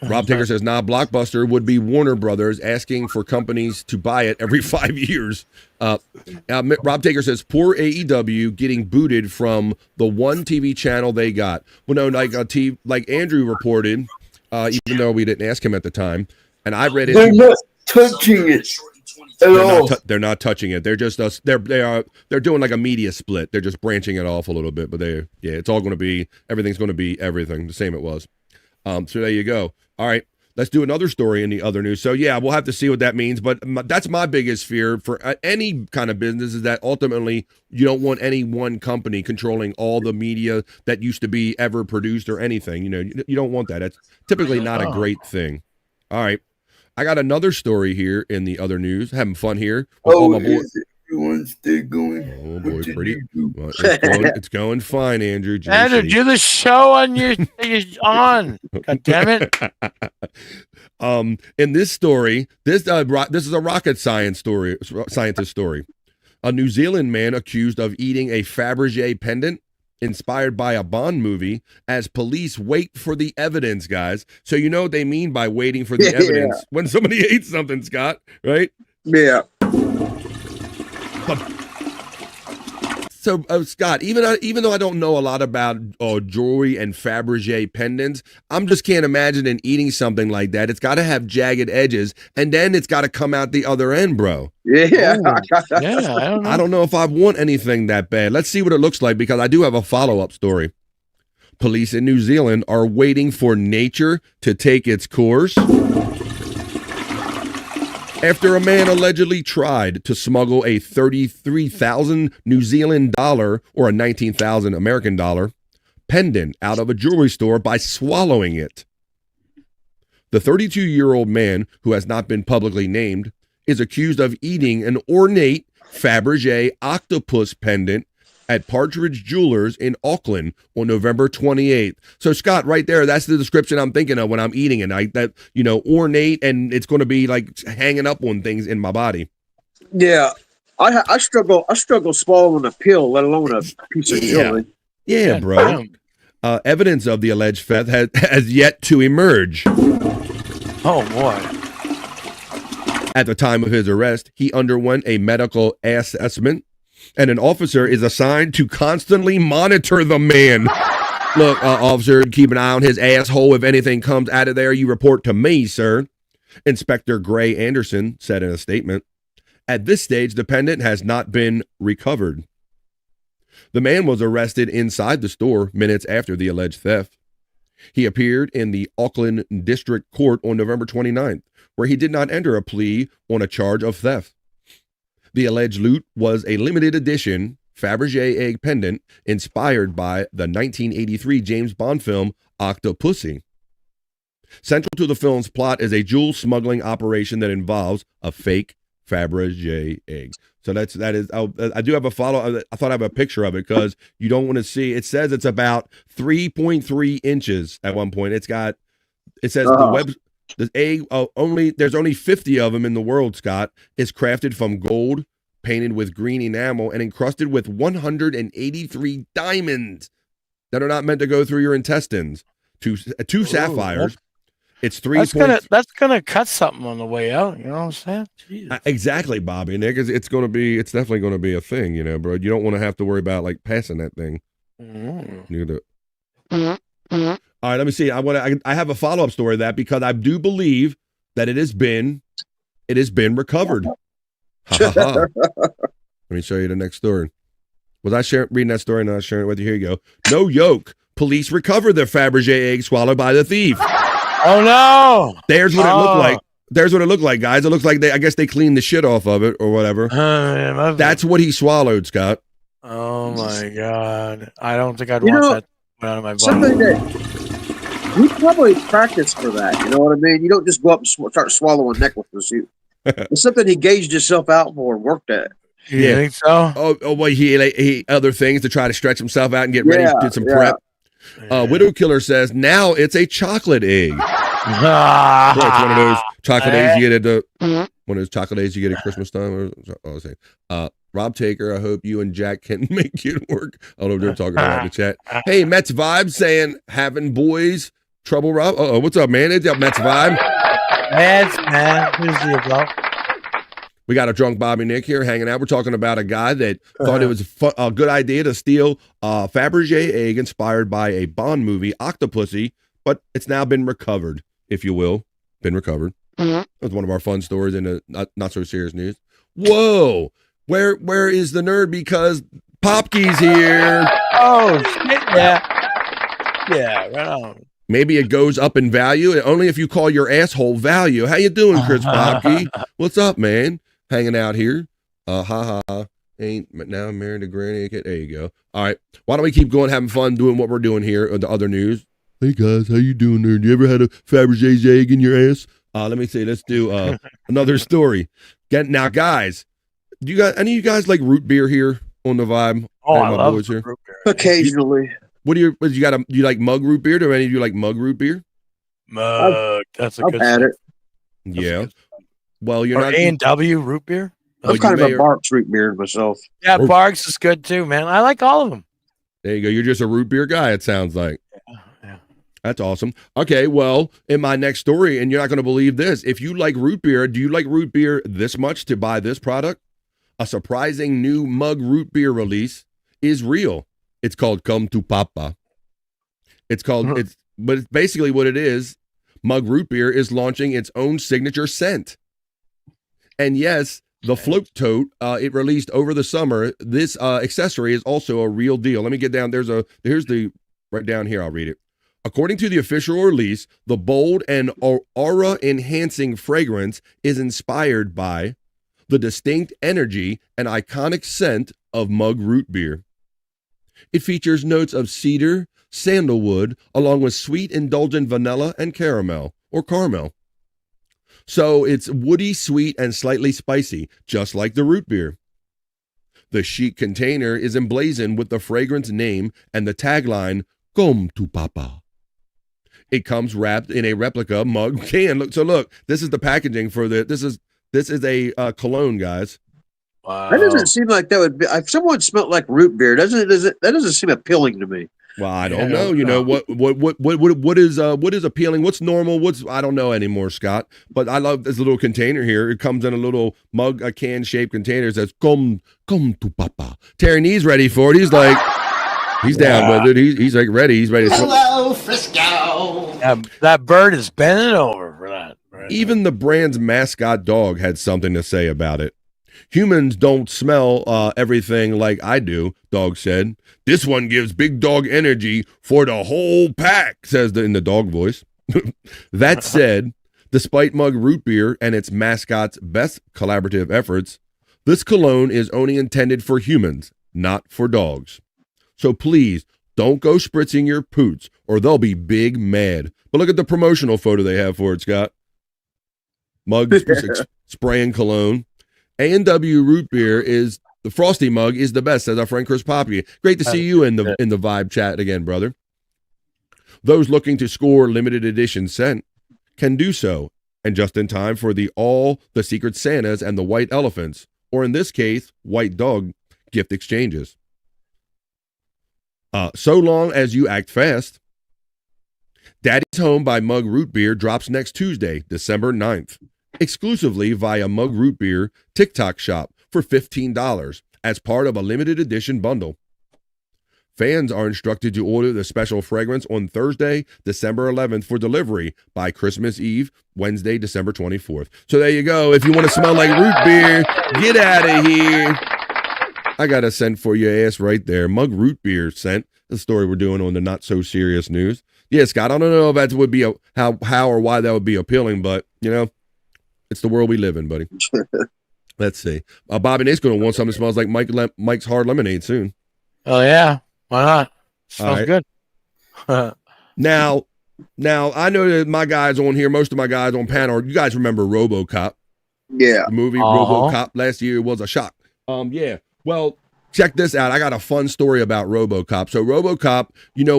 Rob Taker says, nah, Blockbuster would be Warner Brothers asking for companies to buy it every 5 years. Rob Taker says, poor AEW getting booted from the one TV channel they got. Well, no, like Andrew reported, even though we didn't ask him at the time, and I read it. They're not touching it at all. They're not touching it. They're just they're doing like a media split. They're just branching it off a little bit, but it's all going to be, everything's going to be everything the same it was. So there you go. All right, let's do another story in the other news. So yeah, we'll have to see what that means, but that's my biggest fear for any kind of business is that ultimately you don't want any one company controlling all the media that used to be ever produced or anything. You don't want that. It's typically not a great thing. All right, I got another story here in the other news. Having fun here. With all my boys. Everyone's still going. Oh boy, pretty. Well, it's going fine, Andrew. Andrew, do the show on your on. God damn it. In this story, this is a rocket scientist story. A New Zealand man accused of eating a Fabergé pendant inspired by a Bond movie as police wait for the evidence, guys. So you know what they mean by waiting for the evidence when somebody ate something, Scott, right? Yeah. So, Scott, even though I don't know a lot about jewelry and Fabergé pendants, I'm just can't imagine eating something like that. It's got to have jagged edges, and then it's got to come out the other end, bro. Yeah. I don't know if I want anything that bad. Let's see what it looks like, because I do have a follow-up story. Police in New Zealand are waiting for nature to take its course after a man allegedly tried to smuggle a 33,000 New Zealand dollar or a 19,000 American dollar pendant out of a jewelry store by swallowing it. The 32-year-old man, who has not been publicly named, is accused of eating an ornate Fabergé octopus pendant at Partridge Jewelers in Auckland on November 28th. So, Scott, right there, that's the description I'm thinking of when I'm eating it. Ornate, and it's going to be like hanging up on things in my body. Yeah, I struggle swallowing a pill, let alone a piece of jewelry. Yeah, bro. Evidence of the alleged theft has yet to emerge. Oh, boy. At the time of his arrest, he underwent a medical assessment, and an officer is assigned to constantly monitor the man. Look, officer, keep an eye on his asshole. If anything comes out of there, you report to me, sir. Inspector Gray Anderson said in a statement. At this stage, the pendant has not been recovered. The man was arrested inside the store minutes after the alleged theft. He appeared in the Auckland District Court on November 29th, where he did not enter a plea on a charge of theft. The alleged loot was a limited edition Fabergé egg pendant inspired by the 1983 James Bond film Octopussy. Central to the film's plot is a jewel smuggling operation that involves a fake Fabergé egg. So that is. I do have a follow. I thought I have a picture of it because you don't want to see. It says it's about 3.3 inches at one point. It says the egg there's only 50 of them in the world, Scott. Is crafted from gold, painted with green enamel, and encrusted with 183 diamonds that are not meant to go through your intestines. Two sapphires. It's 3. That's gonna cut something on the way out. You know what I'm saying? Jesus. Exactly, Bobby. Nick, it's definitely gonna be a thing. You know, bro. You don't want to have to worry about like passing that thing. All right, let me see. I have a follow-up story of that because I do believe that it has been recovered. Let me show you the next story. Was I reading that story and not sharing it with you? Here you go. No yoke. Police recover the Fabergé egg swallowed by the thief. Oh no! There's what it looked like. There's what it looked like, guys. It looks like I guess they cleaned the shit off of it or whatever. That's what he swallowed, Scott. Oh my god! I don't think I'd You want know, that out of my something body. that you probably practice for that. You know what I mean? You don't just go up and start swallowing necklaces. It's something he gauged himself out for and worked at. You think so? Oh, well, he ate other things to try to stretch himself out and get ready. Yeah, Did some yeah. prep. Widow Killer says now it's a chocolate egg. Ah. Right, it's one of those chocolate eggs you get at one of those chocolate eggs you get at Christmas time. Rob Taker, I hope you and Jack can make it work. I don't know if they're talking about the chat. Hey, Mets Vibe saying having boys trouble. Rob, what's up, man? It's up, Mets Vibe. Mets, man. Who's the bro? We got a drunk Bobby Nick here hanging out. We're talking about a guy that thought it was a good idea to steal a Fabergé egg inspired by a Bond movie, Octopussy, but it's now been recovered, if you will. Been recovered. That was one of our fun stories in the not so serious news. Whoa! Where is the nerd? Because Popkey's here. Oh shit! Yeah, right on. Maybe it goes up in value only if you call your asshole value. How you doing, Chris Popkey? What's up, man? Hanging out here. Ain't now I'm married to Granny. There you go. All right. Why don't we keep going, having fun, doing what we're doing here on the other news? Hey guys, how you doing there? You ever had a Fabergé's egg in your ass? Let me see. Let's do another story. Now, guys, do you guys any of you guys like root beer here on the Vibe? Oh, I love root beer. Occasionally. What do you like mug root beer? Do any of you like mug root beer? Mug. That's a I've good. had it. Yeah. Well, you're Or not A&W root beer. I'm kind of a Barks root beer myself. Yeah, Barks is good too, man. I like all of them. There you go. You're just a root beer guy, it sounds like. Yeah. That's awesome. Okay, well, in my next story, and you're not going to believe this, if you like root beer, do you like root beer this much to buy this product? A surprising new mug root beer release is real. It's called Come to Papa. It's basically what it is. Mug root beer is launching its own signature scent. And yes, the float tote it released over the summer. This accessory is also a real deal. Let me get down. Here's the right down here. I'll read it. According to the official release, the bold and aura-enhancing fragrance is inspired by the distinct energy and iconic scent of mug root beer. It features notes of cedar, sandalwood, along with sweet, indulgent vanilla and caramel. So it's woody, sweet, and slightly spicy, just like the root beer. The chic container is emblazoned with the fragrance name and the tagline, Come to Papa. It comes wrapped in a replica mug can. Look, this is the packaging for this is a cologne, guys. Wow. That doesn't seem like that would be. If someone smelled like root beer, that doesn't seem appealing to me. Well, I don't know. You know what is appealing? What's normal? I don't know anymore, Scott. But I love this little container here. It comes in a little mug, a can shaped container. It says "Come to Papa." Terry Nee's ready for it. He's like, he's down with it. He's like ready. He's ready. Hello, Frisco. That bird is bending over for that. Right? Even the brand's mascot dog had something to say about it. Humans don't smell everything like I do, dog said. This one gives big dog energy for the whole pack, says in the dog voice. That said, despite mug root beer and its mascot's best collaborative efforts, this cologne is only intended for humans, not for dogs. So please don't go spritzing your poots or they'll be big mad. But look at the promotional photo they have for it, Scott. Mug spraying cologne. A&W root beer is the frosty mug is the best, says our friend Chris Poppy. Great to see you in the Vibe chat again, brother. Those looking to score limited edition scent can do so, and just in time for all the Secret Santas and the White Elephants, or in this case, White Dog gift exchanges. So long as you act fast. Daddy's Home by Mug Root Beer drops next Tuesday, December 9th. Exclusively via Mug Root Beer TikTok shop for $15 as part of a limited edition bundle. Fans are instructed to order the special fragrance on Thursday, December 11th for delivery by Christmas Eve, Wednesday, December 24th. So there you go. If you want to smell like root beer, get out of here. I got a scent for your ass right there. Mug Root Beer scent. The story we're doing on the Not So Serious News. Yeah, Scott, I don't know if that would be how or why that would be appealing, but, you know, it's the world we live in, buddy. Let's see. Bobby Nate's going to want something that smells like Mike's Hard Lemonade soon. Oh yeah, why not? Smells right. good. Now I know that my guys on here, most of my guys on panel, you guys remember RoboCop? Yeah. The movie RoboCop last year was a shock. Yeah. Well, check this out. I got a fun story about RoboCop. So RoboCop,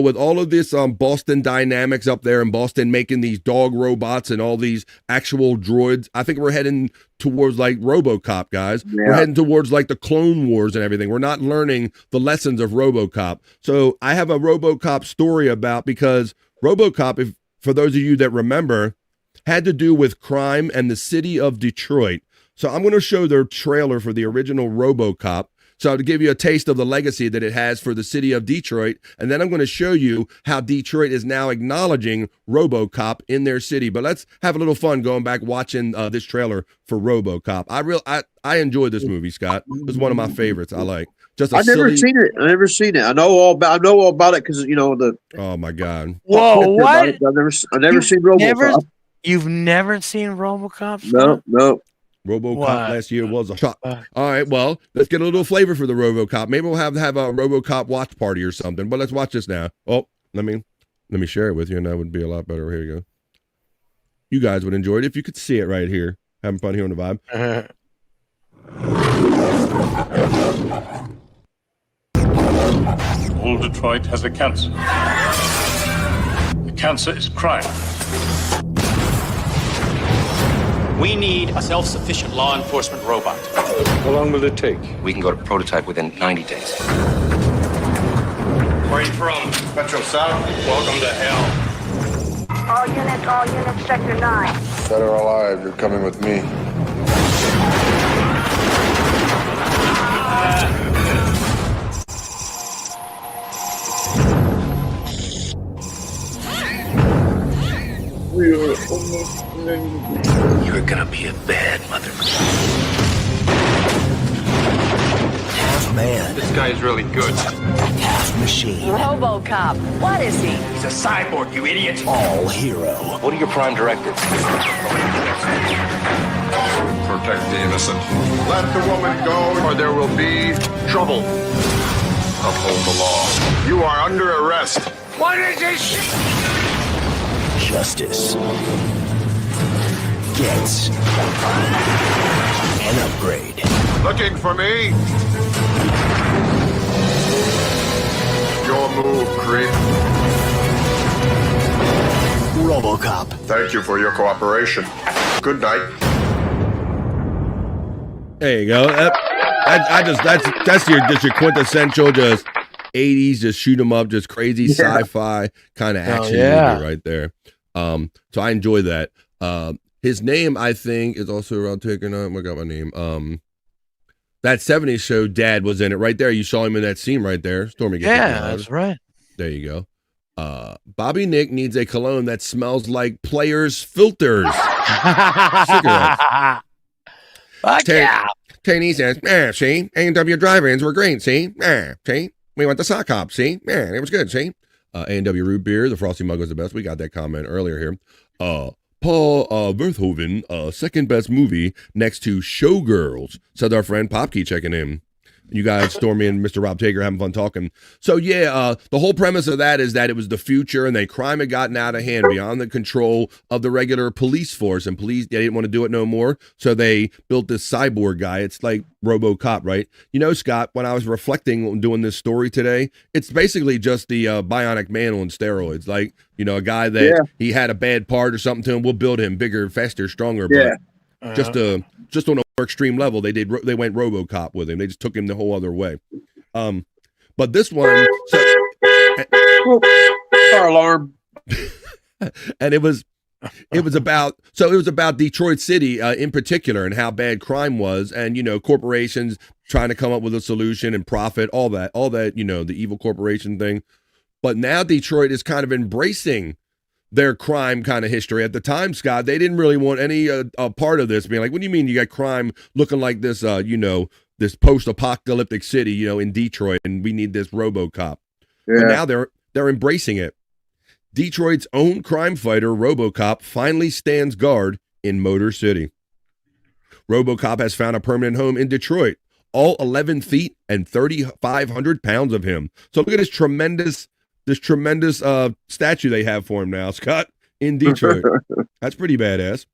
with all of this Boston Dynamics up there in Boston making these dog robots and all these actual droids, I think we're heading towards like RoboCop, guys. Yeah. We're heading towards like the Clone Wars and everything. We're not learning the lessons of RoboCop. So I have a RoboCop story about, because RoboCop, for those of you that remember, had to do with crime and the city of Detroit. So I'm going to show their trailer for the original RoboCop. So to give you a taste of the legacy that it has for the city of Detroit, and then I'm going to show you how Detroit is now acknowledging RoboCop in their city. But let's have a little fun going back watching this trailer for RoboCop. I enjoyed this movie, Scott. It was one of my favorites. I like. I've never seen it. I know all about it because the. Oh my God! Whoa! What? I've never seen RoboCop. You've never seen RoboCop? Scott? No. RoboCop last year was a shock. All right, well, let's get a little flavor for the RoboCop. Maybe we'll have a RoboCop watch party or something. But let's watch this now. Oh, let me share it with you, and that would be a lot better. Here you go. You guys would enjoy it if you could see it right here. Having fun here on the vibe. All Detroit has a cancer. The cancer is crime. We need a self-sufficient law enforcement robot. How long will it take? We can go to prototype within 90 days. Where are you from? Metro South. Welcome to hell. All units, sector 9. Dead or alive, you're coming with me. We are almost You're gonna be a bad mother. Half man. This guy is really good. Half machine. RoboCop. What is he? He's a cyborg, you idiot. All hero. What are your prime directives? Protect the innocent. Let the woman go, or there will be trouble. Uphold the law. You are under arrest. What is this? Justice gets an upgrade. Looking for me? Your move, creep. RoboCop. Thank you for your cooperation. Good night. There you go. That's your quintessential just 80s, just shoot 'em up, just crazy sci-fi kind of action movie right there. So I enjoy that. His name, I think, is also around taking on. I got my name. That 70s show, Dad was in it right there. You saw him in that scene right there. Stormy. Yeah, that's right. There you go. Bobby Nick needs a cologne that smells like Players filters. Cigarettes. Fuck yeah. Taney says, see, A&W drive-ins were great, see? See? We went to sock hop, see? It was good, see? A&W root beer, the Frosty Mug was the best. We got that comment earlier here. Paul Verhoeven, second best movie next to Showgirls, said our friend Popkey checking in. You guys, Stormy and Mr. Rob Taker, having fun talking. So yeah, the whole premise of that is that it was the future and crime had gotten out of hand beyond the control of the regular police force, and they didn't want to do it no more. So they built this cyborg guy. It's like RoboCop, right? Scott, when I was reflecting on doing this story today, it's basically just the Bionic Man on steroids. Like, a guy that he had a bad part or something to him, we'll build him bigger, faster, stronger. But just on a more extreme level, they went RoboCop with him. They just took him the whole other way. But this one, car alarm, and it was about Detroit City in particular and how bad crime was, and corporations trying to come up with a solution and profit, all that the evil corporation thing. But now Detroit is kind of embracing their crime kind of history. At the time, Scott, they didn't really want any part of this, being like, what do you mean you got crime looking like this, this post-apocalyptic city, in Detroit, and we need this RoboCop. But now they're embracing it. Detroit's own crime fighter, RoboCop, finally stands guard in Motor City. RoboCop has found a permanent home in Detroit, all 11 feet and 3,500 pounds of him. So look at this tremendous statue they have for him now, Scott, in Detroit. That's pretty badass.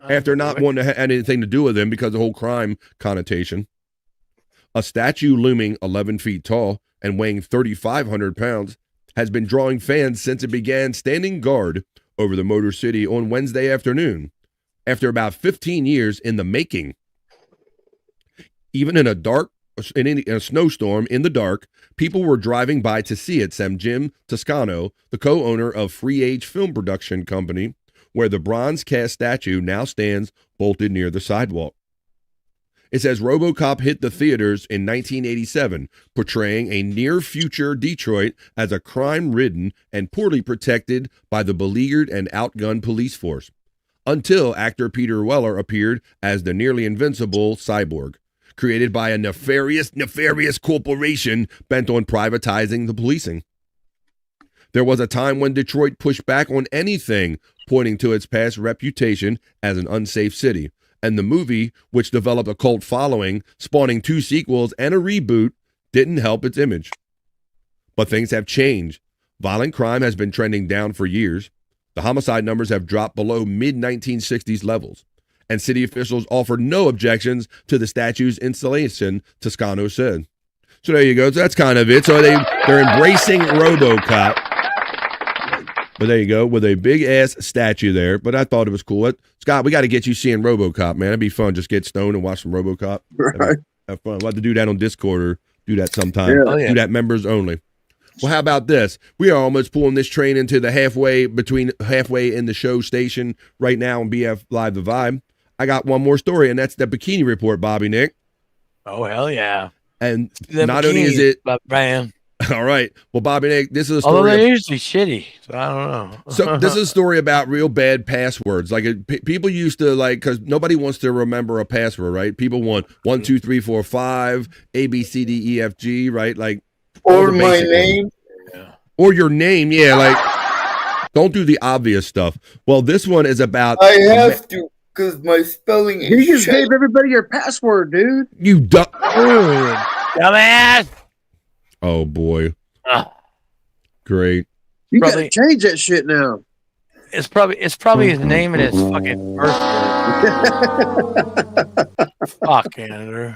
After not wanting to have anything to do with him because of the whole crime connotation. A statue looming 11 feet tall and weighing 3,500 pounds has been drawing fans since it began standing guard over the Motor City on Wednesday afternoon, after about 15 years in the making. Even in a snowstorm in the dark, people were driving by to see it, said Jim Toscano, the co-owner of Free Age Film Production Company, where the bronze cast statue now stands bolted near the sidewalk. It says RoboCop hit the theaters in 1987, portraying a near-future Detroit as a crime-ridden and poorly protected by the beleaguered and outgunned police force, until actor Peter Weller appeared as the nearly invincible cyborg, created by a nefarious corporation bent on privatizing the policing. There was a time when Detroit pushed back on anything pointing to its past reputation as an unsafe city, and the movie, which developed a cult following, spawning 2 sequels and a reboot, didn't help its image. But things have changed. Violent crime has been trending down for years. The homicide numbers have dropped below mid-1960s levels, and city officials offered no objections to the statue's installation, Toscano said. So there you go. So that's kind of it. So they're embracing RoboCop. But there you go, with a big-ass statue there. But I thought it was cool. Scott, we got to get you seeing RoboCop, man. It'd be fun. Just get stoned and watch some RoboCop. Right. Have fun. We'll have to do that on Discord or do that sometime. Yeah. Oh, yeah. Do that members only. Well, how about this? We are almost pulling this train into the halfway in the show station right now on BF Live The Vibe. I got one more story, and that's the Bikini Report, Bobby Nick. Oh, hell yeah. And The not only is it... Man. All right. Well, Bobby Nick, this is a Although story... they're usually shitty, so I don't know. So this is a story about real bad passwords. Like people used to because nobody wants to remember a password, right? People want 1, 2, 3, 4, 5, A, B, C, D, E, F, G, right? Like or my name, or your name. Yeah, like don't do the obvious stuff. Well, this one is about. I have to because my spelling is. You just gave everybody your password, dude. You dumbass. Oh boy. Great. You gotta change that shit now. It's probably his name and his fucking birthday. Fuck, Andrew.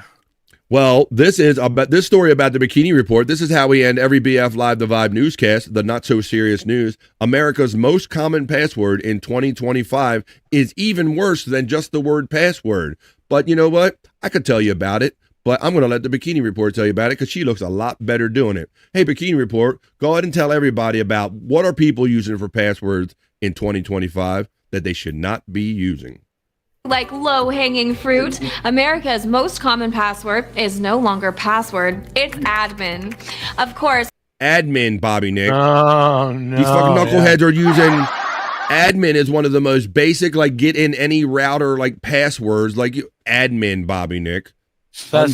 Well, this is about this story about the Bikini Report. This is how we end every BF Live The Vibe newscast, the not so serious news. America's most common password in 2025 is even worse than just the word password. But you know what? I could tell you about it. But I'm going to let the Bikini Report tell you about it because she looks a lot better doing it. Hey, Bikini Report, go ahead and tell everybody about what are people using for passwords in 2025 that they should not be using. Like low-hanging fruit, America's most common password is no longer password. It's admin. Of course. Admin, Bobby Nick. Oh, no. These fucking knuckleheads are using... Admin is one of the most basic, like, get in any router, like, passwords. Like, admin, Bobby Nick. That's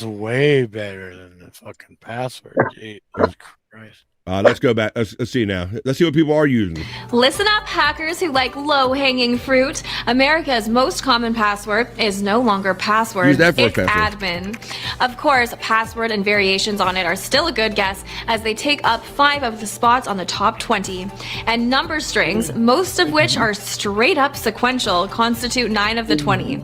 way better than the fucking password. Jesus Christ. Let's go back. Let's see now. Let's see what people are using. Listen up, hackers who like low-hanging fruit. America's most common password is no longer password. Use that for it's password. admin. Of course, password and variations on it are still a good guess as they take up 5 of the spots on the top 20. And number strings, most of which are straight up sequential, constitute 9 of the 20.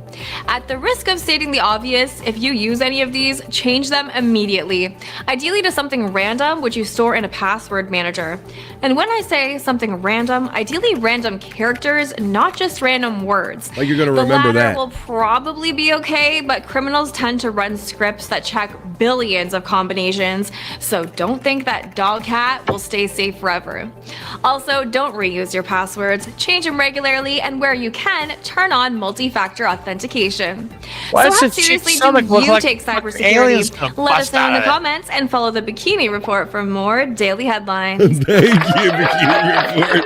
At the risk of stating the obvious, if you use any of these, change them immediately. Ideally to something random, which you store in a password manager. And when I say something random, ideally random characters, not just random words. Like you're going to remember the latter that. will probably be okay, but criminals tend to run scripts that check billions of combinations, so don't think that dog cat will stay safe forever. Also, don't reuse your passwords, change them regularly, and where you can, turn on multi-factor authentication. Why So does how his cheap seriously stomach do look you like take fucking aliens cybersecurity? gonna Let us bust know in out the of it? comments and follow the Bikini Report for more daily headlines. Thank you, Bikini Report.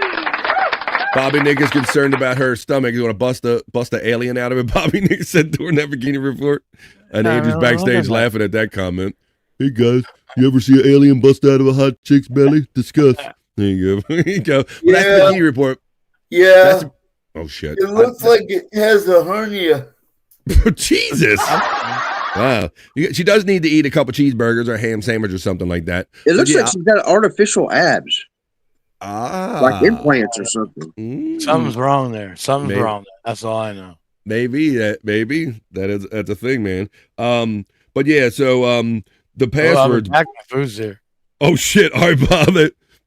Bobby Nick is concerned about her stomach. He's going to bust the alien out of it. Bobby Nick said during that Bikini Report. And Andrew's backstage laughing at that comment. Hey guys, you ever see an alien bust out of a hot chick's belly? Discuss. There you go. There you go. Well, that's the Bikini Report. Yeah. Oh shit. It looks like it has a hernia. Jesus. Wow. She does need to eat a couple cheeseburgers or a ham sandwich or something like that. It looks like she's got artificial abs. Like implants or something. Something's wrong there. Something's wrong there. That's all I know. Maybe that's a thing, man. But yeah, so the password. My food's there. Oh shit! All right, Bob.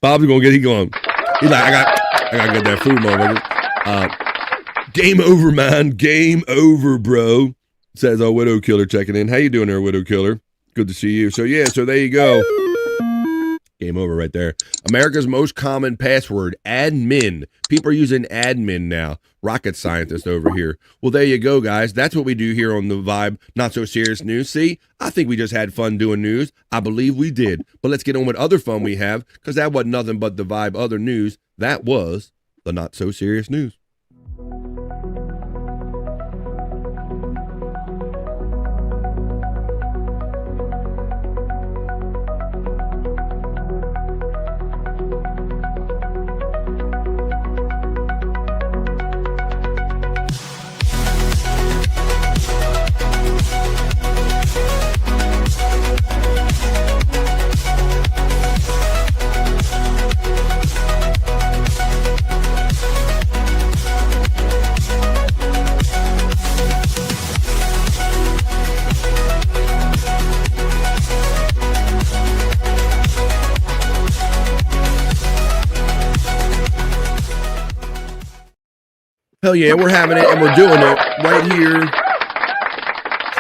Bob's gonna get. He's like, I gotta get that food, motherfucker. Game over, man. Game over, bro. Says our Widow Killer checking in. How you doing there, Widow Killer? Good to see you. So yeah, so there you go. Game over right there. America's most common password, admin. People are using admin now. Rocket scientist over here. Well, there you go, guys. That's what we do here on the Vibe Not So Serious News. See, I think we just had fun doing news. I believe we did. But let's get on with other fun we have, because that wasn't nothing but the Vibe other news. That was the Not So Serious News. Hell yeah, we're having it, and we're doing it right here.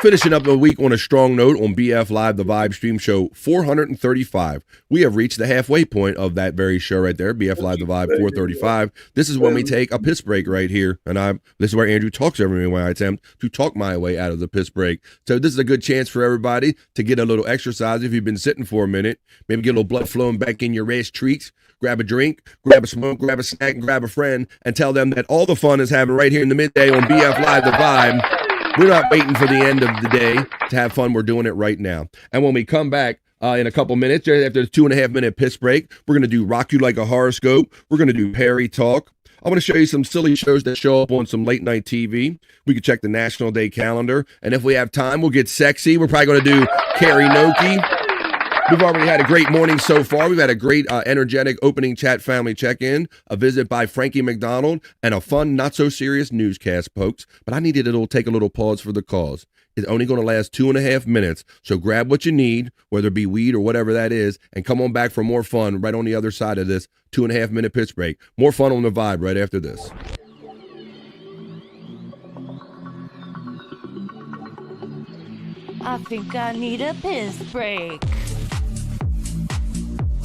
Finishing up the week on a strong note on BF Live, the Vibe stream show 435. We have reached the halfway point of that very show right there, BF Live, the Vibe 435. This is when we take a piss break right here, and this is where Andrew talks over me when I attempt to talk my way out of the piss break. So this is a good chance for everybody to get a little exercise if you've been sitting for a minute. Maybe get a little blood flowing back in your ass treats. Grab a drink, grab a smoke, grab a snack, and grab a friend, and tell them that all the fun is happening right here in the midday on BF Live, the Vibe. We're not waiting for the end of the day to have fun. We're doing it right now. And when we come back in a couple minutes, after the 2.5 minute piss break, we're going to do Rock You Like a Horoscope. We're going to do Perry Talk. I want to show you some silly shows that show up on some late night TV. We can check the National Day calendar. And if we have time, we'll get sexy. We're probably going to do Karry-No-Key. We've already had a great morning so far. We've had a great, energetic opening chat family check-in, a visit by Frankie McDonald, and a fun, not-so-serious newscast, folks. But I needed to take a little pause for the cause. It's only going to last 2.5 minutes, so grab what you need, whether it be weed or whatever that is, and come on back for more fun right on the other side of this 2.5 minute pitch break. More fun on the Vibe right after this. I think I need a piss break.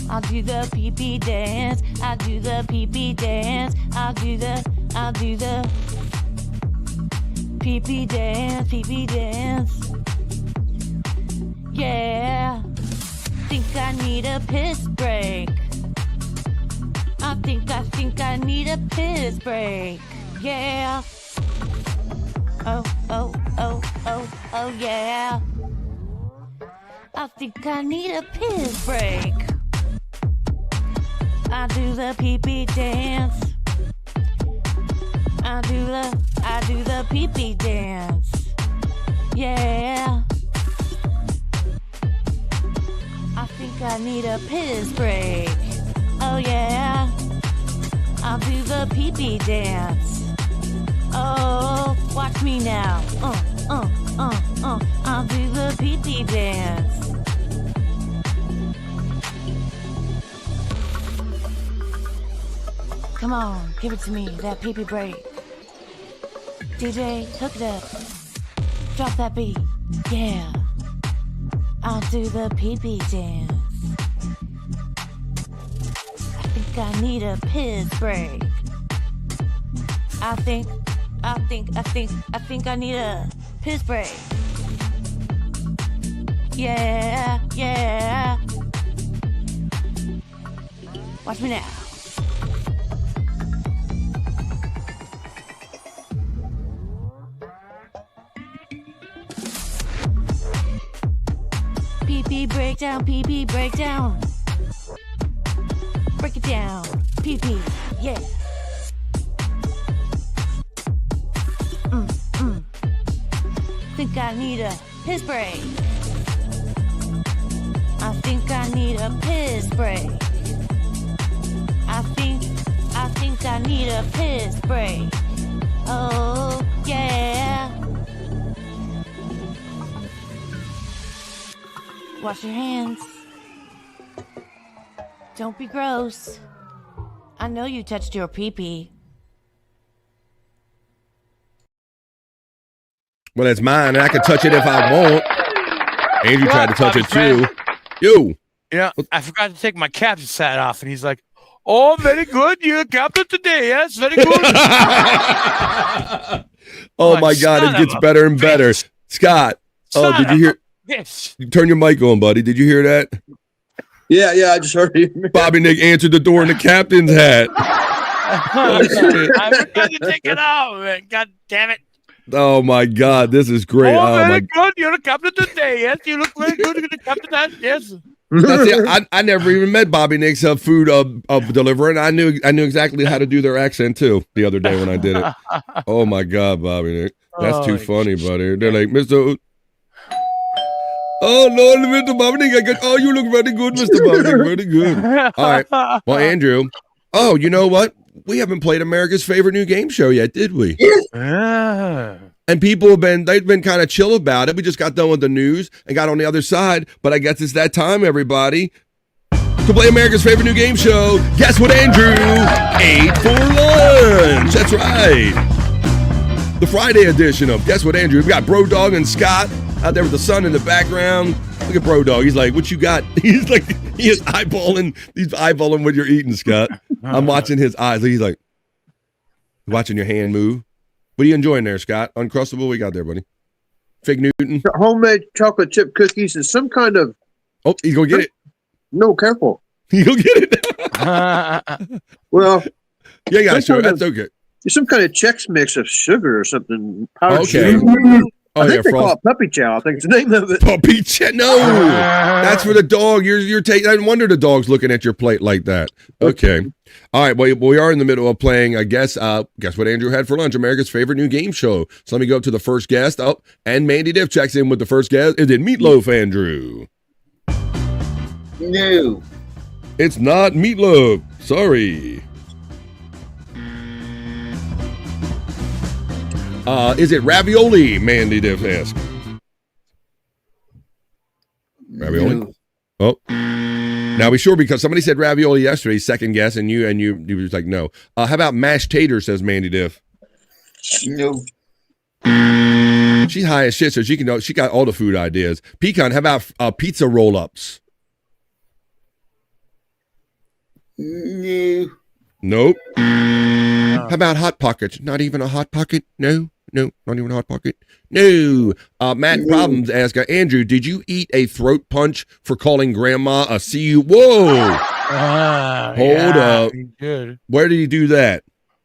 I'll do the pee-pee dance. I'll do the pee-pee dance. I'll do the pee-pee dance, pee-pee dance. Yeah. Think I need a piss break. I think I need a piss break. Yeah. Oh, yeah. I think I need a piss break. I do the pee-pee dance. I do the pee-pee dance. Yeah. I think I need a piss break. Oh yeah. I'll do the pee-pee dance. Oh, watch me now. I'll do the pee-pee dance. Come on, give it to me, that pee-pee break. DJ, hook it up. Drop that beat. Yeah. I'll do the pee-pee dance. I think I need a piss break. I think I need a piss break. Yeah. Watch me now. Pee-pee breakdown, pee-pee breakdown. Break it down, pee-pee, yeah. think I need a piss break. I think I need a piss break. I think I need a piss break. Oh, yeah. Wash your hands. Don't be gross. I know you touched your pee-pee. Well, it's mine, and I can touch it if I want. Andrew tried to touch it too. Yo. Yeah, I forgot to take my captain hat off, and he's like, "Oh, very good. You're the captain today. Yes, very good." Oh my God, it gets better and better. Scott, did you hear? Yes. Turn your mic on, buddy. Did you hear that? Yeah, I just heard you. Bobby Nick answered the door in the captain's hat. I forgot to take it off, man. God damn it. Oh my God, this is great. Oh, very good. You're the captain today. Yes, you look very good. You're the captain hat. Yes. That's it. I never even met Bobby Nick's food deliverer, and I knew exactly how to do their accent too the other day when I did it. Oh my God, Bobby Nick, that's too funny, buddy. They're like, Mr. Oh Lord, Mr. Bobby Nick, oh, you look very good, Mr. Bobby Nick, very good. All right, well, Andrew. Oh, you know what? We haven't played America's favorite new game show yet, did we? Yeah. And people they've been kind of chill about it. We just got done with the news and got on the other side. But I guess it's that time, everybody, to play America's favorite new game show. Guess what, Andrew ate for lunch? That's right. The Friday edition of Guess What, Andrew. We got Bro Dog and Scott out there with the sun in the background. Look at Bro Dog. He's like, what you got? He's like, he's eyeballing what you're eating, Scott. I'm watching his eyes. He's like, watching your hand move. What are you enjoying there, Scott? Uncrustable? What you got there, buddy? Fig Newton? Homemade chocolate chip cookies and some kind of... Oh, he's going to get it. No, careful. He's going to get it. Well... Yeah, sure. That's okay. Some kind of Chex Mix of sugar or something. Okay. Sugar. I think they call it Puppy Chow. I think it's the name of it. Puppy Chow? No. That's for the dog. You're taking... I wonder the dog's looking at your plate like that. Okay. All right, well, we are in the middle of playing, I guess what Andrew had for lunch, America's favorite new game show. So let me go up to the first guest. Oh, and Mandy Diff checks in with the first guest. Is it Meatloaf, Andrew? No. It's not Meatloaf. Sorry. Is it Ravioli, Mandy Diff asks? Ravioli? No. Oh. Now be sure, because somebody said ravioli yesterday, second guess, and you was like, no. How about mashed tater, says Mandy Diff? No. She's high as shit, so she got all the food ideas. Pecan, how about pizza roll-ups? No. Nope. How about Hot Pockets? Not even a Hot Pocket? No, not even a Hot Pocket. No. Matt Problems asks, Andrew, did you eat a throat punch for calling Grandma a CU? Whoa. Hold up. Good. Where did you do that?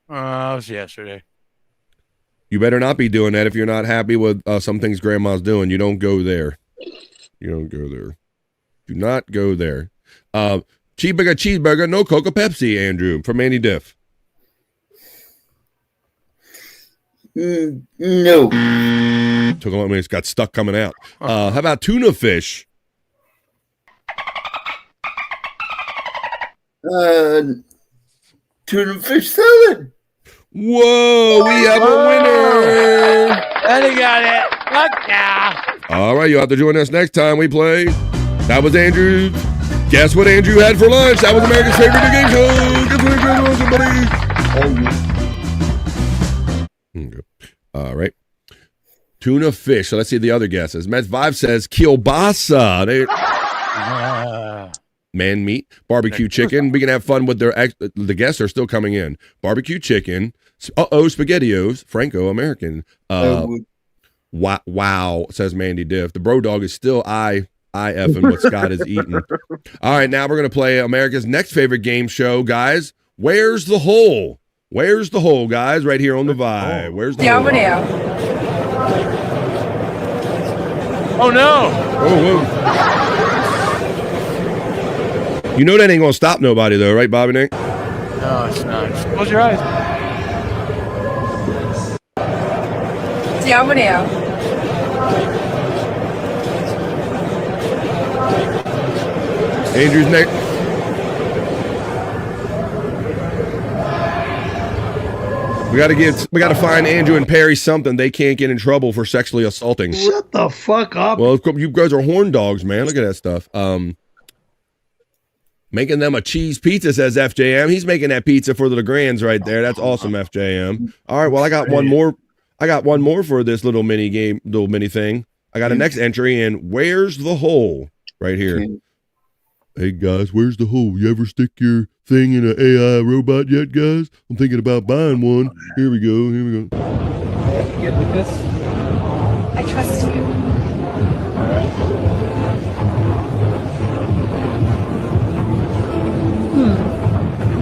It was yesterday. You better not be doing that if you're not happy with some things Grandma's doing. You don't go there. You don't go there. Do not go there. Cheeseburger, no Coca Pepsi, Andrew, from Andy Diff. No. Took a long minute. It's got stuck coming out. How about tuna fish? Tuna fish salad. Whoa, we have a winner. And he got it. Fuck yeah. All right, you'll have to join us next time we play. That was Andrew. Guess what Andrew had for lunch? That was America's favorite new game show. Guess what Andrew had for lunch, buddy? Okay. All right. Tuna fish. So let's see the other guesses. Mets Vibe says kielbasa. Man meat, barbecue chicken. We can have fun with the guests are still coming in. Barbecue chicken. SpaghettiOs. Franco-American. Wow, says Mandy Diff. The Bro Dog is still I effing what Scott is eating. All right, now we're going to play America's next favorite game show, guys. Where's the hole? Where's the hole, guys? Right here on the Vibe. Where's the hole? Oh, no. Oh, whoa. You know that ain't going to stop nobody, though, right, Bobby Nick? No, it's not. Just close your eyes. Andrew's next. We gotta find Andrew and Perry something they can't get in trouble for sexually assaulting. Shut the fuck up. Well, you guys are horn dogs, man. Look at that stuff. Making them a cheese pizza, says FJM. He's making that pizza for the Legrands right there. That's awesome, FJM. All right, well, I got one more. I got one more for this little mini game, little mini thing. I got a next entry in Where's the Hole? Right here. Hey guys, where's the hole? You ever stick your thing in an AI robot yet, guys? I'm thinking about buying one. Here we go. Good with this? I trust you.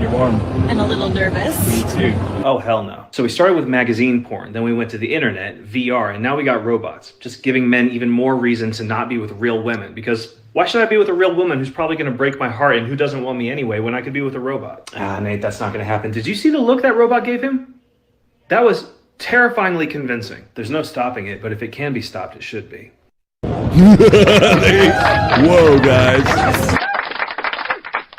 You're warm. I'm a little nervous. Me too. Oh, hell no. So we started with magazine porn, then we went to the internet, VR, and now we got robots. Just giving men even more reason to not be with real women, because why should I be with a real woman who's probably going to break my heart and who doesn't want me anyway when I could be with a robot? Ah, Nate, that's not going to happen. Did you see the look that robot gave him? That was terrifyingly convincing. There's no stopping it, but if it can be stopped, it should be. Whoa, guys.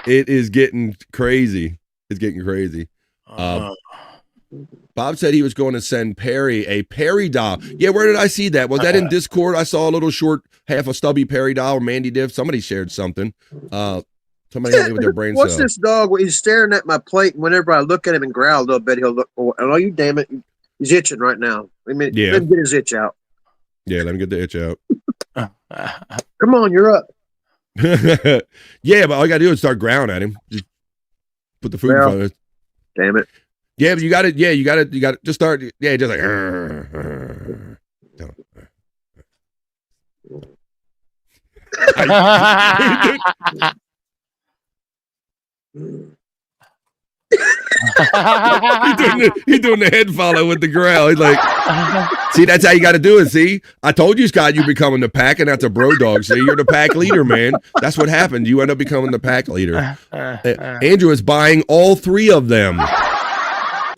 It is getting crazy. It's getting crazy. Bob said he was going to send Perry a Perry doll. Yeah, where did I see that? Was that in Discord? I saw a little short, half a stubby Perry doll, or Mandy Diff. Somebody shared something. Somebody helped me with their brain What's cell. this dog? He's staring at my plate, and whenever I look at him and growl a little bit, he'll look forward. Oh, you damn it. He's itching right now. Let me get his itch out. Yeah, let me get the itch out. Come on, you're up. Yeah, but all you got to do is start growling at him. Just put the food in front of it. Damn it. Yeah, but you got to, you got to just start. Yeah, just like. He's doing the head follow with the growl. He's like, see, that's how you got to do it. See, I told you, Scott, you becoming the pack, and that's a bro dog. See, you're the pack leader, man. That's what happened. You end up becoming the pack leader. Andrew is buying all three of them.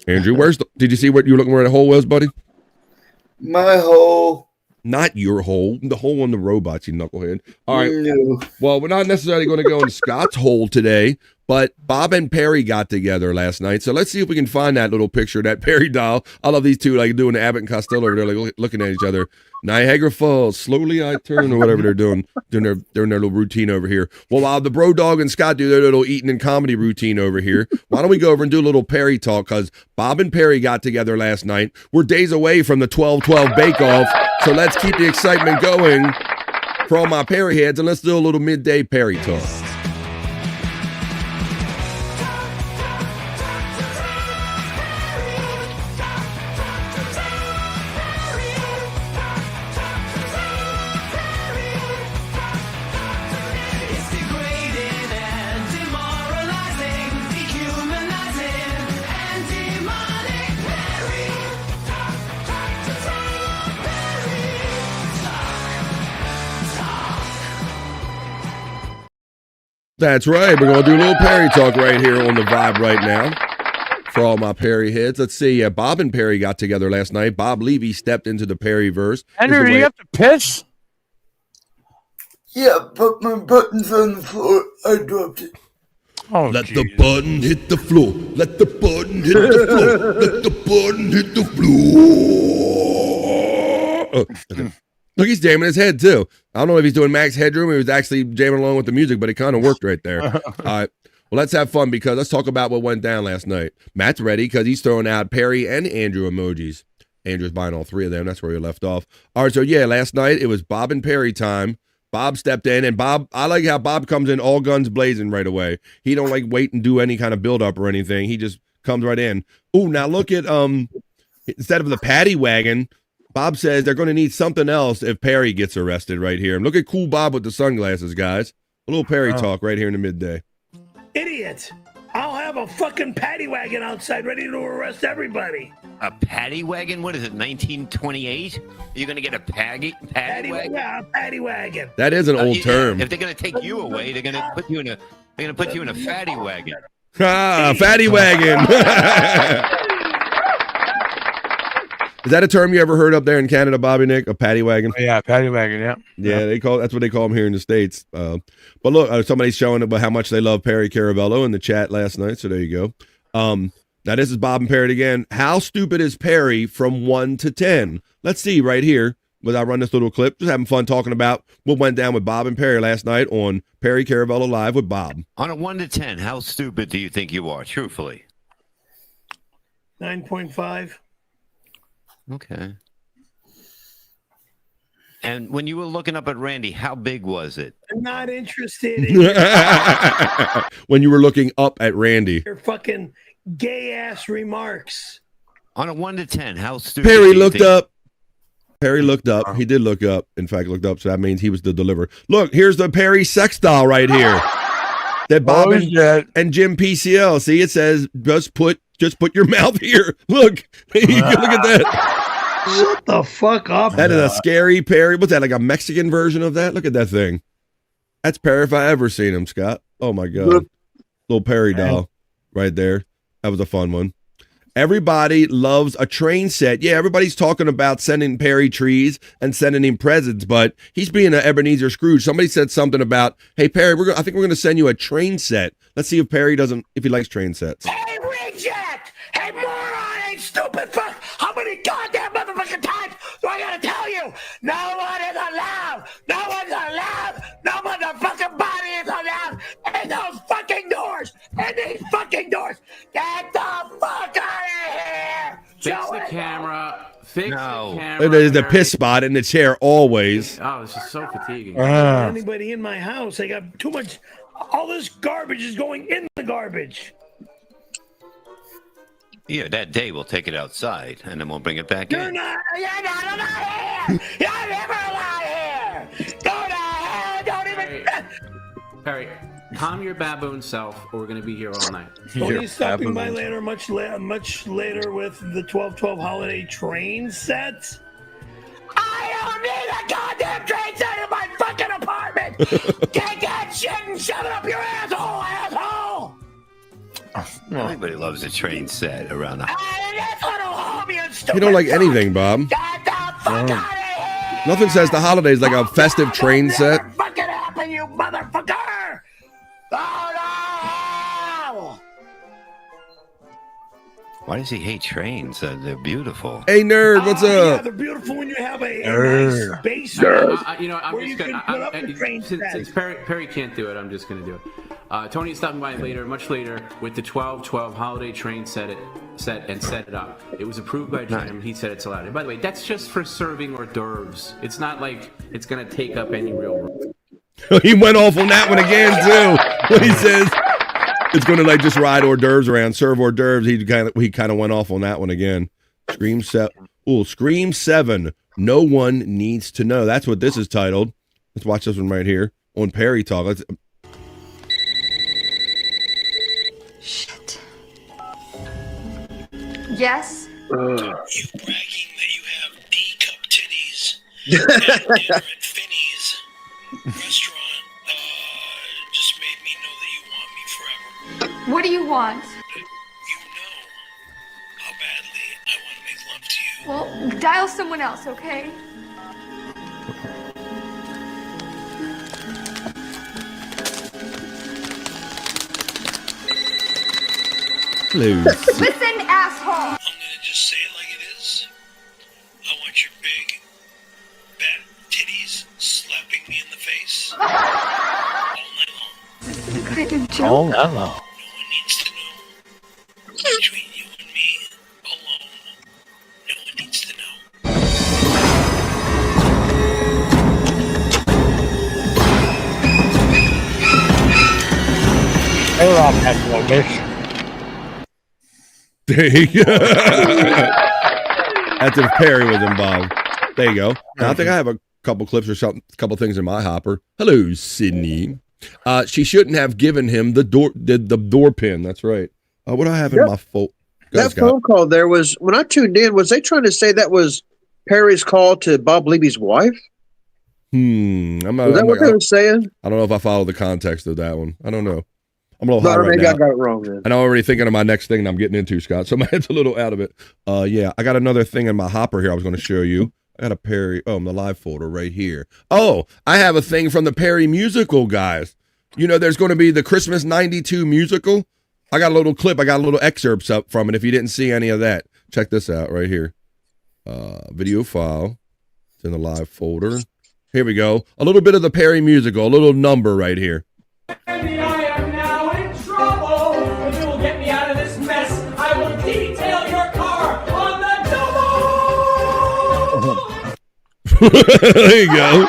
Andrew, did you see what you were looking where the hole was, buddy? My hole. Not your hole. The hole in the robots, you knucklehead. All right. No. Well, we're not necessarily going to go in Scott's hole today, but Bob and Perry got together last night. So let's see if we can find that little picture of that Perry doll. I love these two, like doing the Abbott and Costello over there, like looking at each other. Niagara Falls, slowly I turn, or whatever they're doing their little routine over here. Well, while the bro dog and Scott do their little eating and comedy routine over here, why don't we go over and do a little Perry talk? Because Bob and Perry got together last night. We're days away from the 12-12 bake-off, so let's keep the excitement going for all my Perry heads, and let's do a little midday Perry talk. That's right. We're going to do a little Perry talk right here on the vibe right now for all my Perry heads. Let's see. Bob and Perry got together last night. Bob Levy stepped into the Perry verse. Andrew, do you have to piss? Yeah, but my button's on the floor. I dropped it. Oh, let the button hit the floor. Let the button hit the floor. Let the button hit the floor. Okay. Look, he's jamming his head, too. I don't know if he's doing Max Headroom or he was actually jamming along with the music, but it kind of worked right there. All right. Well, let's have fun because let's talk about what went down last night. Matt's ready because he's throwing out Perry and Andrew emojis. Andrew's buying all three of them. That's where he left off. All right, so yeah, last night it was Bob and Perry time. Bob stepped in, and Bob, I like how Bob comes in all guns blazing right away. He don't like wait and do any kind of build up or anything. He just comes right in. Ooh, now look at instead of the paddy wagon, Bob says they're going to need something else if Perry gets arrested right here. And look at cool Bob with the sunglasses, guys. A little Perry talk right here in the midday. Idiot! I'll have a fucking paddy wagon outside ready to arrest everybody. A paddy wagon? What is it, 1928? You're going to get a paddy wagon? Yeah, a paddy wagon. That is an old term. If they're going to take you away, they're going to put you in a fatty wagon. Ah, fatty wagon. Is that a term you ever heard up there in Canada, Bobby Nick? A paddy wagon? Yeah, paddy wagon. Yeah. Yeah, that's what they call them here in the States. But look, somebody's showing about how much they love Perry Caravello in the chat last night. So there you go. Now this is Bob and Perry again. How stupid is Perry from 1 to 10? Let's see right here. But I run this little clip, just having fun talking about what went down with Bob and Perry last night on Perry Caravello Live with Bob. On a 1 to 10, how stupid do you think you are, truthfully? 9.5. Okay. And when you were looking up at Randy, how big was it? I'm not interested in When you were looking up at Randy. your fucking gay-ass remarks. On a 1 to 10, how stupid Perry do you looked think- up. Perry looked up. He did look up. In fact, looked up. So that means he was the deliverer. Look, here's the Perry sex doll right here. That Bob and Jim PCL. See, it says just put your mouth here. Look, look at that. Shut the fuck up. That is a scary Perry. What's that? Like a Mexican version of that? Look at that thing. That's Perry if I ever seen him, Scott. Oh my God, little Perry doll right there. That was a fun one. Everybody loves a train set. Yeah, everybody's talking about sending Perry trees and sending him presents, but he's being an Ebenezer Scrooge. Somebody said something about, hey, Perry, I think we're going to send you a train set. Let's see if he likes train sets. Hey, reject! Hey, moron! Hey, stupid fuck! How many goddamn motherfucking times do I gotta tell you? No one is allowed! No one's allowed! No motherfucking body is allowed in those fucking doors! In these fucking doors! Get the fuck out of here! Fix the camera. Fix the camera. There's the piss spot in the chair always. Oh, this is so fatiguing. Anybody in my house? I got too much. All this garbage is going in the garbage. Yeah, that day we'll take it outside and then we'll bring it back You're in. not allowed here! You're never allowed here! Go to hell! Don't even... Perry, calm your baboon self, or we're going to be here all night. Tony's stopping by later, much later with the 12/12 holiday train set. I don't need a goddamn train set in my fucking apartment! Take that shit and shove it up your asshole, asshole! Everybody loves a train set around the You don't like anything, Bob. Nothing says the holidays like a festive train set. Fucking happen, you motherfucker! Oh no! Why does he hate trains? They're beautiful. Hey, nerd, what's Yeah, up? they're beautiful when you have a nice basement I'm where you just can gonna. put up a train set. Since Perry can't do it, I'm just gonna do it. Tony's stopping by later, much later, with the 12/12 holiday train set it up. It was approved by Jim. He said it's allowed. And by the way, that's just for serving hors d'oeuvres. It's not like it's gonna take up any real room. He went off on that one again too. When he says it's going to like just ride hors d'oeuvres around, serve hors d'oeuvres. He kind of went off on that one again. Scream 7. No one needs to know. That's what this is titled. Let's watch this one right here on Perry Talk. Shit. Yes? You bragging that you have D-cup titties at dinner at Finney's restaurant just made me know that you want me forever. What do you want? How badly I want to make love to you. Well, dial someone else, okay? Hello. Listen, asshole! I'm gonna just say it like it is. I want your big, fat titties slapping me in the face. All night long. This is a kind of joke. Oh, hello. No one needs to know. Between you and me, alone. No one needs to know. Hey, Rob, that's this. There you go. That's if Perry was involved. There you go. Now, I think I have a couple clips or something, a couple things in my hopper. Hello, Sydney. She shouldn't have given him the door pin. That's right. What do I have in my phone? That phone call there was, when I tuned in, was they trying to say that was Perry's call to Bob Levy's wife? I'm not, Was that what they were saying? I don't know if I follow the context of that one. I don't know. I'm a little high right maybe now. I got it wrong then. And I'm already thinking of my next thing that I'm getting into, Scott. So my head's a little out of it. Yeah, I got another thing in my hopper here I was going to show you. I got a Perry. Oh, in the live folder right here. Oh, I have a thing from the Perry musical, guys. You know, there's going to be the Christmas 92 musical. I got a little clip. I got a little excerpts up from it. If you didn't see any of that, check this out right here. Video file. It's in the live folder. Here we go. A little bit of the Perry musical, a little number right here. I am now in trouble. If you will get me out of this mess, I will detail your car on the double. There you go.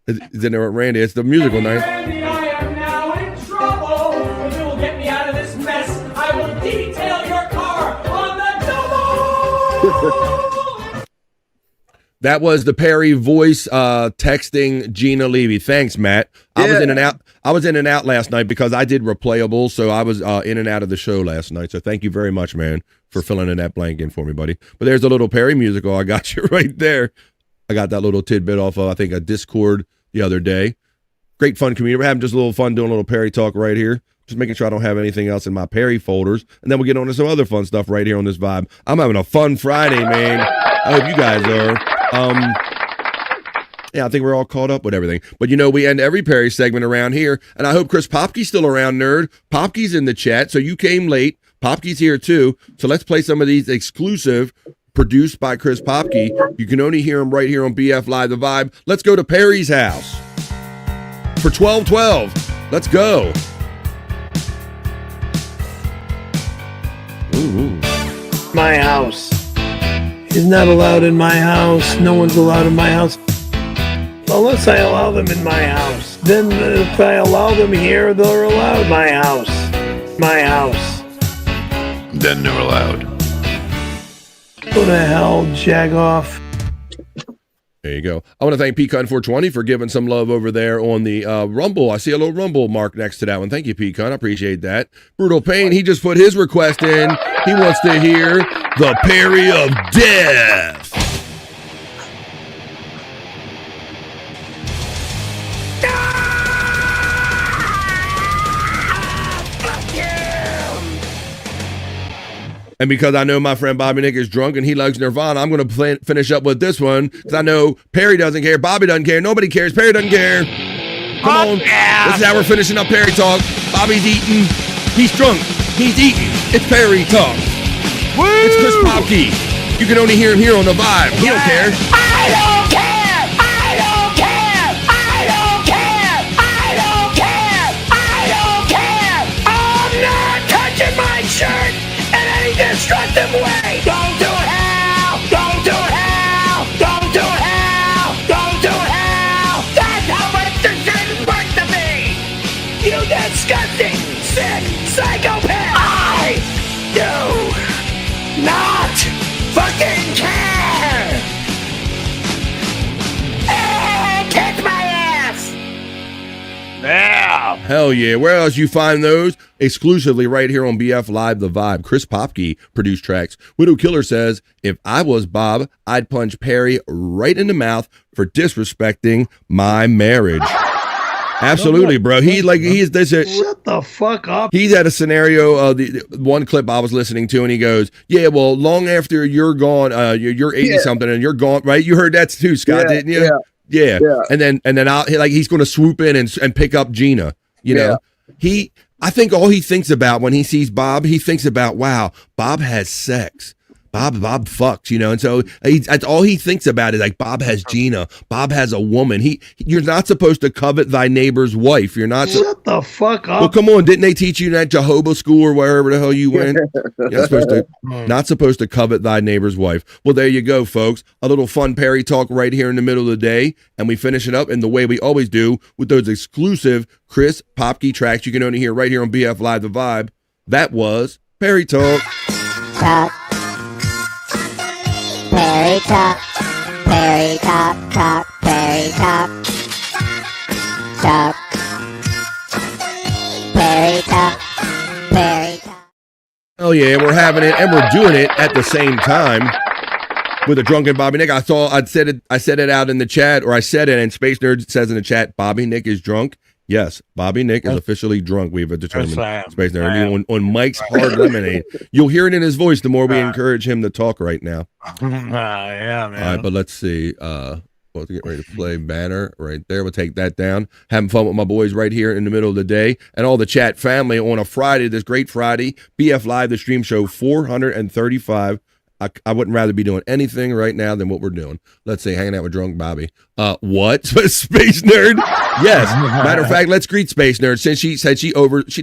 It's in there with Randy. It's the musical night. Randy, I am now in trouble. If you will get me out of this mess, I will detail your car on the double. That was the Perry voice texting Gina Levy. Thanks, Matt. I was in and out. I was in and out last night because I did replayable, so I was in and out of the show last night. So thank you very much, man, for filling in that blank in for me, buddy. But there's a little Perry musical. I got you right there. I got that little tidbit off of, I think, a Discord the other day. Great fun community. We're having just a little fun doing a little Perry talk right here. Just making sure I don't have anything else in my Perry folders. And then we'll get on to some other fun stuff right here on this vibe. I'm having a fun Friday, man. I hope you guys are. Yeah, I think we're all caught up with everything. But, you know, we end every Perry segment around here. And I hope Chris Popke's still around, nerd. Popke's in the chat. So you came late. Popke's here, too. So let's play some of these exclusive produced by Chris Popke. You can only hear him right here on BF Live The Vibe. Let's go to Perry's house for 12/12. Let's go. Ooh. My house. He's not allowed in my house. No one's allowed in my house. Unless I allow them in my house. Then if I allow them here, they're allowed my house. My house. Then they're allowed. Go to hell, Jagoff. There you go. I want to thank Pecan420 for giving some love over there on the Rumble. I see a little Rumble mark next to that one. Thank you, Pecan. I appreciate that. Brutal Pain, he just put his request in. He wants to hear the Perry of Death. And because I know my friend Bobby Nick is drunk and he likes Nirvana, I'm going to finish up with this one because I know Perry doesn't care, Bobby doesn't care, nobody cares, Perry doesn't care. Come on. Yeah. This is how we're finishing up Perry Talk. Bobby's eating. He's drunk. He's eating. It's Perry Talk. Woo! It's Chris Popke. You can only hear him here on The Vibe. He don't care. I don't care! I don't care! I don't care! I don't care! I don't care! I'm not touching my shirt in any destructive way! Don't do hell! Don't do hell! Don't do hell! Don't do hell! That's how much the shirt is worth to me! You disgusting, sick psychopath! I do not fucking care! Kick my ass! Yeah. Hell yeah. Where else you find those? Exclusively right here on BF Live The Vibe. Chris Popke produced tracks. Widow Killer says, if I was Bob, I'd punch Perry right in the mouth for disrespecting my marriage. Absolutely, bro. Shut the fuck up. He's had a scenario, the one clip I was listening to, and he goes, yeah, well, long after you're gone, you're 80 something and you're gone, right? You heard that too, Scott, didn't you? Yeah. And then he's going to swoop in and pick up Gina, you know? I think all he thinks about when he sees Bob, he thinks about, wow, Bob has sex. Bob fucks, you know, and so that's all he thinks about is like Bob has Gina, Bob has a woman. You're not supposed to covet thy neighbor's wife. You're not. Shut the fuck up. Well, come on, didn't they teach you in that Jehovah school or wherever the hell you went? You're not supposed to covet thy neighbor's wife. Well, there you go, folks. A little fun Perry talk right here in the middle of the day, and we finish it up in the way we always do with those exclusive Chris Popke tracks you can only hear right here on BF Live The Vibe. That was Perry Talk. Perry Talk, Perry Talk, Talk, Perry Talk, Talk, Perry Talk, Perry Talk. Oh yeah, we're having it and we're doing it at the same time with a drunken Bobby Nick. I said it out in the chat, or I said it, and Space Nerd says in the chat, Bobby Nick is drunk. Yes, Bobby Nick is officially drunk. We've determined. I am. Space Nerd. On Mike's Hard Lemonade. You'll hear it in his voice the more we encourage him to talk right now. Yeah, man. All right, but let's see. We'll get ready to play banner right there. We'll take that down. Having fun with my boys right here in the middle of the day. And all the chat family on a Friday, this great Friday. BF Live, the stream show 435. I wouldn't rather be doing anything right now than what we're doing. Let's say hanging out with drunk Bobby. What? Space Nerd? Yes. Matter of fact, let's greet Space Nerd. Since she said she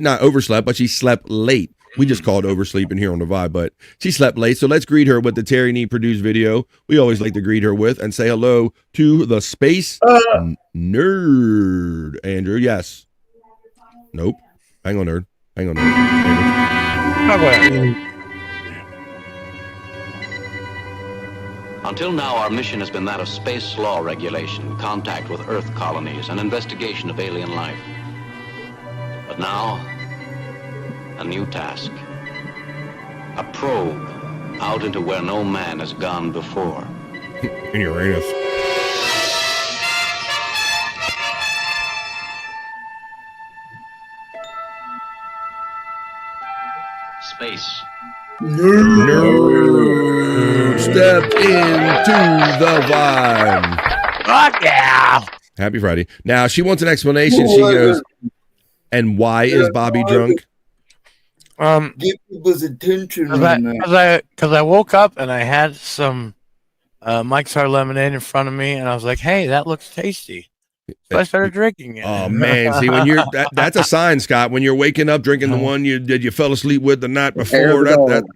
not overslept, but she slept late. We just called oversleeping here on the Vibe, but she slept late. So let's greet her with the Terry Nee produced video. We always like to greet her with and say hello to the Space Nerd. Andrew, yes. Nope. Hang on, Nerd. Hang on, Nerd. Andrew. Until now, our mission has been that of space law regulation, contact with Earth colonies, and investigation of alien life. But now, a new task. A probe out into where no man has gone before. In Uranus. Space. Nerd. Step into the vibe. Fuck yeah. Happy Friday. Now, she wants an explanation. She goes, and why is Bobby drunk? Give people's attention. Because I woke up and I had some Mike's Hard Lemonade in front of me, and I was like, hey, that looks tasty. So I started drinking it. Oh man, see when you're that's a sign, Scott. When you're waking up drinking the one you fell asleep with the night before,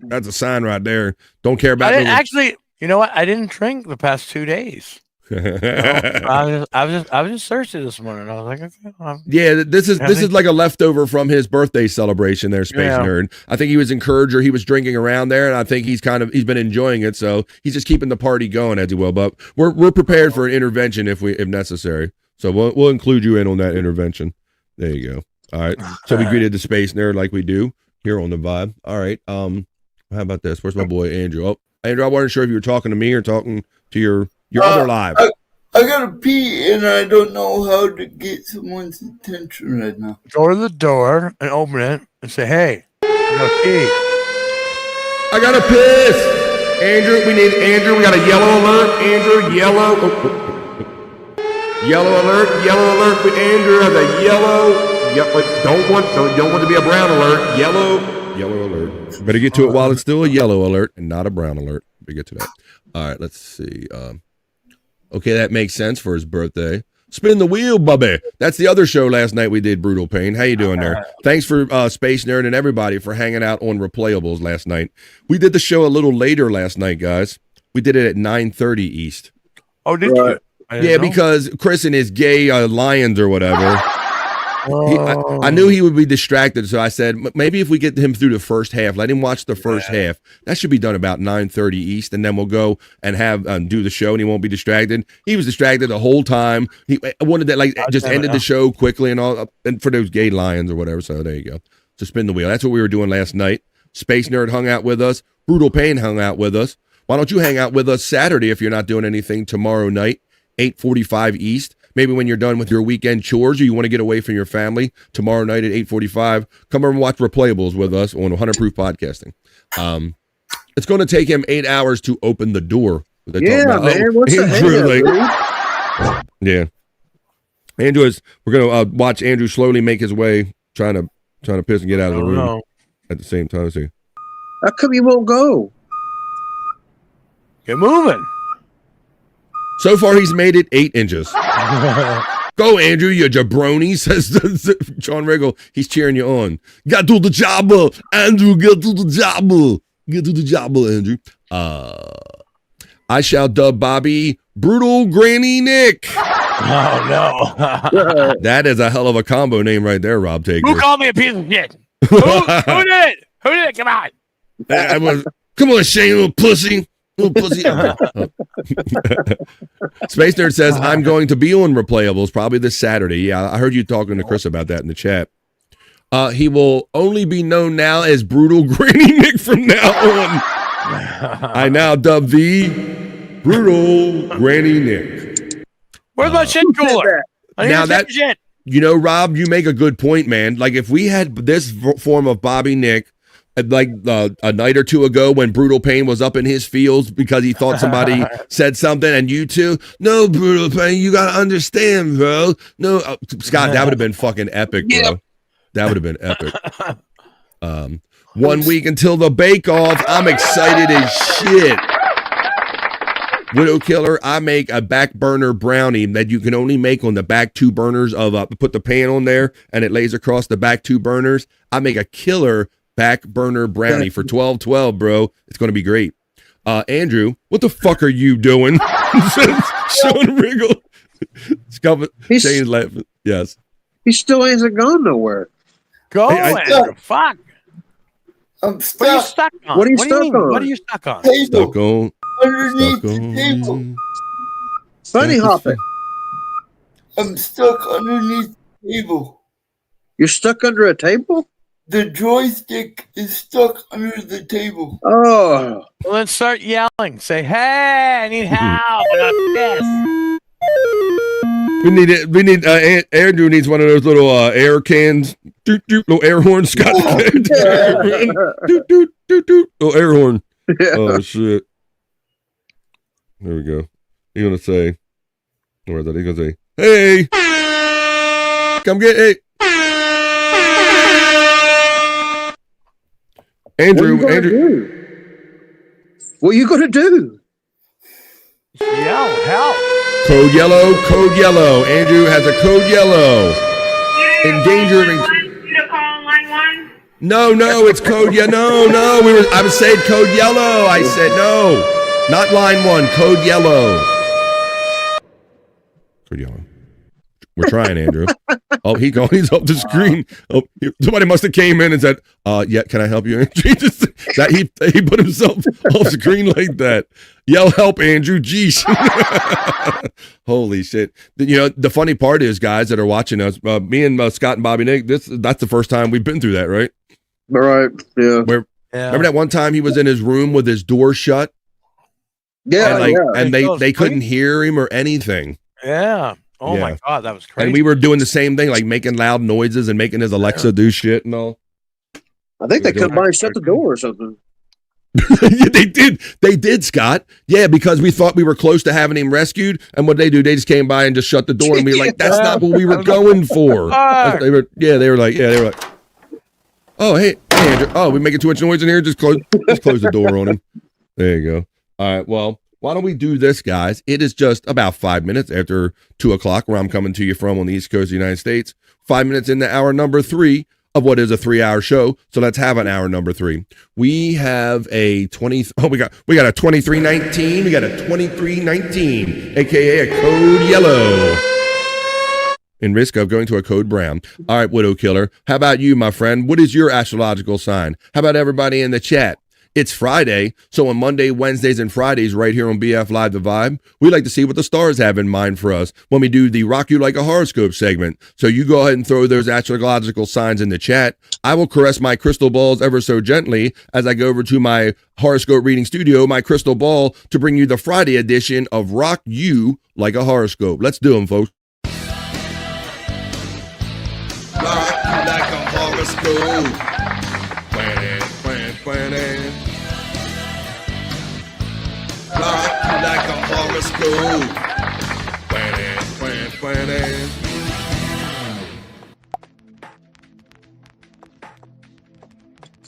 that's a sign right there. Don't care about it. Actually, you know what? I didn't drink the past 2 days. I was just thirsty this morning. I was like, okay. Yeah, this is like a leftover from his birthday celebration there, Space Nerd. I think he was encouraged, or he was drinking around there, and I think he's been enjoying it, so he's just keeping the party going, as he will. But we're prepared for an intervention if necessary. So we'll include you in on that intervention. There you go. All right. So we greeted the Space Nerd like we do here on the Vibe. All right. How about this? Where's my boy Andrew? Oh, Andrew, I wasn't sure if you were talking to me or talking to your other live. I gotta pee and I don't know how to get someone's attention right now. Go to the door and open it and say, hey, I gotta pee. I gotta piss. Andrew, we need Andrew. We got a yellow alert. Andrew, yellow. Yellow alert with Andrew has a yellow. Don't want to be a brown alert. Yellow alert. Better get to it while it's still a yellow alert and not a brown alert. Better get to that. All right, let's see. Okay, that makes sense for his birthday. Spin the wheel, Bubby. That's the other show last night we did, Brutal Pain. How you doing there? Thanks for Space Nerd and everybody for hanging out on Replayables last night. We did the show a little later last night, guys. We did it at 9:30 East. Oh, did you? Yeah, because Chris and his gay lions or whatever. I knew he would be distracted, so I said maybe if we get him through the first half, let him watch the first half. That should be done about 9:30 East, and then we'll go and have do the show, and he won't be distracted. He was distracted the whole time. He wanted that just ended the show quickly and all, and for those gay lions or whatever. So there you go. So spin the wheel. That's what we were doing last night. Space Nerd hung out with us. Brutal Pain hung out with us. Why don't you hang out with us Saturday if you're not doing anything tomorrow night? 8:45 East. Maybe when you're done with your weekend chores or you want to get away from your family tomorrow night at 8:45, come over and watch Replayables with us on 100 Proof Podcasting. It's going to take him 8 hours to open the door. Yeah, man. What's the yeah. Andrew we're going to watch Andrew slowly make his way, trying to piss and get out of the room at the same time. See. How come you won't go? Get moving. So far, he's made it 8 inches. Go, Andrew, you jabroni, says John Riggle. He's cheering you on. Get to the job, Andrew. Get to the job. Get to the job, Andrew. I shall dub Bobby Brutal Granny Nick. Oh, no. That is a hell of a combo name right there, Rob Taker. Who called me a piece of shit? Who did it? Who did it? Come on. Come on, Shane, little pussy. Little pussy. Space Nerd says, I'm going to be on Replayables probably this Saturday. Yeah, I heard you talking to Chris about that in the chat. He will only be known now as Brutal Granny Nick from now on. I now dub the Brutal Granny Nick. Where's my shit cooler? I need Now shit. You know, Rob, you make a good point, man. Like if we had this form of Bobby Nick, like a night or two ago when Brutal Pain was up in his fields because he thought somebody said something, and you two, no, Brutal Pain, you gotta understand, bro. No, Scott, that would have been fucking epic, bro. Yep. That would have been epic. 1 week until the Bake Off. I'm excited as shit. Widow Killer, I make a back burner brownie that you can only make on the back two burners of put the pan on there and it lays across the back two burners. I make a killer back burner brownie for 12/12, bro. It's going to be great. Andrew, what the fuck are you doing? Sean Riggle. Shane's laughing. Yes. He still hasn't gone nowhere. Go, Andrew. Fuck. I'm stuck. What are you stuck on? What are you stuck on? What are you stuck on? Stuck on. Underneath the table. Bunny hopping. I'm stuck underneath the table. You're stuck under a table? The joystick is stuck under the table. Oh. Well, then start yelling. Say, hey, I need help. I got this. We need Andrew needs one of those little air cans, little air horn. Scott, little air horn. Oh shit! There we go. He's gonna say, where's that? He's gonna say, "Hey, come get it." Andrew. What are you gonna do? Yell, help. Code yellow. Andrew has a code yellow. In danger of. No, it's code yellow. No. I was saying code yellow. I said no, not line 1. Code yellow. Code yellow. We're trying, Andrew. Oh, he's off the screen. Oh, somebody must have came in and said, yeah, can I help you, Andrew? He put himself off screen like that. Yell help, Andrew. Jeez. Holy shit. You know, the funny part is, guys that are watching us, me and Scott and Bobby Nick, that's the first time we've been through that, right? Right. Yeah. Remember that one time he was in his room with his door shut? Yeah. And they couldn't hear him or anything. Yeah. Oh my God, that was crazy. And we were doing the same thing, like making loud noises and making his Alexa do shit and all. I think they come by and shut the door or something. Yeah, they did, Scott. Yeah, because we thought we were close to having him rescued, and what they do, they just came by and just shut the door, and we were like, "That's not what we were going for." They were like, "Oh, hey, Andrew. Oh, we making too much noise in here. Just close the door on him." There you go. All right. Well, why don't we do this, guys? It is just about 5 minutes after 2:00, where I'm coming to you from on the East Coast of the United States. 5 minutes into hour number 3 of what is a 3-hour show. So let's have an hour number 3. We have a 20. Oh, we got a 2319. We got a 2319, aka a code yellow. In risk of going to a code brown. All right, Widow Killer. How about you, my friend? What is your astrological sign? How about everybody in the chat? It's Friday, so on Monday, Wednesdays, and Fridays, right here on BF Live The Vibe, we like to see what the stars have in mind for us when we do the Rock You Like a Horoscope segment. So you go ahead and throw those astrological signs in the chat. I will caress my crystal balls ever so gently as I go over to my horoscope reading studio, my crystal ball, to bring you the Friday edition of Rock You Like a Horoscope. Let's do them, folks. Rock You Like a Horoscope. Rock you like a horoscope.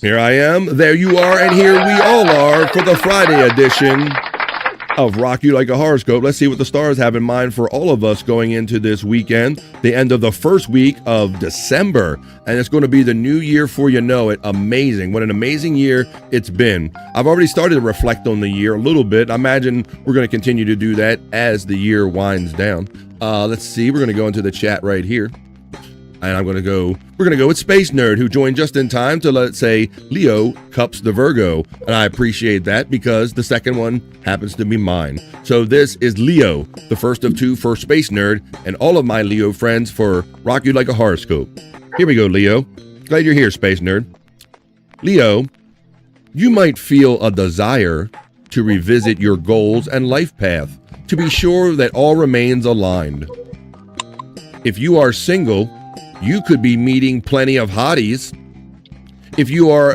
Here I am, there you are, and here we all are for the Friday edition of Rock You Like a Horoscope. Let's see what the stars have in mind for all of us going into this weekend, the end of the first week of December. And it's going to be the new year for you know it. Amazing. What an amazing year it's been. I've already started to reflect on the year a little bit. I imagine we're going to continue to do that as the year winds down. Let's see. We're going to go into the chat right here. And we're going to go with Space Nerd, who joined just in time to, let's say, Leo cups the Virgo. And I appreciate that because the second one happens to be mine. So this is Leo, the first of 2 for Space Nerd, and all of my Leo friends for Rock You Like a Horoscope. Here we go, Leo. Glad you're here, Space Nerd. Leo, you might feel a desire to revisit your goals and life path to be sure that all remains aligned. If you are single, you could be meeting plenty of hotties. If you are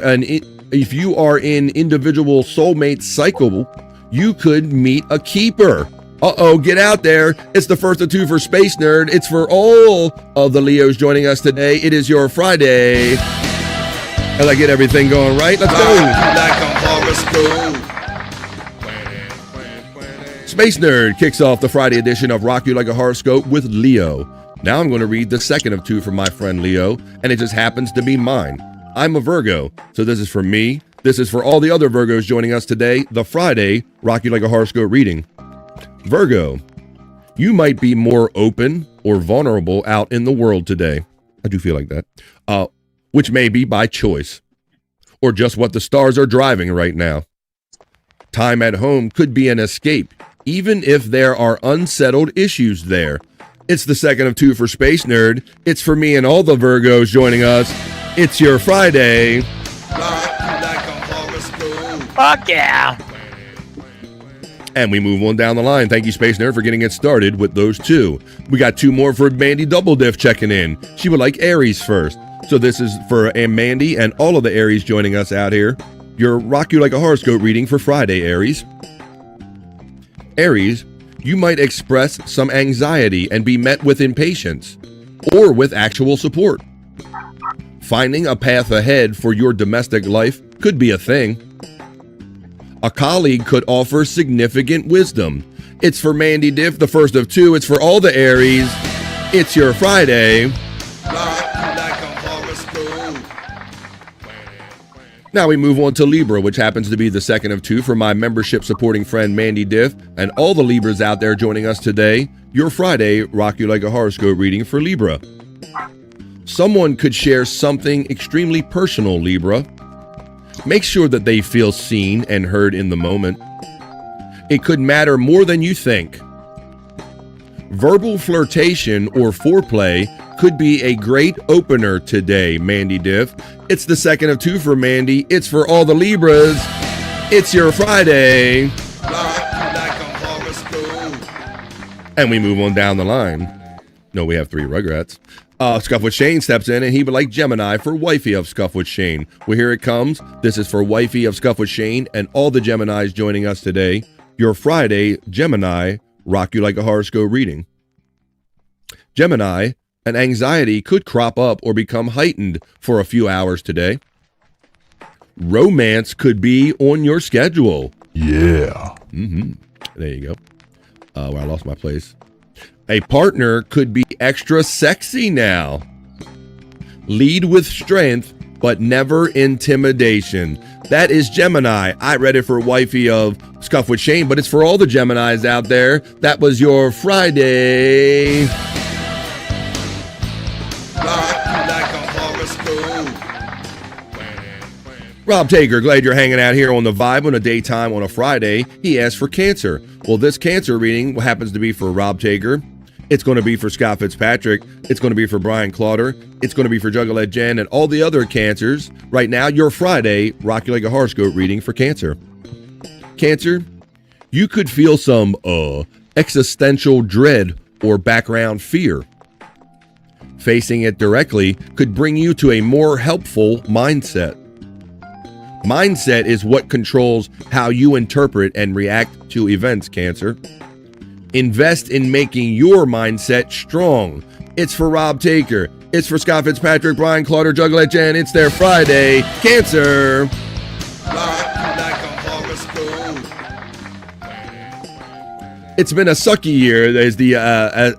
in individual soulmate cycle, you could meet a keeper. Uh-oh, get out there. It's the first of two for Space Nerd. It's for all of the Leos joining us today. It is your Friday. As I get everything going right, let's go. Space Nerd kicks off the Friday edition of Rock You Like a Horoscope with Leo. Now I'm going to read the second of two from my friend Leo, and it just happens to be mine. I'm a Virgo, so this is for me. This is for all the other Virgos joining us today, the Friday Rock You Like a Horoscope reading. Virgo, you might be more open or vulnerable out in the world today. I do feel like that. Which may be by choice or just what the stars are driving right now. Time at home could be an escape, even if there are unsettled issues there. It's the second of two for Space Nerd. It's for me and all the Virgos joining us. It's your Friday. Fuck yeah. And we move on down the line. Thank you, Space Nerd, for getting it started with those two. We got two more for Mandy Double Diff checking in. She would like Aries first. So this is for Mandy and all of the Aries joining us out here. Your Rock You Like a Horoscope reading for Friday, Aries. Aries, you might express some anxiety and be met with impatience or with actual support. Finding a path ahead for your domestic life could be a thing. A colleague could offer significant wisdom. It's for Mandy Diff, the first of two. It's for all the Aries. It's your Friday. Now we move on to Libra, which happens to be the second of two for my membership supporting friend Mandy Diff and all the Libras out there joining us today. Your Friday Rock You Like a Horoscope reading for Libra. Someone could share something extremely personal, Libra. Make sure that they feel seen and heard in the moment. It could matter more than you think. Verbal flirtation or foreplay could be a great opener today, Mandy Diff. It's the second of two for Mandy. It's for all the Libras. It's your Friday. And we move on down the line. No, we have three Rugrats. Scuff with Shane steps in and he would like Gemini for Wifey of Scuff with Shane. Well, here it comes. This is for Wifey of Scuff with Shane and all the Geminis joining us today. Your Friday Gemini Rock You Like a Horoscope reading. Gemini, an anxiety could crop up or become heightened for a few hours today. Romance could be on your schedule. Yeah. There you go. Where I lost my place. A partner could be extra sexy now. Lead with strength, but never intimidation. That is Gemini. I read it for Wifey of Scuff with Shane, but it's for all the Geminis out there. That was your Friday. Rob Taker, glad you're hanging out here on the Vibe on a daytime on a Friday. He asked for Cancer. Well, this Cancer reading happens to be for Rob Taker. It's going to be for Scott Fitzpatrick. It's going to be for Brian Clauder. It's going to be for Juggalette Jen and all the other Cancers. Right now, your Friday Rock You Like a Horoscope reading for Cancer. Cancer, you could feel some existential dread or background fear. Facing it directly could bring you to a more helpful mindset. Mindset is what controls how you interpret and react to events, Cancer. Invest in making your mindset strong. It's for Rob Taker. It's for Scott Fitzpatrick, Brian Clauder, Juggalette Jan. It's their Friday. Cancer. It's been a sucky year. There's the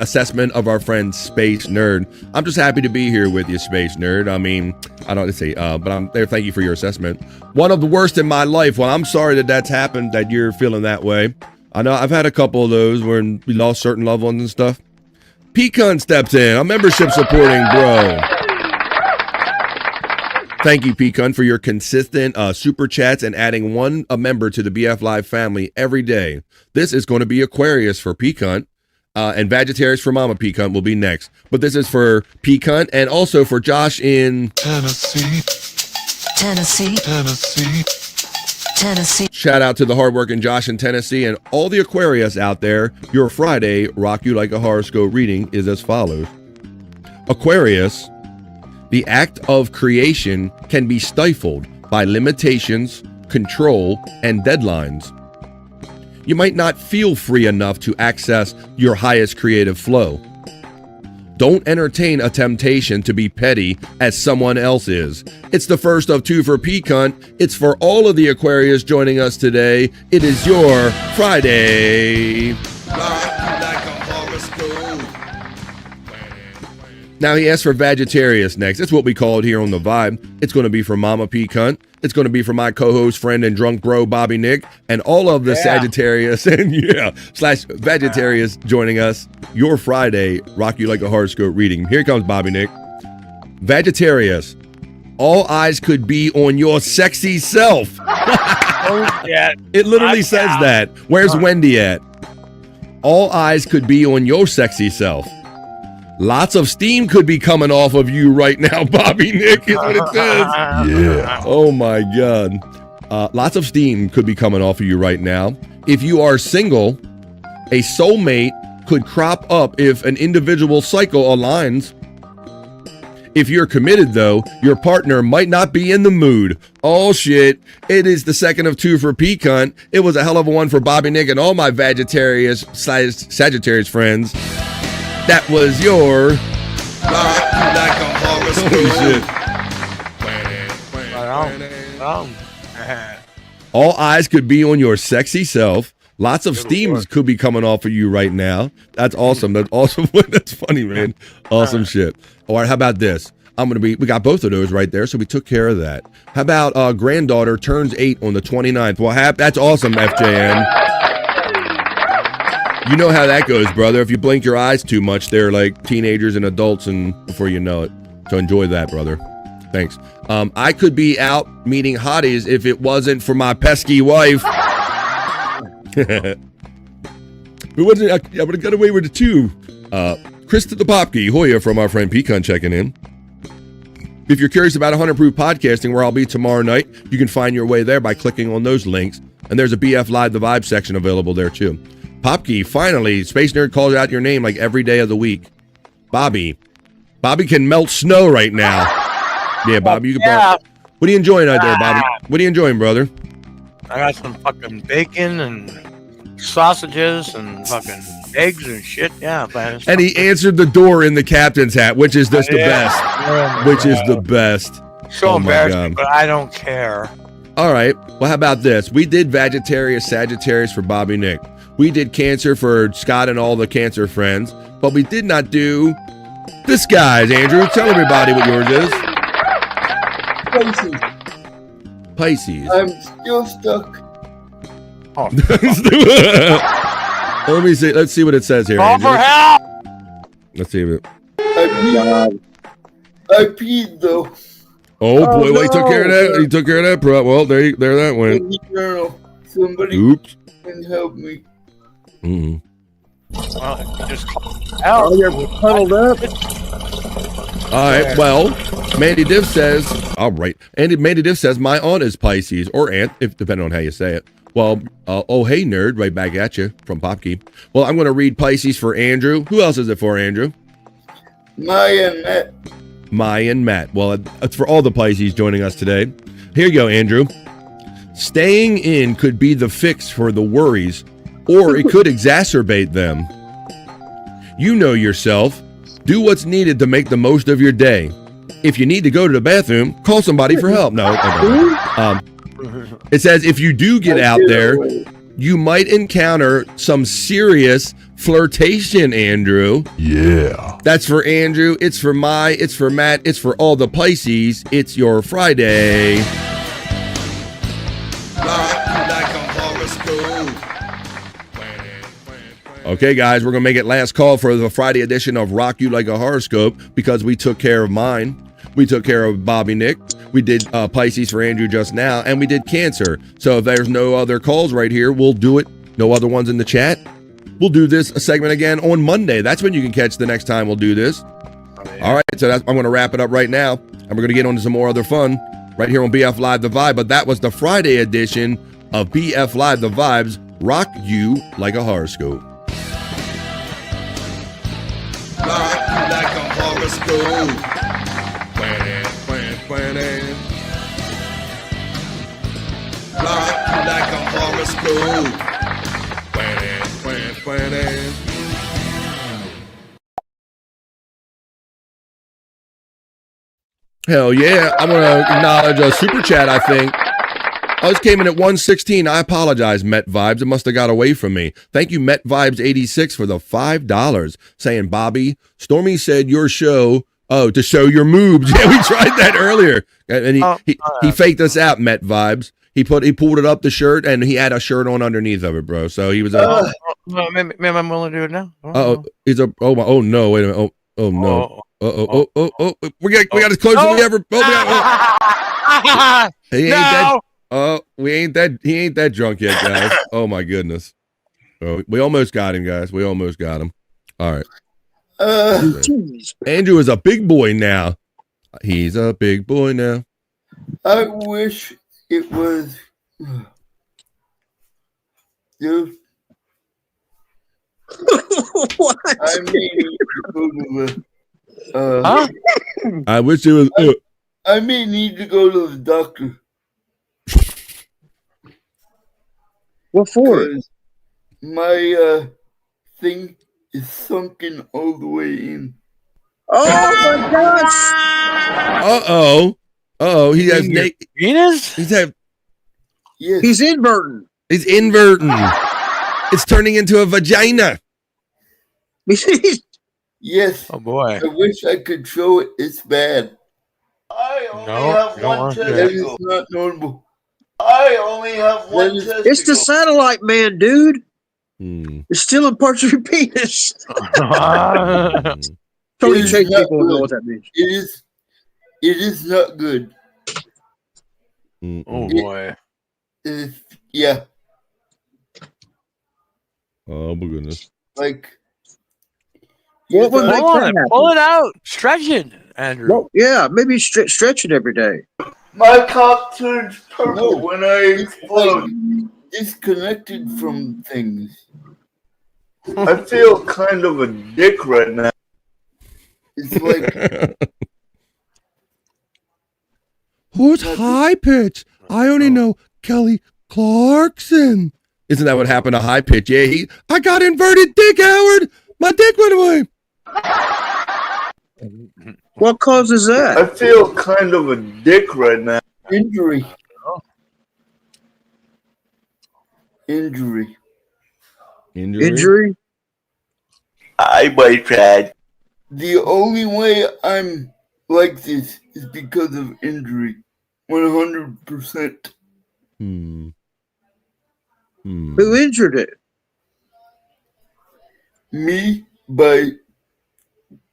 assessment of our friend Space Nerd. I'm just happy to be here with you, Space Nerd. I mean, I don't say, but I'm there. Thank you for your assessment. One of the worst in my life. Well, I'm sorry that that's happened, that you're feeling that way. I know I've had a couple of those where we lost certain loved ones and stuff. Pecan steps in, a membership supporting bro. Thank you, Pecan, for your consistent super chats and adding a member to the BF Live family every day. This is going to be Aquarius for Pecan, and Vegetarians for Mama Pecan will be next. But this is for Pecan and also for Josh in Tennessee. Shout out to the hardworking Josh in Tennessee and all the Aquarius out there. Your Friday Rock You Like a Horoscope reading is as follows. Aquarius, the act of creation can be stifled by limitations, control, and deadlines. You might not feel free enough to access your highest creative flow. Don't entertain a temptation to be petty as someone else is. It's the first of 2 for P-Cunt. It's for all of the Aquarius joining us today. It is your Friday. Now he asked for Vegetarius next. That's what we call it here on The Vibe. It's going to be for Mama P-Cunt. It's going to be for my co-host, friend, and drunk bro, Bobby Nick, and all of the Sagittarius and slash Vegetarius joining us. Your Friday, Rock You Like a Horoscope reading. Here comes Bobby Nick. Vegetarius, all eyes could be on your sexy self. It literally says that. Where's Wendy at? All eyes could be on your sexy self. Lots of steam could be coming off of you right now, Bobby Nick, is what it says. Yeah. Oh my God. Lots of steam could be coming off of you right now. If you are single, a soulmate could crop up if an individual cycle aligns. If you're committed, though, your partner might not be in the mood. Oh, shit. It is the second of 2 for P-Cunt. It was a hell of a one for Bobby Nick and all my Sagittarius friends. That was your... All eyes could be on your sexy self. Lots of steams could be coming off of you right now. That's awesome. That's awesome. That's funny, man. Awesome shit. All right, how about this? We got both of those right there, so we took care of that. How about granddaughter turns 8 on the 29th? Well, that's awesome, FJM. You know how that goes, brother. If you blink your eyes too much, they're like teenagers and adults, and before you know it. So enjoy that, brother. Thanks. I could be out meeting hotties if it wasn't for my pesky wife. It wasn't. I would have got away with it too. Chris the Popke Hoya from our friend Pecan checking in. If you're curious about 100 Proof Podcasting, where I'll be tomorrow night, you can find your way there by clicking on those links. And there's a BF Live The Vibe section available there too. Popke, finally, Space Nerd calls out your name like every day of the week. Bobby can melt snow right now. Yeah, Bobby, you can. What are you enjoying out there, Bobby? What are you enjoying, brother? I got some fucking bacon and sausages and fucking eggs and shit. Yeah, man. And he answered the door in the captain's hat, which is just the best. Which is the best. So embarrassing, but I don't care. All right. Well, how about this? We did Vegetarius, Sagittarius for Bobby Nick. We did Cancer for Scott and all the Cancer friends, but we did not do this guy's. Andrew, tell everybody what yours is. Pisces. I'm still stuck. Oh. Let me see. Let's see what it says here, Call Andrew. for help! Let's see it. I peed though. Oh boy, well, he took care of that. He took care of that. Well, there that went. Somebody Oops. can help me. Mm-hmm. Well, you just call Oh, you're huddled up. All right. Well, Mandy Div says. All right. Mandy Div says my aunt is Pisces or aunt, if depending on how you say it. Well, oh hey nerd, right back at you from Popkey. Well, I'm going to read Pisces for Andrew. Who else is it for, Andrew? Maya and Matt. Maya and Matt. Well, it's for all the Pisces joining us today. Here you go, Andrew. Staying in could be the fix for the worries, or it could exacerbate them. You know yourself. Do what's needed to make the most of your day. If you need to go to the bathroom, call somebody for help. No. It says if you do get out there, you might encounter some serious flirtation, Andrew. Yeah. That's for Andrew. It's for it's for Matt. It's for all the Pisces. It's your Friday. Okay, guys, we're going to make it last call for the Friday edition of Rock You Like a Horoscope because we took care of mine. We took care of Bobby Nick. We did Pisces for Andrew just now, and we did Cancer. So if there's no other calls right here, we'll do it. No other ones in the chat. We'll do this segment again on Monday. That's when you can catch the next time we'll do this. All right, so I'm going to wrap it up right now, and we're going to get on to some more other fun right here on BF Live The Vibe. But that was the Friday edition of BF Live The Vibes, Rock You Like a Horoscope. horoscope. Plan. Rock you like a horoscope. Plan. Hell yeah. I'm going to acknowledge a super chat, I think. Ours came in at 116. I apologize, Met Vibes. It must have got away from me. Thank you, Met Vibes 86 for the $5. Saying, Bobby, Stormy said your show, to show your moves. Yeah, we tried that earlier. And he faked us out, Met Vibes. He pulled it up the shirt, and he had a shirt on underneath of it, bro. So he was maybe I'm willing to do it now. no, wait a minute. Oh no. We got as close as we ever. He ain't that. He ain't that drunk yet, guys. Oh my goodness. Oh, we almost got him, guys. We almost got him. All right. Andrew is a big boy now. He's a big boy now. I wish it was. Dude. What? I mean, I wish it was. I may need to go to the doctor. What for? My thing is sunken all the way in. Oh my gosh! He has Venus. He's inverting. He's inverting. It's turning into a vagina. Yes. Oh boy. I wish I could show it. It's bad. I only have one That testicle. is not normal. I only have one testicle. It's the satellite man, dude. It's stealing parts of your penis. Totally change people know what that means. It is not good. Oh boy. Yeah. Oh my goodness. Like. What would make that happen? Pull it out. Stretch it, Andrew. Well, yeah, maybe stretch it every day. My cock turns purple when I explode. Disconnected from things. I feel kind of a dick right now. It's like. Who's high pitch? I only know Kelly Clarkson. Isn't that what happened to high pitch? Yeah, I got inverted dick, Howard. My dick went away. What causes that? I feel kind of a dick right now. Injury. I might try. The only way I'm like this is because of injury. 100%. Who injured it? Me, by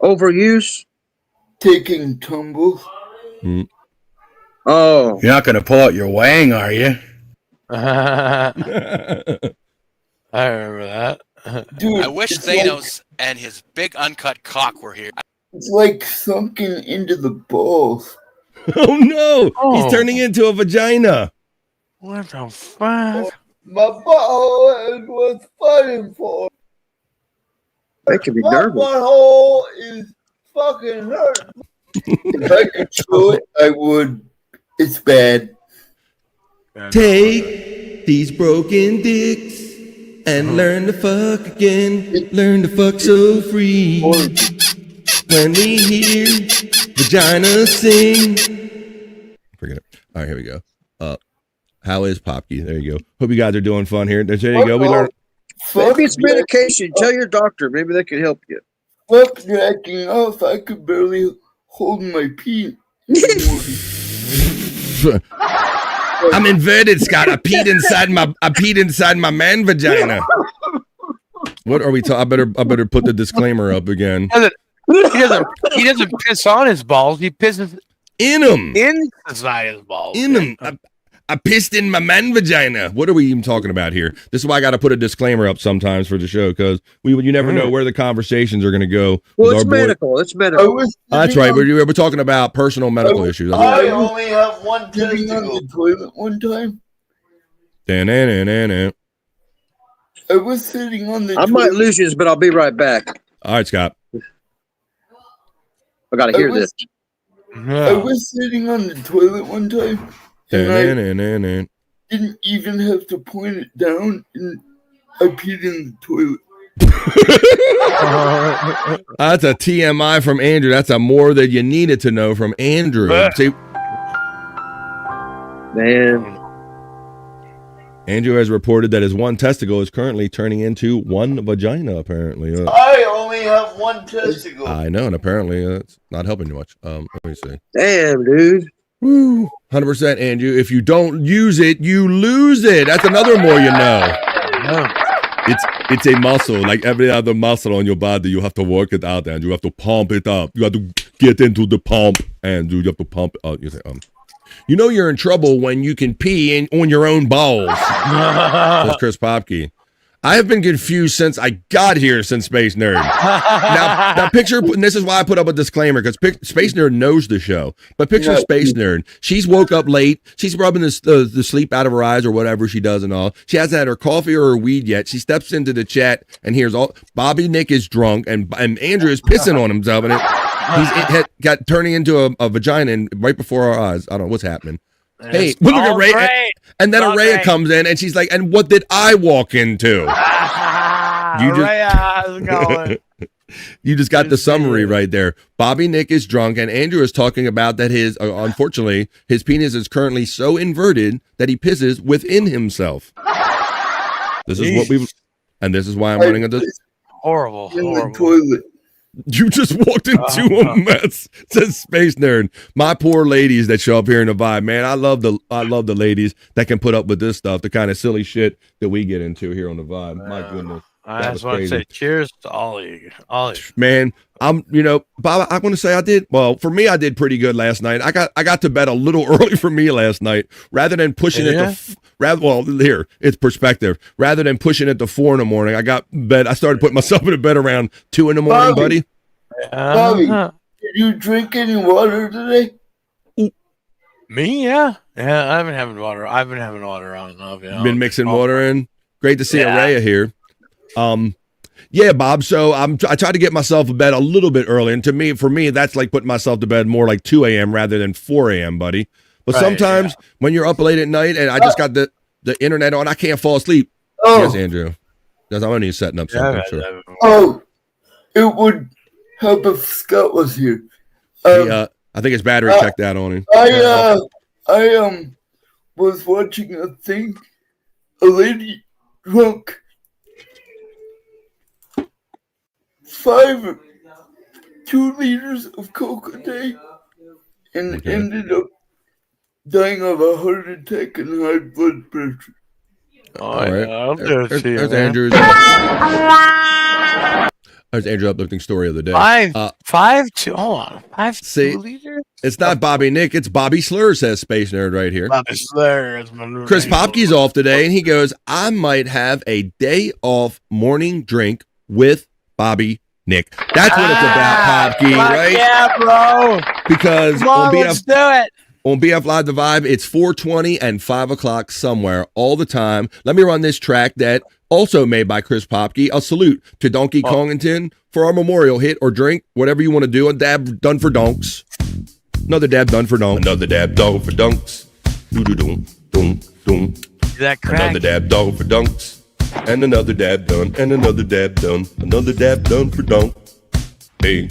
overuse, taking tumbles. Oh, you're not going to pull out your wang, are you? I remember that. Dude, I wish it's Thanos and his big uncut cock were here. It's like sunken into the balls. Oh no! He's turning into a vagina. What the fuck? My butthole was fighting for. That could be My nervous. butthole is fucking hurt. If I could show it, I would. It's bad. Take these broken dicks and learn to fuck again. Learn to fuck so free. When we hear vagina sing. Forget it. All right, here we go. How is Popke? There you go. Hope you guys are doing fun here. There you go. We learned. Maybe it's medication. Tell your doctor. Maybe they can help you. Fuck jacking off. I could barely hold my pee. I'm inverted, Scott. I peed inside my man vagina. What are we talking? I better put the disclaimer up again. He doesn't piss on his balls. He pisses in them. Inside his balls. In them. I pissed in my man vagina. What are we even talking about here? This is why I got to put a disclaimer up sometimes for the show, because you never know where the conversations are going to go. Well, it's medical. It's medical. That's right. We're talking about personal medical issues. I only have one testicle. On the toilet one time. Da-na-na-na-na. I was sitting on the I might lose you, but I'll be right back. All right, Scott. I gotta hear this. I was sitting on the toilet one time, and I didn't even have to point it down, and I peed in the toilet. That's a TMI from Andrew. That's a more than you needed to know from Andrew. See, man. Andrew has reported that his one testicle is currently turning into one vagina, apparently. I only have one testicle. I know, and apparently it's not helping you much. Let me see. Damn, dude. Woo. 100% Andrew. If you don't use it, you lose it. That's another more you know. It's a muscle, like every other muscle on your body. You have to work it out, and you have to pump it up. You have to get into the pump, and you have to pump it out. You say, you know you're in trouble when you can pee on your own balls. Says Chris Popke. I have been confused since I got here since Space Nerd. now picture, and this is why I put up a disclaimer, because Space Nerd knows the show. But picture Space Nerd. She's woke up late. She's rubbing the sleep out of her eyes or whatever she does and all. She hasn't had her coffee or her weed yet. She steps into the chat and hears all. Bobby Nick is drunk and Andrew is pissing on himself and he's got turning into a vagina and right before our eyes. I don't know what's happening. Hey, look at Araya. And then Araya comes in and she's like, and what did I walk into? Araya, how's it going? You just got the summary right there. Bobby Nick is drunk and Andrew is talking about that his, unfortunately, his penis is currently so inverted that he pisses within himself. This is what this is why I'm running into horrible. Toilet. You just walked into a mess, says Space Nerd. My poor ladies that show up here in the vibe, man. I love the ladies that can put up with this stuff, the kind of silly shit that we get into here on the vibe. My goodness. I just want to say cheers to all of you. Man, Bob, I want to say I did pretty good last night. I got to bed a little early for me last night, rather than pushing it here, it's perspective. Rather than pushing it to 4 in the morning, I started putting myself into bed around 2 in the morning, buddy. Bobby, did you drink any water today? Me, yeah. Yeah, I've been having water on and off. Been mixing water in. Great to see Araya here. Yeah, Bob. So I try to get myself to bed a little bit early, and for me, that's like putting myself to bed more like 2 a.m. rather than 4 a.m., buddy. But sometimes when you're up late at night and I just got the internet on, I can't fall asleep. Yes, Andrew. Yes, I'm only setting up something. Sure. Oh, it would help if Scott was here. I think his battery checked out on him. I was watching a thing. A lady drunk 2 liters of Coke a day and ended up dying of a heart attack and high blood pressure. There's Andrew's. There's Andrew uplifting story of the day. 2 liters? It's not Bobby Nick, it's Bobby Slur, says Space Nerd right here. Bobby Slur. Chris Popke's off today, and he goes, I might have a day off morning drink with Bobby Nick. That's what it's about, Popke, right? Yeah, bro. Because let's do it. On BF Live The Vibe, it's 4:20 and 5 o'clock somewhere all the time. Let me run this track that also made by Chris Popke. A salute to Donkey Kongington for our memorial hit or drink, whatever you want to do. A dab done for donks. Another dab done for donks. Another dab done for dunks. Doo-doo-doom. That crack. Another dab done for dunks. And another dab done. And another dab done. Another dab done for dunk. Hey.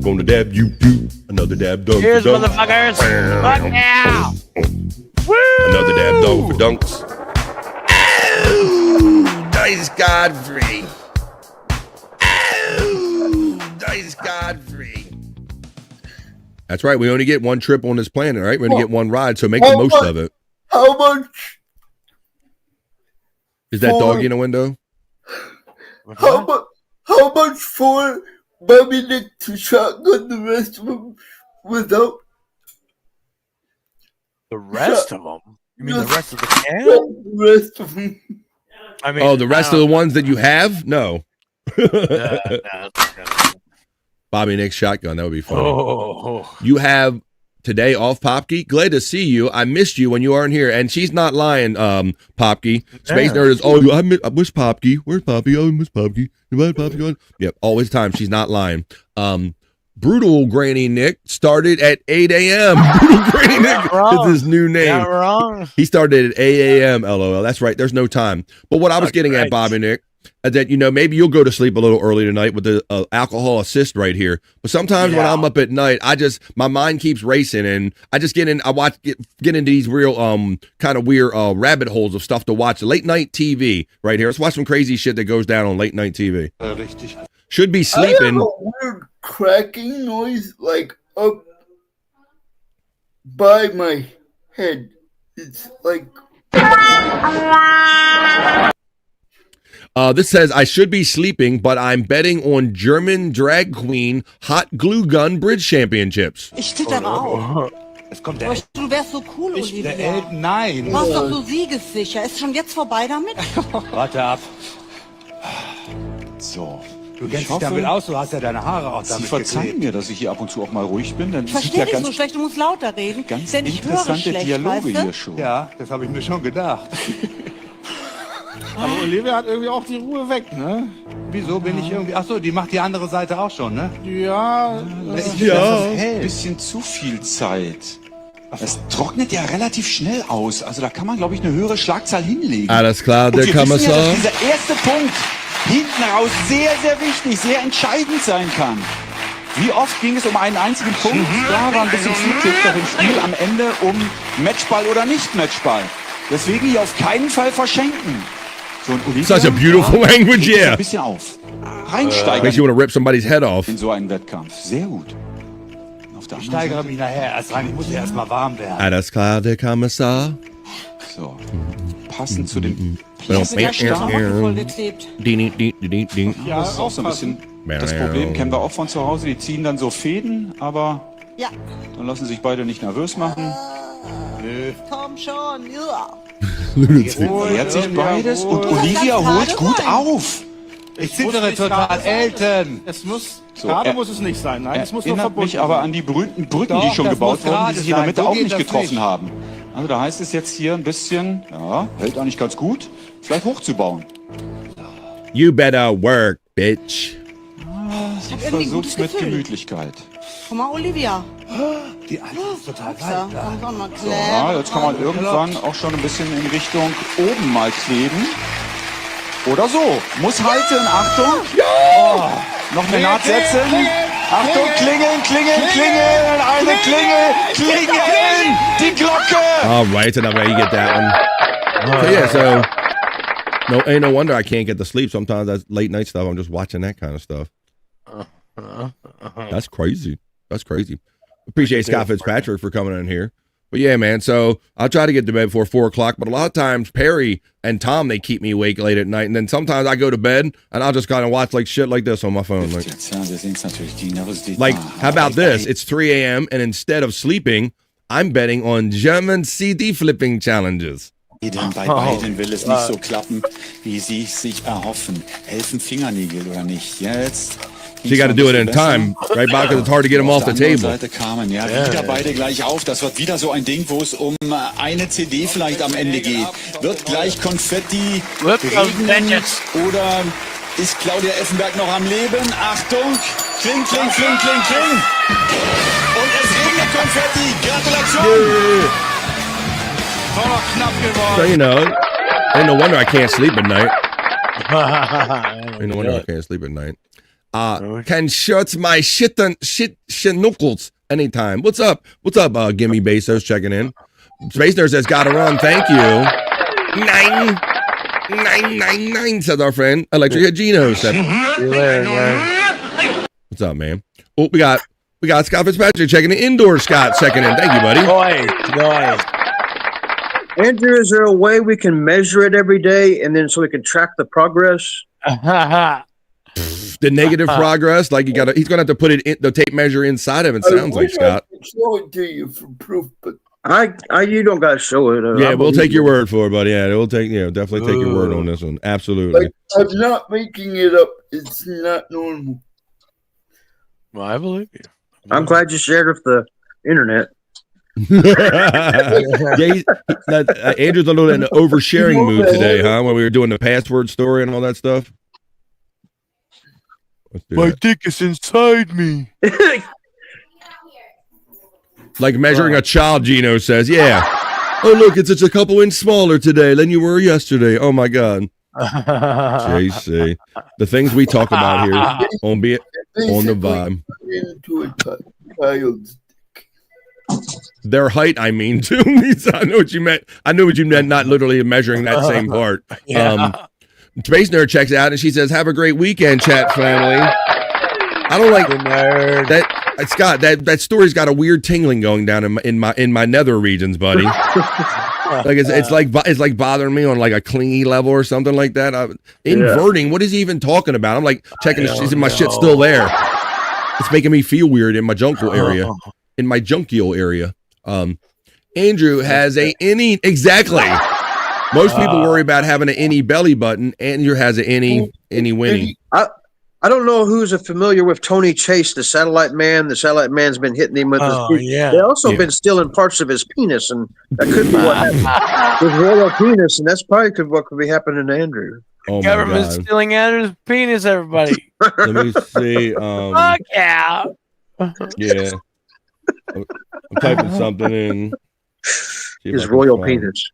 Gonna dab you too. Another dab done Cheers, for dunks. motherfuckers. Fuck yeah. Woo! Another dab done for dunks. Oh, Dice Godfrey. Oh, Dice Godfrey. That's right. We only get one trip on this planet, right? We only get one ride, so make the most of it. How much? Is that doggy in the window? How much for Bobby Nick to shotgun the rest of them without? The rest of them? You mean the rest of the can? The rest of them. I mean, the rest of the ones that you have? No. Bobby Nick's shotgun. That would be funny. Oh. You have today off, Popke. Glad to see you. I missed you when you aren't here, and she's not lying, Popke. Space Nerd is. Oh, I miss Popke. Where's Popke? Oh, I miss Popke. Where's Popke going? Yep, always time. She's not lying. Brutal Granny Nick started at 8 a.m. Brutal Granny Nick is his new name. Not wrong. He started at 8 a.m. LOL. That's right. There's no time. But what I was getting at, Bobby Nick, is that, maybe you'll go to sleep a little early tonight with the alcohol assist right here. But sometimes when I'm up at night, my mind keeps racing and I just get into these real kind of weird rabbit holes of stuff to watch. Late night TV right here. Let's watch some crazy shit that goes down on late night TV. Should be sleeping. I have a weird cracking noise like up by my head. It's like. This says, I should be sleeping, but I'm betting on German drag queen Hot Glue Gun Bridge Championships. Ich zittere auch. Es kommt Aber du wärst so cool, Olivia. Nein. Du warst doch so siegessicher. Ist schon jetzt vorbei damit? Warte ab. So. Du kennst dich damit aus, du hast ja deine Haare auch damit Sie verzeihen mir, dass ich hier ab und zu auch mal ruhig bin. Denn Ich verstehe dich so schlecht, du musst lauter reden. Ganz Denn ich höre interessante schlecht, Dialoge weißt du? hier schon. Ja, das habe ich mir schon gedacht. Aber Olivia hat irgendwie auch die Ruhe weg, ne? Wieso bin ich irgendwie... Achso, die macht die andere Seite auch schon, ne? Ja. Ein bisschen zu viel Zeit. Es trocknet ja relativ schnell aus. Also da kann man, glaube ich, eine höhere Schlagzahl hinlegen. Alles klar, Und der wir wissen Kommissar. ja, dass dieser erste Punkt hinten raus sehr, sehr wichtig, sehr entscheidend sein kann. Wie oft ging es um einen einzigen Punkt? Da war ein bisschen Flugtipp im Spiel. Am Ende um Matchball oder nicht Matchball. Deswegen hier auf keinen Fall verschenken. So, und Olivia, Such a beautiful language, yeah. Ein bisschen auf. Reinsteigern. Makes you want to rip somebody's head off. In so einen Wettkampf. Sehr gut. Ich steigere mich nachher erst rein. Ich muss ja erstmal warm werden. Alles klar, der Kommissar. So. Passend zu dem Voll geklebt. Ja, das ist auch so ein bisschen das Problem. Kennen wir auch von zu Hause. Die ziehen dann so Fäden, aber Ja. dann lassen sich beide nicht nervös machen. Komm schon. Ja. Wehrt sich beides und Olivia holt gut auf. Ich zittere total. Elton. Es muss, So, gerade muss es nicht sein. Nein, es muss nur erinnert verbunden mich aber sein. an die berühmten Brücken, Doch, die schon das gebaut muss wurden, die gerade sich in der sein. Mitte So auch geht nicht das getroffen nicht. haben. Also da heißt es jetzt hier ein bisschen, ja, hält eigentlich ganz gut, vielleicht hochzubauen. You better work, bitch. Sie hab irgendwie ein gutes versucht's mit Gefühl. Gemütlichkeit. Guck mal, Olivia. Die Alte ist total Hopsa, komm schon mal So, ja, jetzt kann man irgendwann auch schon ein bisschen in Richtung oben mal kleben. Oder so. Muss halten, Achtung. Oh, noch eine Naht setzen. Achtung, klingeln, klingeln, klingeln. Eine Klingel, klingeln. Die Glocke. All right, so now you get that one. So yeah, so ain't no wonder I can't get to sleep. Sometimes that's late night stuff. I'm just watching that kind of stuff. That's crazy. That's crazy. Appreciate Scott Fitzpatrick for coming in here. But yeah, man, so I'll try to get to bed before 4 o'clock, but a lot of times Perry and Tom, they keep me awake late at night. And then sometimes I go to bed and I'll just kind of watch like shit like this on my phone. Like how about this? It's 3 a.m. and instead of sleeping, I'm betting on German CD flipping challenges. Bei beiden will es nicht so klappen, wie sie es sich erhoffen. Helfen Fingernägel oder nicht? Jetzt. So you got to do it in time, right, Bob? Because it's hard to get them off the table. Seite kamen, ja, wieder beide gleich auf. Das wird wieder so ein Ding, wo es um eine CD vielleicht am Ende geht. Wird gleich Konfetti regnen oder ist Claudia Effenberg noch am Leben? Achtung! Kling, kling, kling, kling, kling! Und es regnet Konfetti! Gratulation! War noch knapp geworden. So, you know, ain't no wonder I can't sleep at night. Ain't no wonder I can't sleep at night. Can shirts my shit knuckles anytime. What's up? What's up, Gimme Bezos checking in. Space Nurse says, gotta run. Thank you. 999 says our friend. Electric Gino said. What's up, man? Oh, we got Scott Fitzpatrick checking in. Indoor Scott checking in. Thank you, buddy. Nice. Andrew, is there a way we can measure it every day and then so we can track the progress? The negative progress, like he's gonna have to put it in the tape measure inside of it. Sounds like Scott. I could show it to you for proof, but you don't gotta show it. Yeah, we'll take your word for it, buddy. Yeah, we'll take definitely take your word on this one. Absolutely. like, I'm not making it up. It's not normal. Well, I believe you. I'm glad you shared with the internet. Andrew's a little in an oversharing mood today, huh? When we were doing the password story and all that stuff. My dick is inside me. Like measuring a child, Gino says. Yeah. Oh, look, it's just a couple inches smaller today than you were yesterday. Oh, my God. JC. The things we talk about here on the vibe. Their height, I mean, too. I know what you meant. I knew what you meant, not literally measuring that same part. Yeah. Space Nerd checks out and she says, "Have a great weekend, chat family." I don't like that. Scott, that story's got a weird tingling going down in my nether regions, buddy. Like it's like bothering me on like a clingy level or something like that. Inverting. What is he even talking about? I'm like checking my shit's still there. It's making me feel weird in my jungle area. In my junkial area. Andrew has a innie. Exactly. Most people worry about having an innie belly button. Andrew has an innie winnie. I don't know who's familiar with Tony Chase, the satellite man. The satellite man's been hitting him with his penis. Yeah. They also been stealing parts of his penis, and that could be what happened. His royal penis, and that's probably what could be happening to Andrew. Oh, Government stealing Andrew's penis, everybody. Let me see. Fuck yeah. Yeah. I'm typing something in. His royal penis.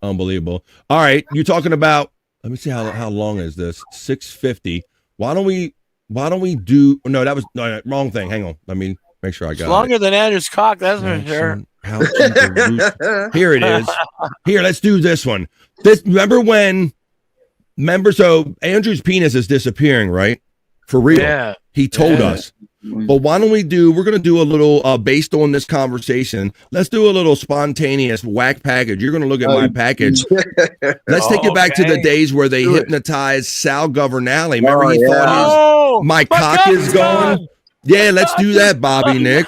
Unbelievable. All right, you're talking about. Let me see how long is this? 6:50. Why don't we do? No, that was wrong thing. Hang on. Let me make sure I got It's longer than Andrew's cock. That's for sure. Here it is. Here, let's do this one. So Andrew's penis is disappearing, right? For real. Yeah. He told us. But why don't we're going to do a little, based on this conversation, let's do a little spontaneous whack package. You're going to look at my package. Let's take it back to the days where they hypnotized Sal Governale. Remember he thought my cock is gone? Yeah, let's do that, Bobby Nick.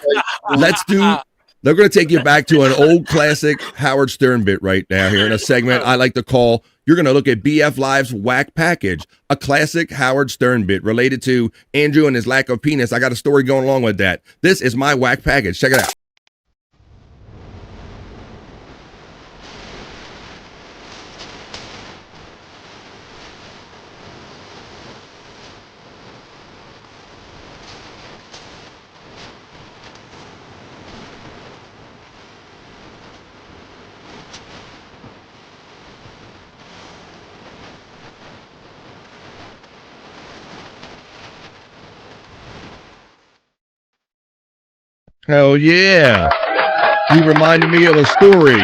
They're going to take you back to an old classic Howard Stern bit right now here in a segment I like to call, you're going to look at BF Live's Whack Package, a classic Howard Stern bit related to Andrew and his lack of penis. I got a story going along with that. This is my Whack Package. Check it out. Hell yeah. You reminded me of a story.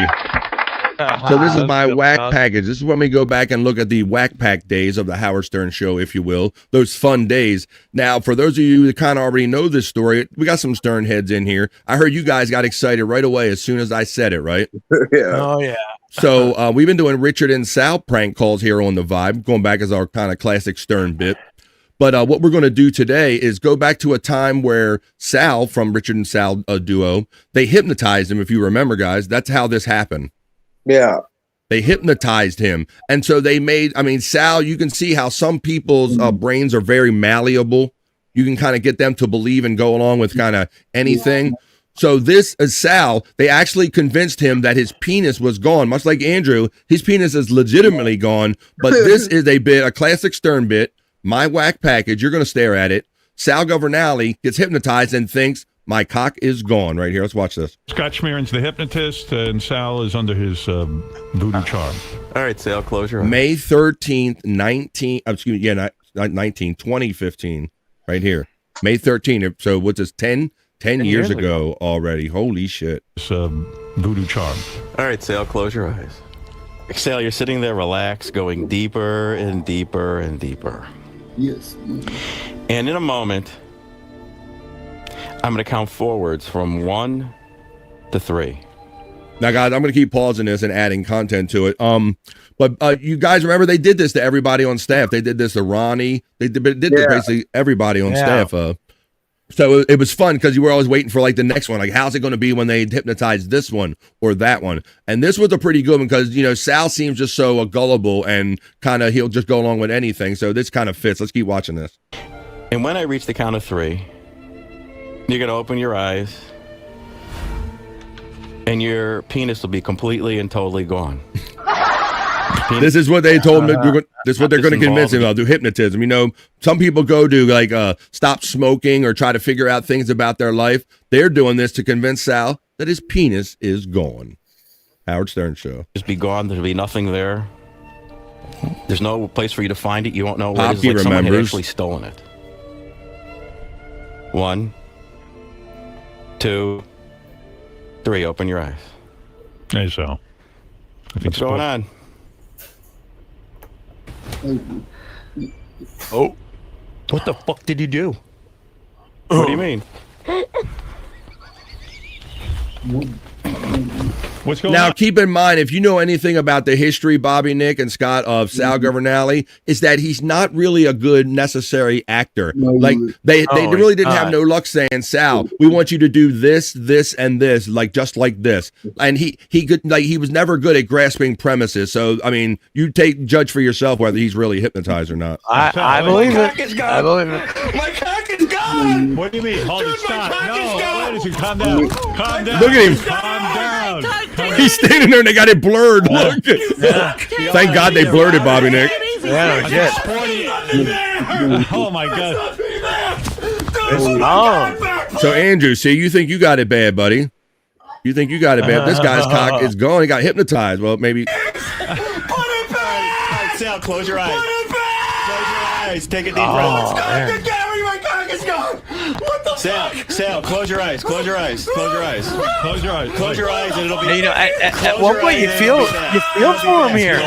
So this is my whack package. This is when we go back and look at the whack pack days of the Howard Stern show, if you will. Those fun days. Now, for those of you that kind of already know this story, we got some Stern heads in here. I heard you guys got excited right away as soon as I said it, right? Yeah. Oh, yeah. So we've been doing Richard and Sal prank calls here on The Vibe, going back as our kind of classic Stern bit. But what we're going to do today is go back to a time where Sal from Richard and Sal duo, they hypnotized him, if you remember, guys. That's how this happened. Yeah. They hypnotized him. And so they made, Sal, you can see how some people's brains are very malleable. You can kind of get them to believe and go along with kind of anything. So this is Sal. They actually convinced him that his penis was gone. Much like Andrew, his penis is legitimately gone. But this is a classic Stern bit. My whack package, you're going to stare at it. Sal Governale gets hypnotized and thinks, my cock is gone. Right here. Let's watch this. Scott Schmieren's the hypnotist, and Sal is under his voodoo charm. All right, Sal, close your eyes. May 13th, 2015. Right here. May 13th. So what's this, 10 years ago already. Holy shit. It's voodoo charm. All right, Sal, close your eyes. Sal, you're sitting there relaxed, going deeper and deeper and deeper. Yes. And in a moment, I'm going to count forwards from 1 to 3. Now, guys, I'm going to keep pausing this and adding content to it. But you guys remember they did this to everybody on staff. They did this to Ronnie. They did this to basically everybody on staff. So it was fun because you were always waiting for like the next one. Like, how's it going to be when they hypnotize this one or that one? And this was a pretty good one because, Sal seems just so gullible and kind of he'll just go along with anything. So this kind of fits. Let's keep watching this. And when I reach the count of 3, you're going to open your eyes and your penis will be completely and totally gone. This is what they told me. This is what they're going to convince him. I'll do hypnotism. You know, some people go to like stop smoking or try to figure out things about their life. They're doing this to convince Sal that his penis is gone. Howard Stern Show. Just be gone. There'll be nothing there. There's no place for you to find it. You won't know where it is. Like someone had actually stolen it. 1, 2, 3. Open your eyes. Hey, Sal. What's going on? Oh. What the fuck did you do? What do you mean? What's going now, on? keep in mind, if you know anything about the history, Bobby, Nick, and Scott, of Sal Governale, is that he's not really a good necessary actor. Like they really didn't have no luck saying, Sal, we want you to do this, this, and this, like just like this. And he could, like, he was never good at grasping premises. So I mean, you judge for yourself whether he's really hypnotized or not. I believe it. I believe it. My cock is gone. What do you mean? Hold it, stop. No, ladies, calm down. Calm down. Look at him. Calm down. He's standing there and they got it blurred. Look. Thank God they blurred it, Bobby Nick. Yeah, shit. Oh my God. So Andrew, see, you think you got it bad, buddy? You think you got it bad? This guy's cock is gone. He got hypnotized. Well, maybe. Sal, close your eyes. Close your eyes. Take a deep breath. Gary, my cock is gone. What the fuck? Sal, close your eyes. Close your eyes. Close your eyes. Close your eyes. Close your eyes, and it'll be. You know, at one point you feel for him here.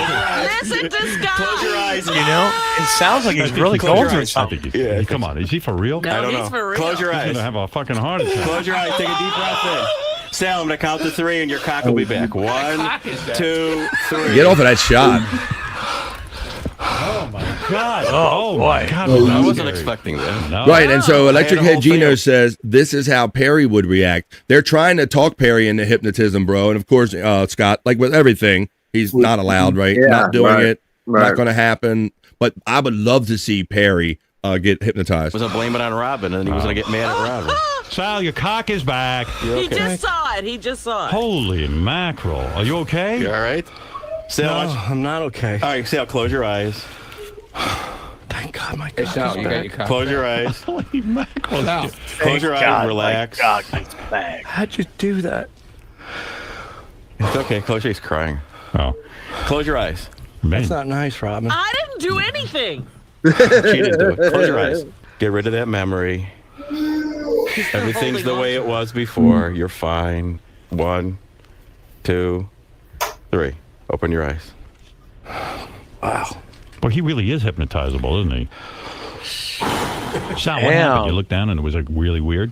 Listen to Scott. Close your eyes. You know, it sounds like he's really going through something. Yeah, come on. Is he for real? I don't know. Close your eyes. He's gonna have a fucking heart attack. Close your eyes. Take a deep breath in. Sal, I'm gonna count to 3, and your cock will be back. 1, 2, 3. Get off of that shot. Oh my God! Oh boy! God, I wasn't expecting that. No. Right, and so Electric Head Gino says this is how Perry would react. They're trying to talk Perry into hypnotism, bro, and of course, Scott, like with everything, he's not allowed, right? Yeah, not doing it, right. not going to happen. But I would love to see Perry get hypnotized. Was I blame it on Robin, and he was gonna get mad at Robin? Sal, your cock is back. He just saw it. He just saw it. Holy mackerel! Are you okay? You all right? Sal, No, I'm not okay. All right, Sal, close your eyes. Thank God my Hey, cock Sal, is you got back. your cock Close your eyes. Holy mackerel! Close your eyes. Relax. How'd you do that? It's okay. Close your eyes. Crying. Oh. Close your eyes. That's not nice, Robin. I didn't do anything. She didn't do it. Close your eyes. Get rid of that memory. Everything's the way it was before. You're fine. 1, 2, 3. Open your eyes. Wow. Well, he really is hypnotizable, isn't he? Sal, what happened? You looked down and it was like really weird.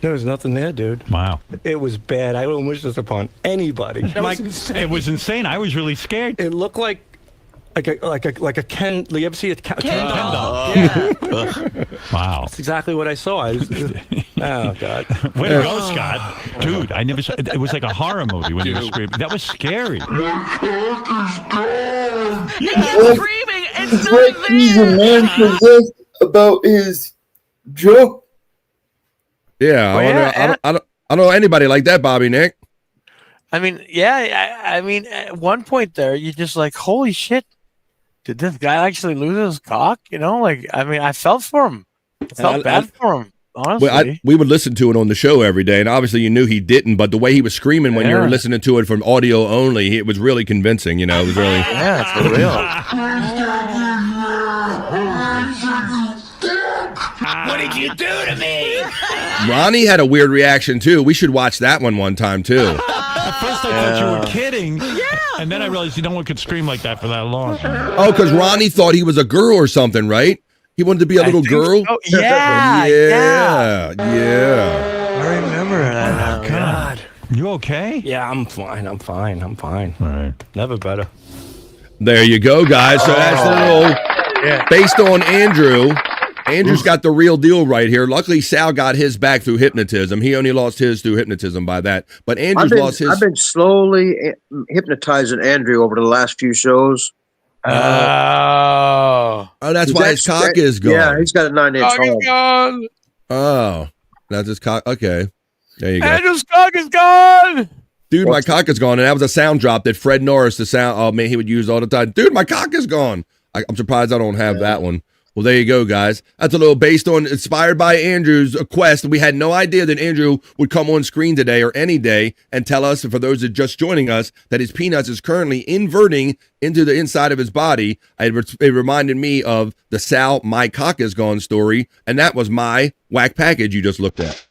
There was nothing there, dude. Wow. It was bad. I wouldn't wish this upon anybody. It was insane. I was really scared. It looked like a Ken. You ever see a Ken doll? Yeah. Wow. That's exactly what I saw. Oh God. Way to go, Scott. Dude, I never saw it. Was like a horror movie when you were screaming. That was scary. He kept screaming. It's not Like he's a man possessed about his joke. Yeah, I don't know anybody like that, Bobby Nick. I mean, yeah, I mean, at one point there, you're just like, holy shit, did this guy actually lose his cock? You know, like, I mean, I felt for him. I felt bad for him, honestly. We would listen to it on the show every day, and obviously you knew he didn't, but the way he was screaming when you were listening to it from audio only, it was really convincing, you know, it was really... Yeah, for real. What did you do to me? Ronnie had a weird reaction, too. We should watch that one time, too. At first I thought you were kidding. Yeah. And then I realized no one could scream like that for that long. Oh, because Ronnie thought he was a girl or something, right? He wanted to be a little girl? So. Yeah. Yeah. I remember that. Oh, God. You okay? Yeah, I'm fine. I'm fine. All right. Never better. There you go, guys. So that's a little... Based on Andrew... Andrew's got the real deal right here. Luckily, Sal got his back through hypnotism. He only lost his through hypnotism by that. But Andrew's lost his. I've been slowly hypnotizing Andrew over the last few shows. Oh, that's why his cock is gone. Yeah, he's got a 9-inch hole. Oh, that's his cock. Okay, there you go. Andrew's cock is gone. Dude, my cock is gone. And that was a sound drop that Fred Norris, he would use all the time. Dude, my cock is gone. I'm surprised I don't have that one. Well, there you go, guys. That's a little inspired by Andrew's quest. We had no idea that Andrew would come on screen today or any day and tell us, for those that are just joining us, that his penis is currently inverting into the inside of his body. It reminded me of the Sal, my cock is gone story, and that was my whack package you just looked at.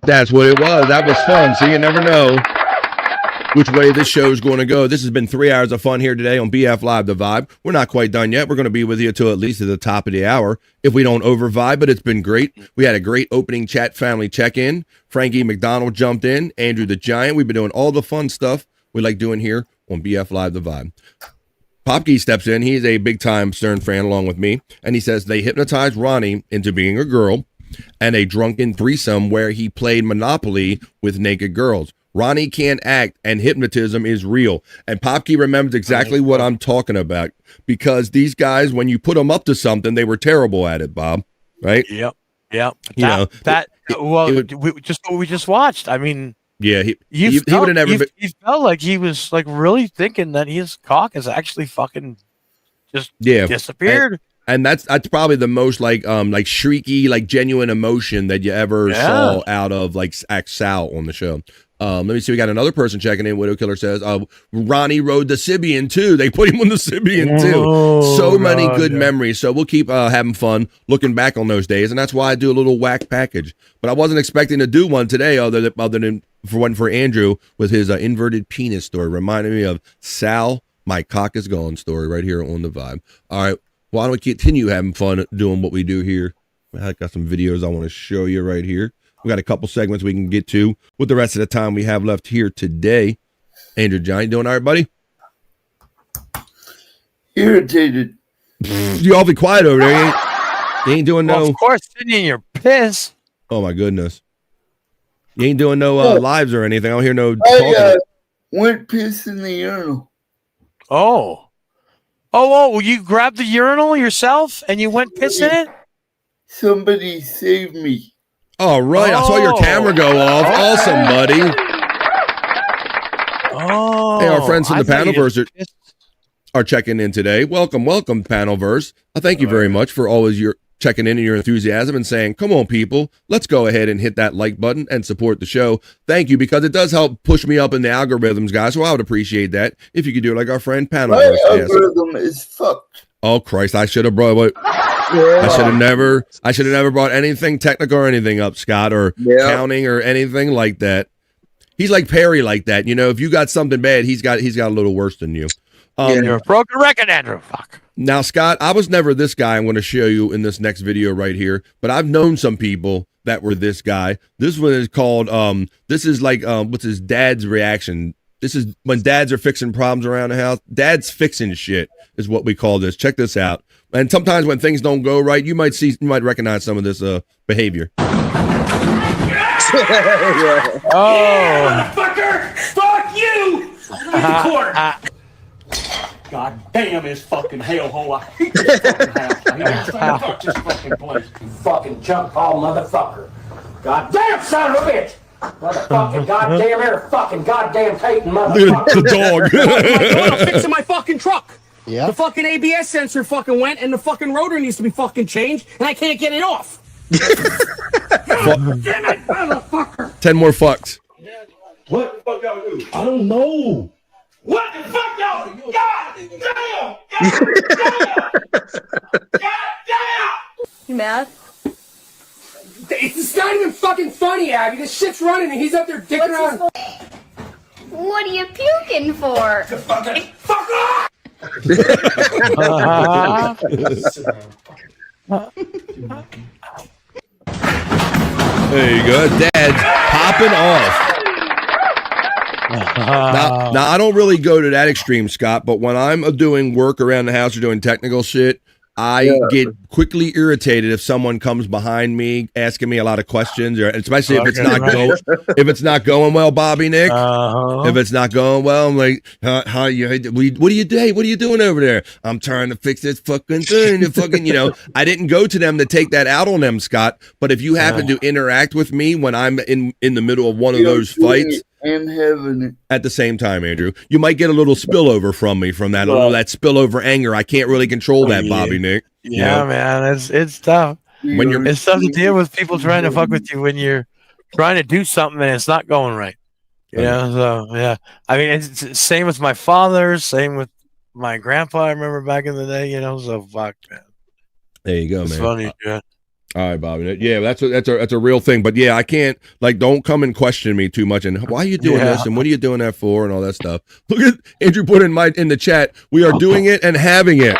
That's what it was. That was fun. So you never know which way this show is going to go. This has been 3 hours of fun here today on BF Live The Vibe. We're not quite done yet. We're going to be with you till at least at the top of the hour if we don't over vibe, but it's been great. We had a great opening chat family check-in. Frankie McDonald jumped in. Andrew the Giant. We've been doing all the fun stuff we like doing here on BF Live The Vibe. Popkey steps in. He's a big-time Stern fan along with me, and he says they hypnotized Ronnie into being a girl and a drunken threesome where he played Monopoly with naked girls. Ronnie can't act, and hypnotism is real. And Popkey remembers exactly what I'm talking about, because these guys, when you put them up to something, they were terrible at it, Bob. Right? Yep. We just watched. I mean, yeah, he would have never. He felt like he was like really thinking that his cock is actually fucking just disappeared. And that's probably the most like shrieky, like genuine emotion that you ever saw out of like Sal on the show. Let me see. We got another person checking in. Widow Killer says, Ronnie rode the Sibian too. They put him on the Sibian too. So many good memories. So we'll keep having fun looking back on those days. And that's why I do a little whack package. But I wasn't expecting to do one today other than for Andrew with his inverted penis story. Reminded me of Sal, my cock is gone story right here on The Vibe. All right. Why don't we continue having fun doing what we do here? I got some videos I want to show you right here. We got a couple segments we can get to with the rest of the time we have left here today. Andrew Giant, doing all right, buddy? Irritated. You awfully quiet over there. You ain't doing no. Of course, sitting in your piss. Oh my goodness. You ain't doing no lives or anything. I don't hear no I talking. went piss in the urinal. Oh, you grabbed the urinal yourself and you went piss in it? Somebody saved me. All right. I saw your camera go off. Awesome, buddy. Hey, our friends from the Panelverse are checking in today. Welcome, Panelverse. Thank you very much for always your checking in and your enthusiasm and saying, come on, people, let's go ahead and hit that like button and support the show. Thank you, because it does help push me up in the algorithms, guys. So I would appreciate that if you could do it like our friend Panelverse. My algorithm is fucked. Oh Christ! I should have brought. I should have never brought anything technical or anything up, Scott, or counting or anything like that. He's like Perry, like that. You know, if you got something bad, he's got a little worse than you. You're a broken record, Andrew. Fuck. Now, Scott, I was never this guy. I'm going to show you in this next video right here. But I've known some people that were this guy. This one is called. This is like what's his dad's reaction. This is when dads are fixing problems around the house. Dad's fixing shit is what we call this. Check this out. And sometimes when things don't go right, you might recognize some of this behavior. Motherfucker! Fuck you! Record! God damn his fucking hellhole. I hate this fucking house. I hate fuck this fucking place. You fucking junk ball motherfucker. God damn son of a bitch! Motherfucking goddamn air fucking goddamn hating motherfucker. The dog. I'm fixing my fucking truck. Yeah. The fucking ABS sensor fucking went and the fucking rotor needs to be fucking changed and I can't get it off. God damn it, motherfucker. 10 more fucks. What the fuck y'all do? I don't know. What the fuck y'all do? God damn! God damn! You mad? It's not even fucking funny, Abby. This shit's running and he's up there dicking around. What are you puking for? Fuck off! There you go. Dad's popping off. Now, I don't really go to that extreme, Scott, but when I'm doing work around the house or doing technical shit, I get quickly irritated if someone comes behind me asking me a lot of questions, or especially if it's not going well, Bobby Nick. If it's not going well, I'm like, what are you doing over there? I'm trying to fix this fucking thing. I didn't go to them to take that out on them, Scott. But if you happen to interact with me when I'm in the middle of one of those fights, and having it at the same time, Andrew, you might get a little spillover from me from that spillover anger. I can't really control that, Bobby Nick. Yeah, man, it's tough. It's tough to deal with people trying to fuck with you when you're trying to do something and it's not going right. So I mean, it's the same with my father, same with my grandpa. I remember back in the day, so fuck, man. There you go, it's man. Funny, yeah. All right, Bobby. Yeah, that's a real thing. But yeah, I can't don't come and question me too much. And why are you doing this? And what are you doing that for? And all that stuff. Look at Andrew put in the chat. We are doing it and having it.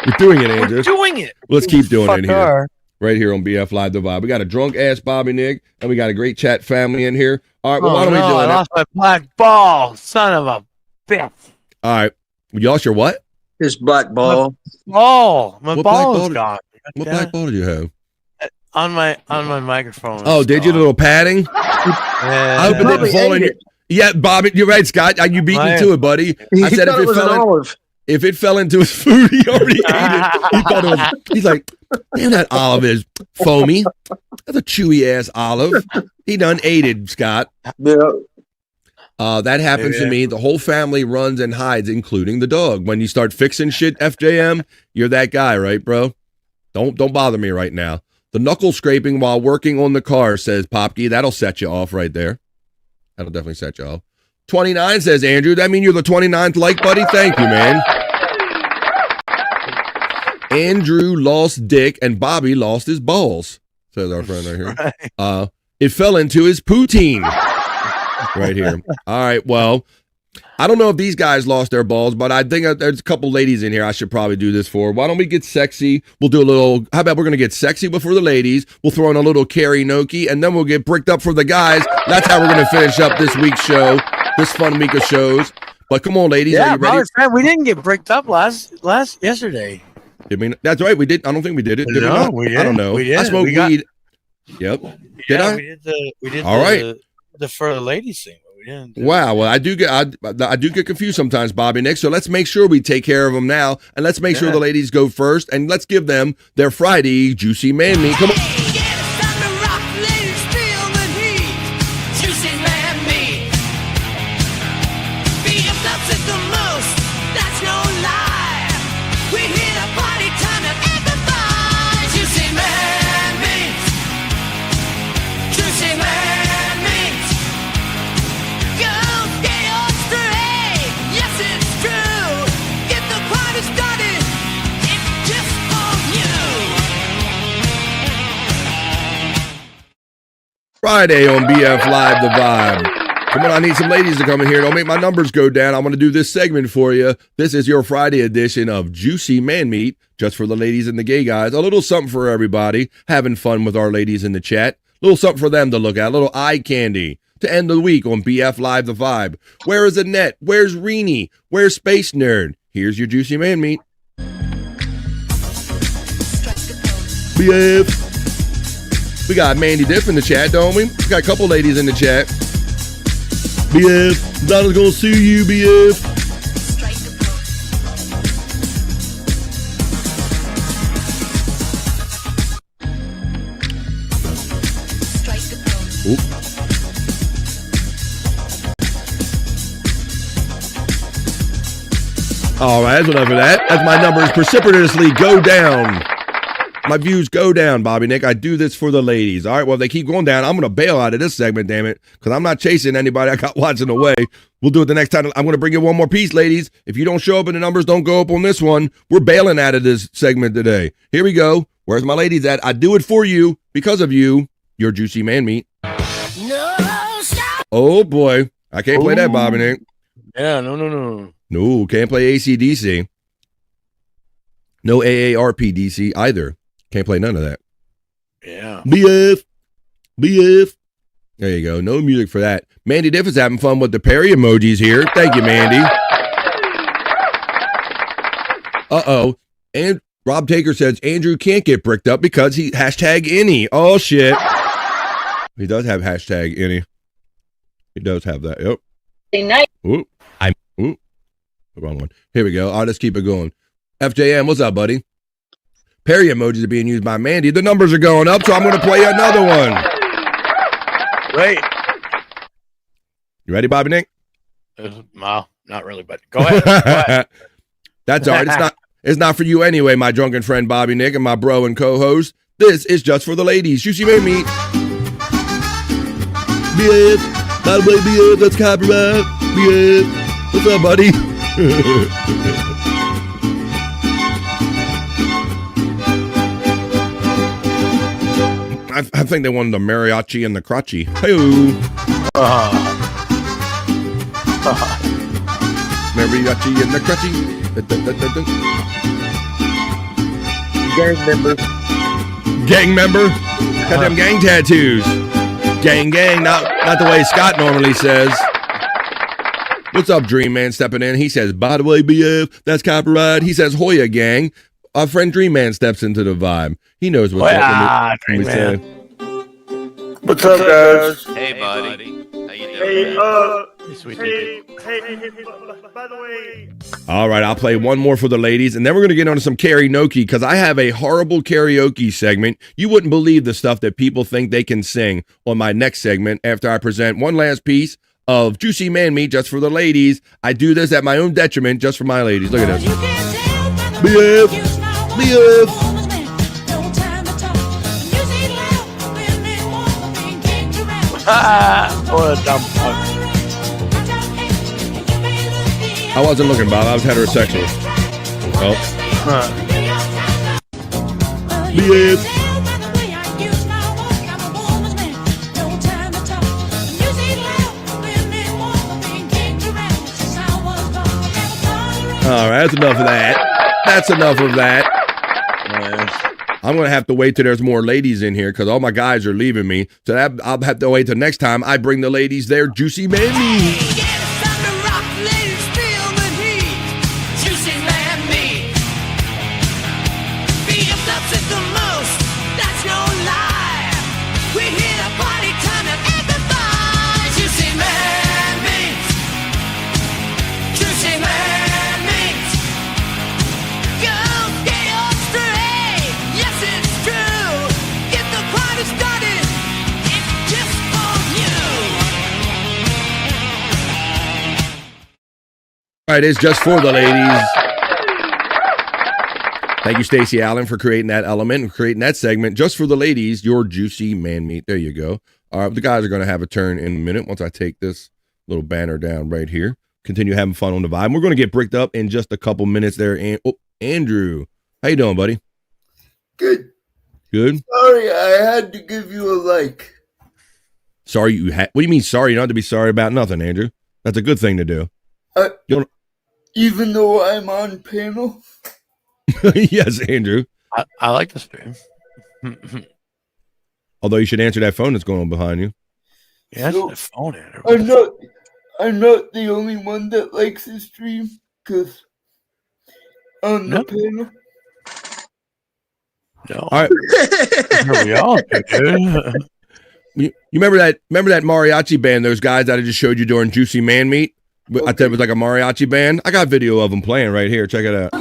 We're doing it, Andrew. We're doing it. Let's keep doing it here. Right here on BF Live the Vibe. We got a drunk ass Bobby Nick, and we got a great chat family in here. All right, well, why don't we do it? I lost my black ball, son of a bitch. All right, you lost your what? His black ball. My ball is gone. What black ball did you have? On my microphone. Oh, did you? A little padding? I hope it didn't fall in your. Yeah, Bobby, you're right, Scott. You beat me to it, buddy. I said if it fell into his food, he already ate it. He thought it was. He's like, damn, that olive is foamy. That's a chewy ass olive. He done ate it, Scott. Yeah. That happens to me. The whole family runs and hides, including the dog. When you start fixing shit, FJM, you're that guy, right, bro? Don't bother me right now. The knuckle scraping while working on the car, says Popke. That'll set you off right there. That'll definitely set you off. 29 says Andrew. That mean you're the 29th like buddy? Thank you, man. Andrew lost dick and Bobby lost his balls, says our friend right here. It fell into his poutine. Right here. All right. Well, I don't know if these guys lost their balls, but I think there's a couple ladies in here I should probably do this for. Why don't we get sexy? We'll do a little. How about we're going to get sexy before the ladies? We'll throw in a little Karry-No-Key, and then we'll get bricked up for the guys. That's how we're going to finish up this week's show, this fun week of shows. But come on, ladies. Are you ready? We didn't get bricked up yesterday. I mean, that's right. We did. I don't think we did it. Did we not? We did. I don't know. We did. I smoked weed. Yep. Did I? We did. All right. The for the ladies thing. Wow. Well, I do get confused sometimes, Bobby Nick. So let's make sure we take care of them now, and let's make sure the ladies go first, and let's give them their Friday juicy man meat. Come on. Friday on BF Live the Vibe. Come on, I need some ladies to come in here. Don't make my numbers go down. I'm going to do this segment for you. This is your Friday edition of Juicy Man Meat, just for the ladies and the gay guys. A little something for everybody. Having fun with our ladies in the chat. A little something for them to look at. A little eye candy to end the week on BF Live the Vibe. Where is Annette? Where's Reenie? Where's Space Nerd? Here's your Juicy Man Meat. BF. We got Mandy Diff in the chat, don't we? We got a couple ladies in the chat. BF, Donna's gonna sue you, BF. Oop. All right, that's enough of that. As my numbers precipitously go down. My views go down, Bobby Nick. I do this for the ladies. All right, well, if they keep going down, I'm going to bail out of this segment, damn it, because I'm not chasing anybody I got watching away. We'll do it the next time. I'm going to bring you one more piece, ladies. If you don't show up and the numbers don't go up on this one, we're bailing out of this segment today. Here we go. Where's my ladies at? I do it for you, because of you, your Juicy Man Meat. No, stop. Oh, boy. I can't play that, Bobby Nick. Yeah, no. No, can't play AC/DC. No AARP/DC either. Can't play none of that. Yeah. BF. There you go. No music for that. Mandy Diff is having fun with the Perry emojis here. Thank you, Mandy. Uh-oh. And Rob Taker says Andrew can't get bricked up because he #any. Oh, shit. He does have #any. He does have that. Yep. Ooh. Ooh. The wrong one. Here we go. I'll just keep it going. FJM, what's up, buddy? Perry emojis are being used by Mandy. The numbers are going up, so I'm going to play another one. Great. You ready, Bobby Nick? No, not really, but go ahead. Go ahead. That's all right. It's not for you anyway, my drunken friend Bobby Nick and my bro and co-host. This is just for the ladies. Juicy Man Meat. BF. By the way, BF, that's copyright. BF. What's up, buddy? I think they wanted the mariachi and the crotchy. Hey-oo. Mariachi and the crotchy. Gang member. Gang member? Got them gang tattoos. Gang, not the way Scott normally says. What's up, Dream Man stepping in? He says, by the way, BF, that's copyright. He says, Hoya gang. Our friend Dream Man steps into the vibe. He knows what's up. Dream Man. What's up, guys? Hey, buddy. How you doing? Hey, by the way. All right, I'll play one more for the ladies, and then we're going to get on to some Karry-No-Key, because I have a horrible karaoke segment. You wouldn't believe the stuff that people think they can sing on my next segment after I present one last piece of Juicy Man Meat just for the ladies. I do this at my own detriment just for my ladies. Look at this. BF. What a dumb fuck. I wasn't looking, Bob. I was heterosexual. Oh. BF. All right, that's enough of that. That's enough of that. I'm going to have to wait till there's more ladies in here because all my guys are leaving me. So I'll have to wait till next time I bring the ladies their Juicy Man Meat. All right, it's just for the ladies. Thank you, Stacey Allen, for creating that element and creating that segment just for the ladies. Your Juicy Man Meat. There you go. All right, the guys are going to have a turn in a minute once I take this little banner down right here. Continue having fun on the vibe. We're going to get bricked up in just a couple minutes there. And Andrew, how you doing, buddy? Good. Good. Sorry, I had to give you a like. Sorry, you had. What do you mean? Sorry, you don't have to be sorry about nothing, Andrew. That's a good thing to do. Even though I'm on panel. Yes, Andrew. I like the stream. Although you should answer that phone that's going on behind you. Yeah, So, the phone. Andrew. I'm not the only one that likes the stream because on the panel. No. All right. We all do. You remember that mariachi band? Those guys that I just showed you during Juicy Man Meat. Okay. I thought it was like a mariachi band. I got video of them playing right here. Check it out.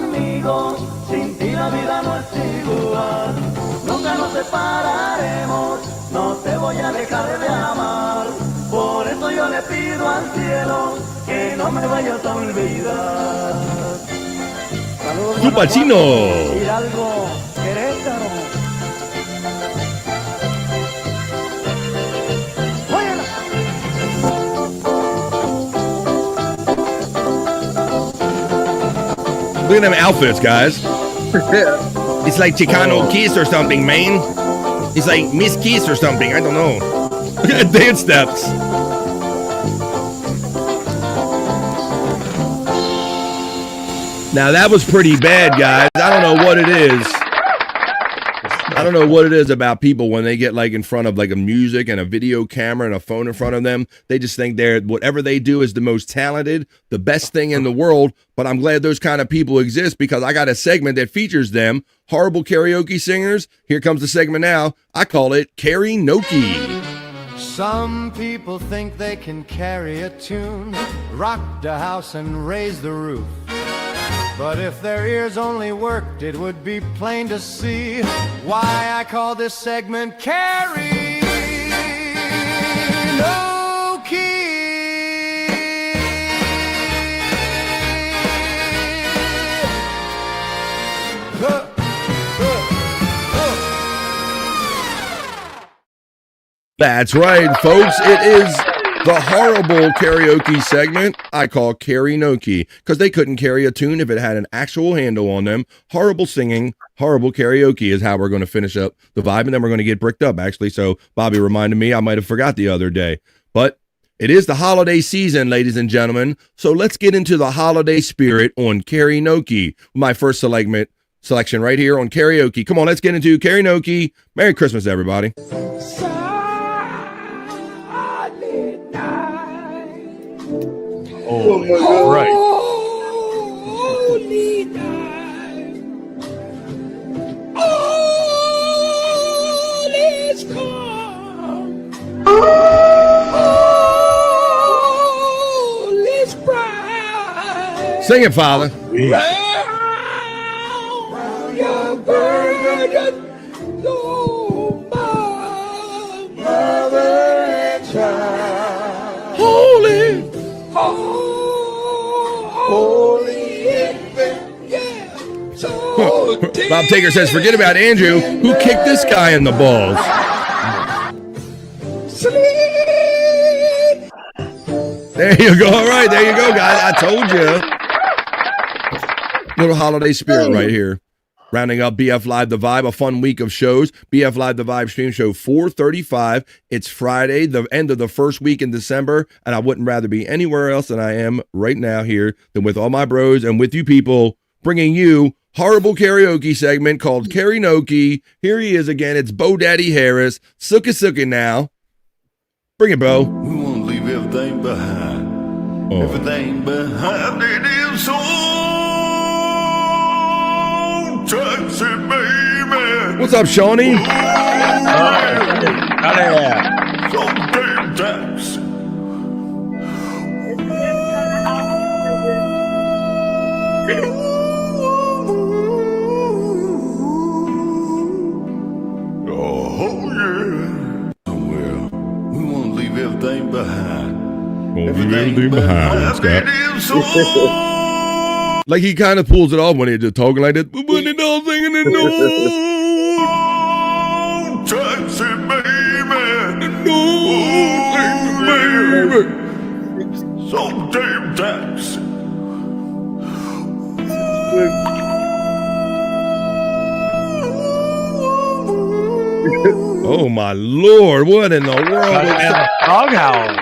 Chupachino. Look at them outfits, guys. It's like Chicano Kiss or something, man. It's like Miss Kiss or something. I don't know. Look at the dance steps. Now that was pretty bad, guys. I don't know what it is. I don't know what it is about people when they get like in front of like a music and a video camera and a phone in front of them. They just think whatever they do is the most talented, the best thing in the world. But I'm glad those kind of people exist because I got a segment that features them. Horrible karaoke singers. Here comes the segment now. I call it Karry-No-Key. Some people think they can carry a tune, rock the house and raise the roof. But if their ears only worked, it would be plain to see why I call this segment Karry-No-Key. That's right, folks. It is the horrible karaoke segment I call Karry-No-Key because they couldn't carry a tune if it had an actual handle on them. Horrible singing, horrible karaoke is how we're going to finish up the vibe, and then we're going to get bricked up, actually. So Bobby reminded me I might have forgot the other day. But it is the holiday season, ladies and gentlemen. So let's get into the holiday spirit on Karry-No-Key. My first selection right here on karaoke. Come on, let's get into Karry-No-Key. Merry Christmas, everybody. Oh, my God. Right. Holy night. All is calm. All is bright. Sing it, Father. Round your burden, oh, mother and child. Holy. Holy infant, yeah. So Bob Taker says, forget about Andrew. Who kicked this guy in the balls? sleep. There you go. All right, there you go, guys. I told you. Little holiday spirit right here. Rounding up BF Live The Vibe, a fun week of shows. BF Live The Vibe stream show 435. It's Friday, the end of the first week in December, and I wouldn't rather be anywhere else than I am right now here than with all my bros and with you people, bringing you horrible karaoke segment called Karry-No-Key. Here he is again. It's Bo Daddy Harris. Sookie now. Bring it, Bo. We won't leave everything behind. Oh. Everything behind it is so taxi, baby. What's up, Shawnee? So damn taxi. Oh, yeah. Well, we won't leave everything behind. Won't leave everything behind, Scott. Like he kind of pulls it off when he's just talking like that. But it all singing it, no. Taxi, baby. No, baby. So damn taxi. Oh my Lord! What in the world? Dog howl.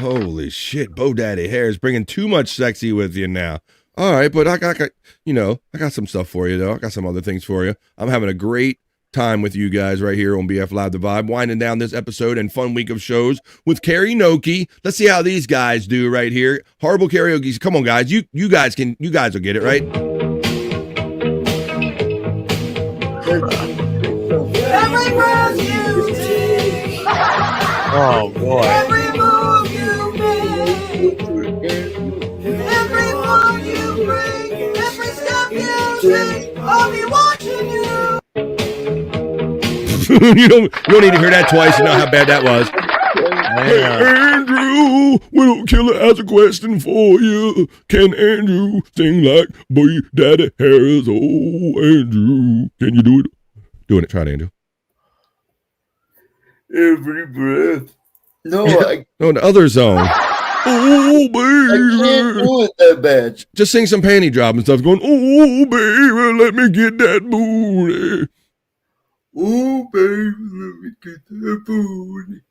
Holy shit! Bo Daddy Harris bringing too much sexy with you now. All right, but I got some stuff for you though. I got some other things for you. I'm having a great time with you guys right here on BF Live The Vibe, winding down this episode and fun week of shows with Karry-No-Key. Let's see how these guys do right here. Horrible karaoke. Come on, guys. You guys will get it right. Every breath you take, Oh boy. every move you make, every move you bring, every step you take, I'll be watching you. you don't need to hear that twice to know how bad that was. Hey, Andrew, Widow Killer has a question for you. Can Andrew sing like Boy Daddy Harris? Oh, Andrew, can you do it? Doing it. Try it, Andrew. Every breath. No, No, the other zone. Oh, baby. I can't do it that bad. Just sing some panty drop and stuff going, oh, baby, let me get that booty. Oh, baby, let me get that booty.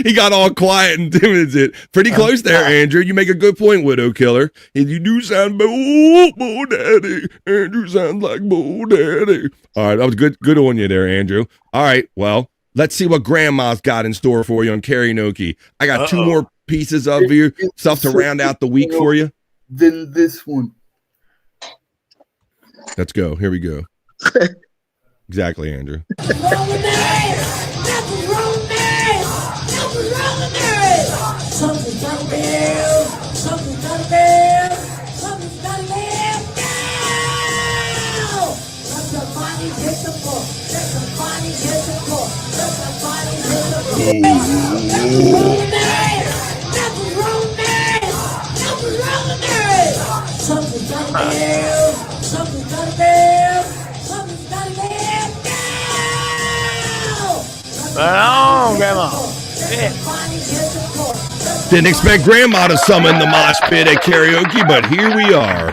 He got all quiet and timid. Pretty close there, Andrew. You make a good point, Widow Killer. And you do sound Bo Daddy. Andrew sounds like Bo Daddy. All right, that was good on you there, Andrew. All right, well, let's see what Grandma's got in store for you on Karry-No-Key. I got two more pieces of your stuff to round out the week for you. Then this one. Let's go. Here we go. Exactly, Andrew. Oh, Grandma. Didn't expect Grandma to summon the mosh pit at karaoke, but here we are.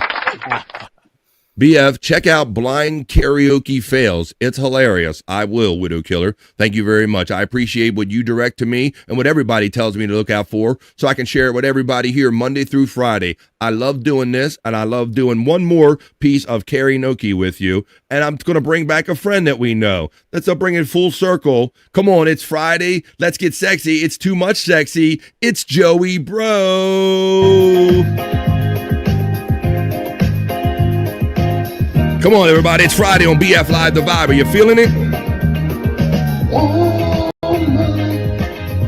BF, check out Blind Karaoke Fails. It's hilarious. I will, Widow Killer. Thank you very much. I appreciate what you direct to me and what everybody tells me to look out for so I can share it with everybody here Monday through Friday. I love doing this, and I love doing one more piece of Karry-No-Key with you. And I'm going to bring back a friend that we know. Let's bring it full circle. Come on, it's Friday. Let's get sexy. It's too much sexy. It's Joey Bro. Come on, everybody. It's Friday on BF Live The Vibe. Are you feeling it?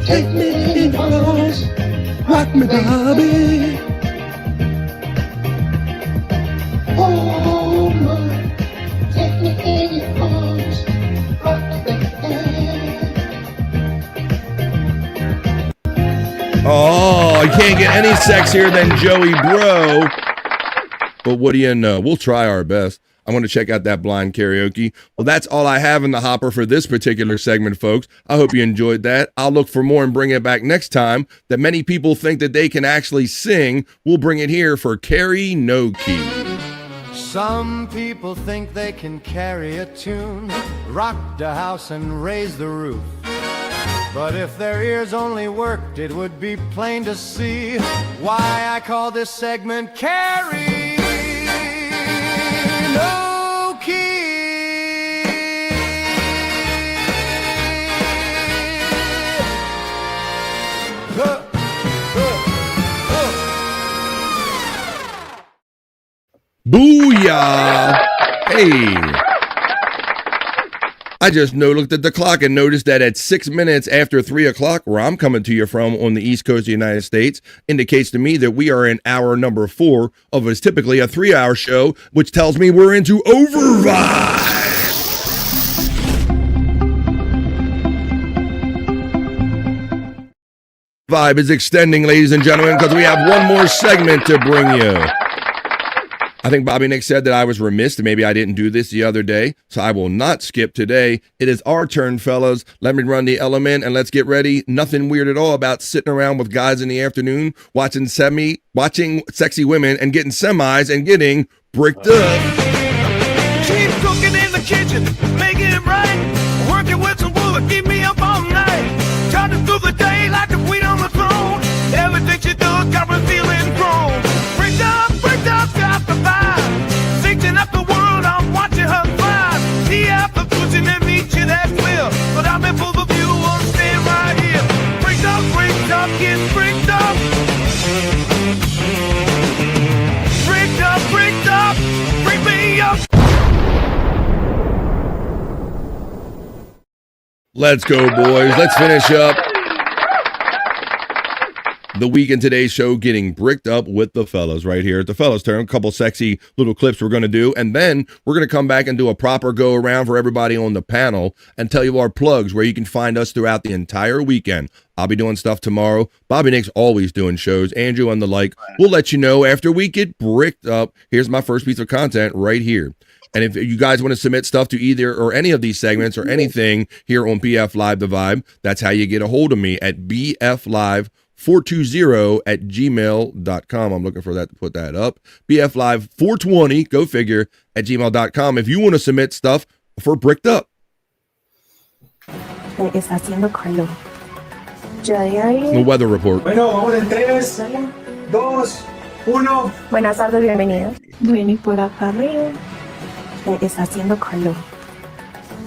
Take me in your arms, rock me, baby. Oh, my, take me in your arms, rock me, baby. Oh, you can't get any sexier than Joey Bro. But what do you know? We'll try our best. I want to check out that blind karaoke. Well, that's all I have in the hopper for this particular segment, folks. I hope you enjoyed that. I'll look for more and bring it back next time. That many people think that they can actually sing. We'll bring it here for Karry-No-Key. Some people think they can carry a tune, rock the house and raise the roof. But if their ears only worked, it would be plain to see why I call this segment Karry-No-Key. Booyah! Hey! I just looked at the clock and noticed that at 6 minutes after 3 o'clock, where I'm coming to you from on the East Coast of the United States, indicates to me that we are in hour number 4 of what's typically a 3-hour show, which tells me we're into overvibe. Vibe is extending, ladies and gentlemen, because we have one more segment to bring you. I think Bobby Nick said that I was remiss that maybe I didn't do this the other day, so I will not skip today. It is our turn, fellas. Let me run the element and let's get ready. Nothing weird at all about sitting around with guys in the afternoon, watching sexy women and getting semis and getting bricked up. Keep cooking in the kitchen, making it right. Working with some wood, keep me up all night. Charging through the day like the queen on the throne. Everything she does got me feeling grown. Bricked up, got the vibe. Thinking up the world, I'm watching her fly. See out the fusion and meet you, that's clear. But I'm in full view, I'm staying right here. Bricked up, get bricked up. Bricked up, bring me up. Let's go, boys. Let's finish up the week in today's show getting bricked up with the fellas right here at the fellas turn. A couple sexy little clips we're going to do, and then we're going to come back and do a proper go around for everybody on the panel and tell you our plugs where you can find us throughout the entire weekend. I'll be doing stuff tomorrow. Bobby Nick's always doing shows. Andrew and the like. We'll let you know after we get bricked up. Here's my first piece of content right here. And if you guys want to submit stuff to either or any of these segments or anything here on BF Live The Vibe, that's how you get a hold of me at bflive420@gmail.com. I'm looking for that to put that up. bflive420, go figure, at gmail.com if you want to submit stuff for Bricked Up. Está haciendo calor. Ya de ahí. The weather report. Bueno, vamos en 3, 2, 1. Buenas tardes, bienvenidos. Bueno, y por acá arriba está haciendo calor.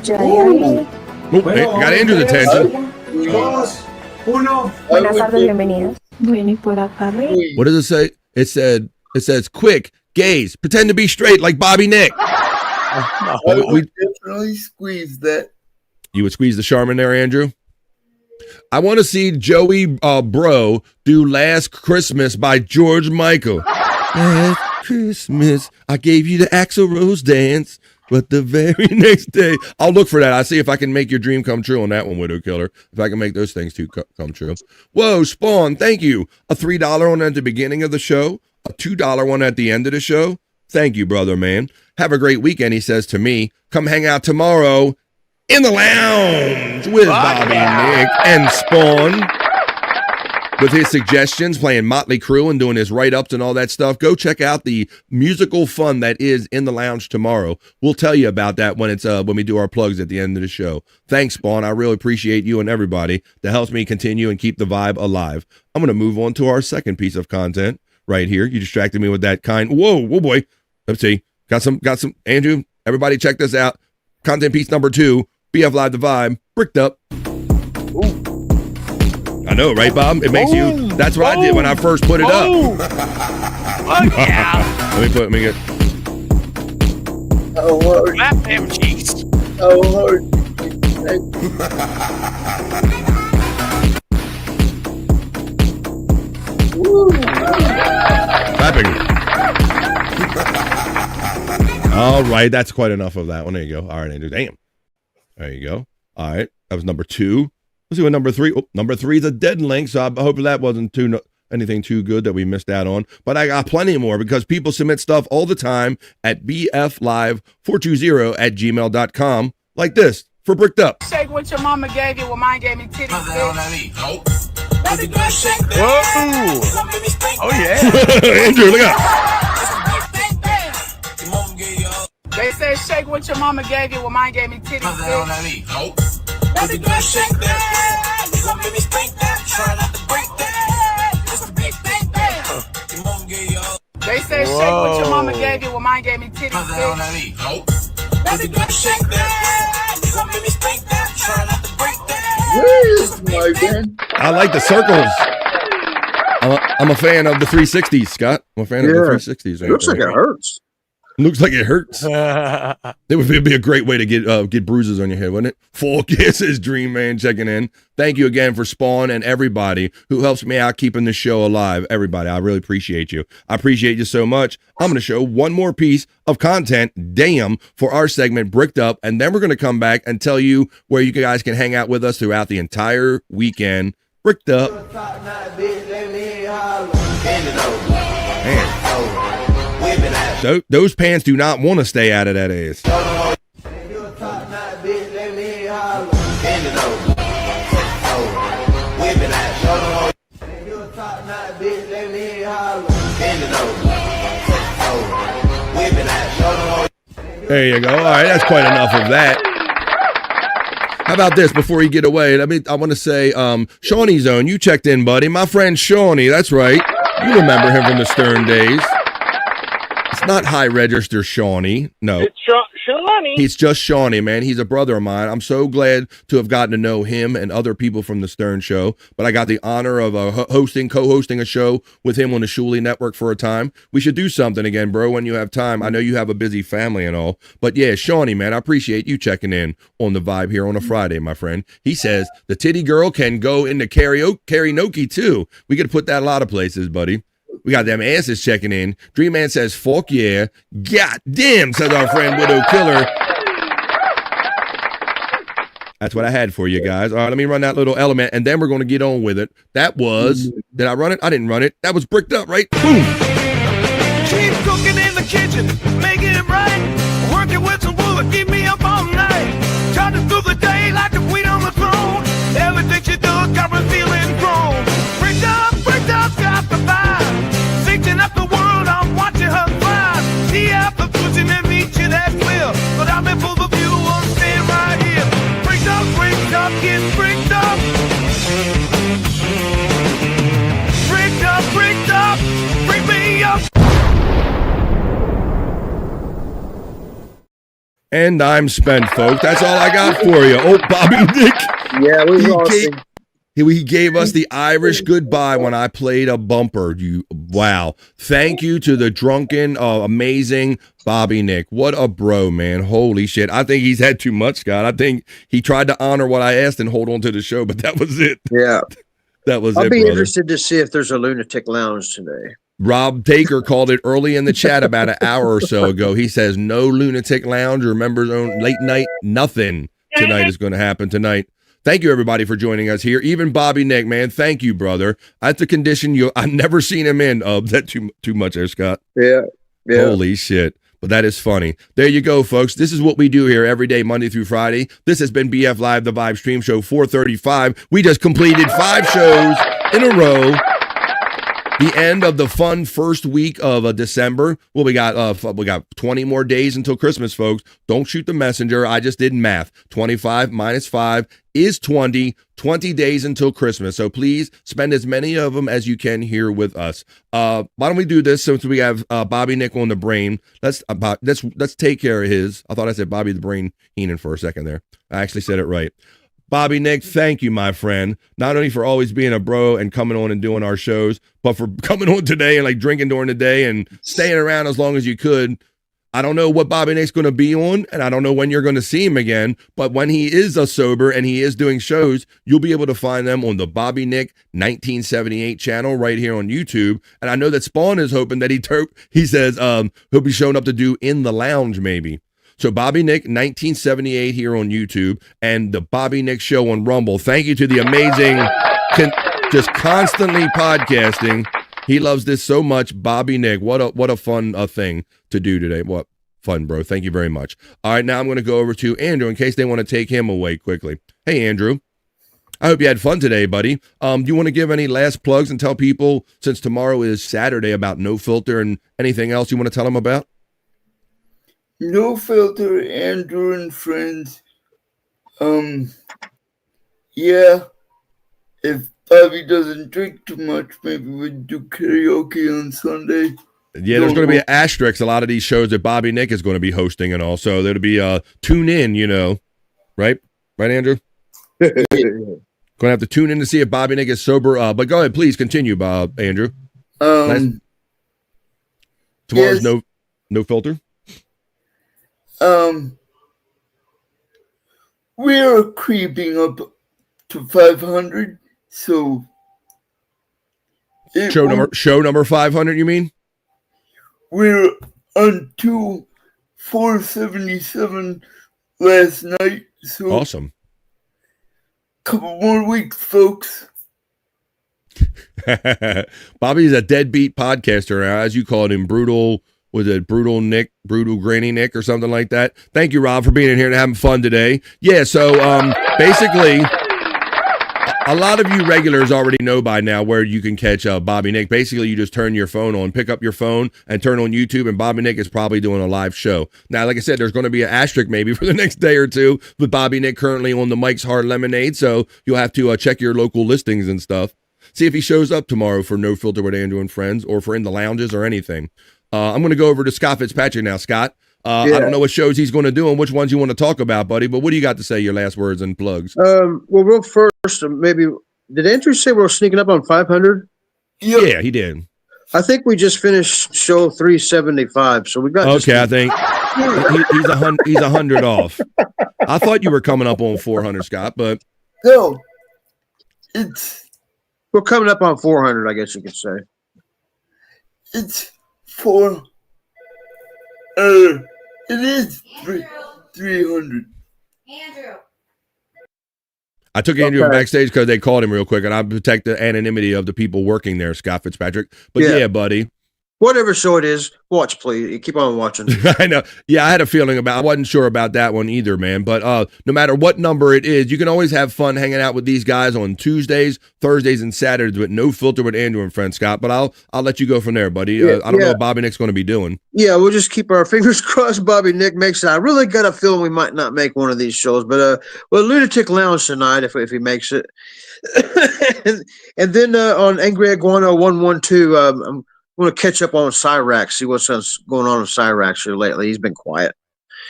Ya de ahí. Got Andrew's attention. 2, 1. Buenas tardes, bienvenidos. Bueno, y por acá arriba. What does it say? It says, quick, gays, pretend to be straight like Bobby Nick. I would definitely squeeze that. You would squeeze the Charmin there, Andrew? I want to see Joey Bro do Last Christmas by George Michael. Last Christmas, I gave you the Axl Rose dance, but the very next day, I'll look for that. I'll see if I can make your dream come true on that one, Widow Killer. If I can make those things too come true. Whoa, Spawn, thank you. A $3 one at the beginning of the show, a $2 one at the end of the show. Thank you, brother, man. Have a great weekend, he says to me. Come hang out tomorrow in the lounge with Bobby Nick and Spawn. With his suggestions, playing Motley Crue and doing his write-ups and all that stuff. Go check out the musical fun that is in the lounge tomorrow. We'll tell you about that when it's when we do our plugs at the end of the show. Thanks, Spawn. I really appreciate you and everybody that helps me continue and keep the vibe alive. I'm going to move on to our second piece of content right here. You distracted me with that whoa boy. Let's see. Got some, Andrew, everybody check this out. Content piece number 2, BF Live the Vibe, bricked up. Ooh. I know, right, Bob? It makes you, that's what I did when I first put it up. Oh, yeah. Let me get. Oh, Lord. Clap them cheeks. Oh, Lord. Clapping. All right, that's quite enough of that one. There you go. All right, Andrew. Damn. There you go. All right, that was number 2. Let's see what number 3. Oh, number 3 is a dead link, so I hope that wasn't anything too good that we missed out on. But I got plenty more because people submit stuff all the time at bflive420@gmail.com like this for Bricked Up. Shake what your mama gave you, what mine gave me titties. Whoa! Oh yeah! Andrew, look out! They say shake what your mama gave you, what mine gave me titties. Baby girl, shake that. You gon' make me spank that. Try not to break that. It's a big bang bang. Your mom gave you all. They say shake what your mama gave you, what mine gave me titties. Baby girl, shake that. You gon' make me spank that. Try not to break that. Where is my man? I like the circles. I'm a fan of the 360s, Scott. I'm a fan of the 360s. It looks like it hurts. Looks like it hurts. It would be a great way to get bruises on your head, wouldn't it? Full kisses, Dream Man checking in. Thank you again for Spawn and everybody who helps me out keeping the show alive. Everybody, I really appreciate you. I appreciate you so much. I'm going to show one more piece of content, damn, for our segment Bricked Up, and then we're going to come back and tell you where you guys can hang out with us throughout the entire weekend. Bricked Up. Man. Those pants do not want to stay out of that ass. There you go. All right, that's quite enough of that. How about this before you get away? I want to say, Shawnee Zone, you checked in, buddy. My friend Shawnee, that's right. You remember him from the Stern days. It's not High Register Shawnee. No. It's Shawnee. He's just Shawnee, man. He's a brother of mine. I'm so glad to have gotten to know him and other people from the Stern Show. But I got the honor of co-hosting a show with him on the Shuley Network for a time. We should do something again, bro, when you have time. I know you have a busy family and all. But yeah, Shawnee, man, I appreciate you checking in on the vibe here on a Friday, my friend. He says the titty girl can go into Karry-No-Key too. We could put that a lot of places, buddy. We got them asses checking in. Dream Man says, fuck yeah. God damn, says our friend Widow Killer. That's what I had for you guys. All right, let me run that little element, and then we're going to get on with it. That was, did I run it? I didn't run it. That was Bricked Up, right? Boom. Keep cooking in the kitchen, making it right. Working with some wood, keep me up all night. Trying through the day like the queen on the throne. Everything she does got me feeling grown. Bricked up, got the vibe. Up the world, I'm watching her fly. See out the pushing and meet you, that's clear. But I'm in full view, I'm staying right here. Break up, get And I'm spent, folks. That's all I got for you. Oh, Bobby Nick. Yeah, we lost. He gave us the Irish goodbye when I played a bumper. Wow. Thank you to the drunken, amazing Bobby Nick. What a bro, man. Holy shit. I think he's had too much, Scott. I think he tried to honor what I asked and hold on to the show, but that was it. Yeah. That was I'll it, be brother. interested to see if there's a lunatic lounge today. Rob Taker called it early in the chat about an hour or so ago. He says no lunatic lounge or members own late night. Nothing tonight is going to happen tonight. Thank you, everybody, for joining us here. Even Bobby Nick, man, thank you, brother. That's a condition I've never seen him in. That too much there, Scott. Yeah. Holy shit. But that is funny. There you go, folks. This is what we do here every day, Monday through Friday. This has been BF Live, the Vibe Stream Show 435. We just completed 5 shows in a row. The end of the fun first week of December. Well, we got 20 more days until Christmas, folks. Don't shoot the messenger. I just did math. 25 minus 5 is 20. 20 days until Christmas. So please spend as many of them as you can here with us. Why don't we do this since we have Bobby Nick on the brain? Let's take care of his. I thought I said Bobby the Brain Heenan for a second there. I actually said it right. Bobby Nick, thank you, my friend. Not only for always being a bro and coming on and doing our shows, but for coming on today and like drinking during the day and staying around as long as you could. I don't know what Bobby Nick's going to be on, and I don't know when you're going to see him again, but when he is a sober and he is doing shows, you'll be able to find them on the Bobby Nick 1978 channel right here on YouTube. And I know that Spawn is hoping that he says he'll be showing up to do In the Lounge maybe. So Bobby Nick 1978 here on YouTube and the Bobby Nick Show on Rumble. Thank you to the amazing, just constantly podcasting. He loves this so much. Bobby Nick, what a fun thing to do today. What fun, bro. Thank you very much. All right, now I'm going to go over to Andrew in case they want to take him away quickly. Hey, Andrew. I hope you had fun today, buddy. Do you want to give any last plugs and tell people, since tomorrow is Saturday, about No Filter and anything else you want to tell them about? No Filter, Andrew and friends. Yeah, if Bobby doesn't drink too much, maybe we'd do karaoke on Sunday. Yeah, there's going to be an asterisk. A lot of these shows that Bobby Nick is going to be hosting and all. So there'll be tune in, right? Right, Andrew? Going to have to tune in to see if Bobby Nick is sober. But go ahead, please continue, Andrew. Tomorrow's yes. No Filter. We're creeping up to 500, so show number 500. You mean? We're on 477 last night. So awesome. Couple more weeks, folks. Bobby's a deadbeat podcaster, as you called him. Brutal Granny Nick or something like that. Thank you, Rob, for being in here and having fun today. Yeah, so basically, a lot of you regulars already know by now where you can catch Bobby Nick. Basically, you just turn your phone on, pick up your phone, and turn on YouTube, and Bobby Nick is probably doing a live show. Now, like I said, there's going to be an asterisk maybe for the next day or two with Bobby Nick currently on the Mike's Hard Lemonade, so you'll have to check your local listings and stuff. See if he shows up tomorrow for No Filter with Andrew and Friends or for In the Lounges or anything. I'm going to go over to Scott Fitzpatrick now. Scott, I don't know what shows he's going to do and which ones you want to talk about, buddy, but what do you got to say, your last words and plugs? Well, real first, maybe, did Andrew say we're sneaking up on 500? Yeah, he did. I think we just finished show 375, so we got. Okay, I think he's 100 off. I thought you were coming up on 400, Scott, but no, we're coming up on 400, I guess you could say. It's 4. It is 300. Andrew. I took Andrew backstage because they called him real quick, and I protect the anonymity of the people working there, Scott Fitzpatrick. But yeah, buddy. Whatever show it is, watch, please. Keep on watching. I know. Yeah, I had a feeling I wasn't sure about that one either, man. But no matter what number it is, you can always have fun hanging out with these guys on Tuesdays, Thursdays, and Saturdays with No Filter with Andrew and Friends, Scott. But I'll let you go from there, buddy. I don't know what Bobby Nick's going to be doing. Yeah, we'll just keep our fingers crossed Bobby Nick makes it. I really got a feeling we might not make one of these shows. But Lunatic Lounge tonight if he makes it. and then on Angry Iguana 112, I want to catch up on Cyrax, see what's going on with Cyrax here lately. He's been quiet.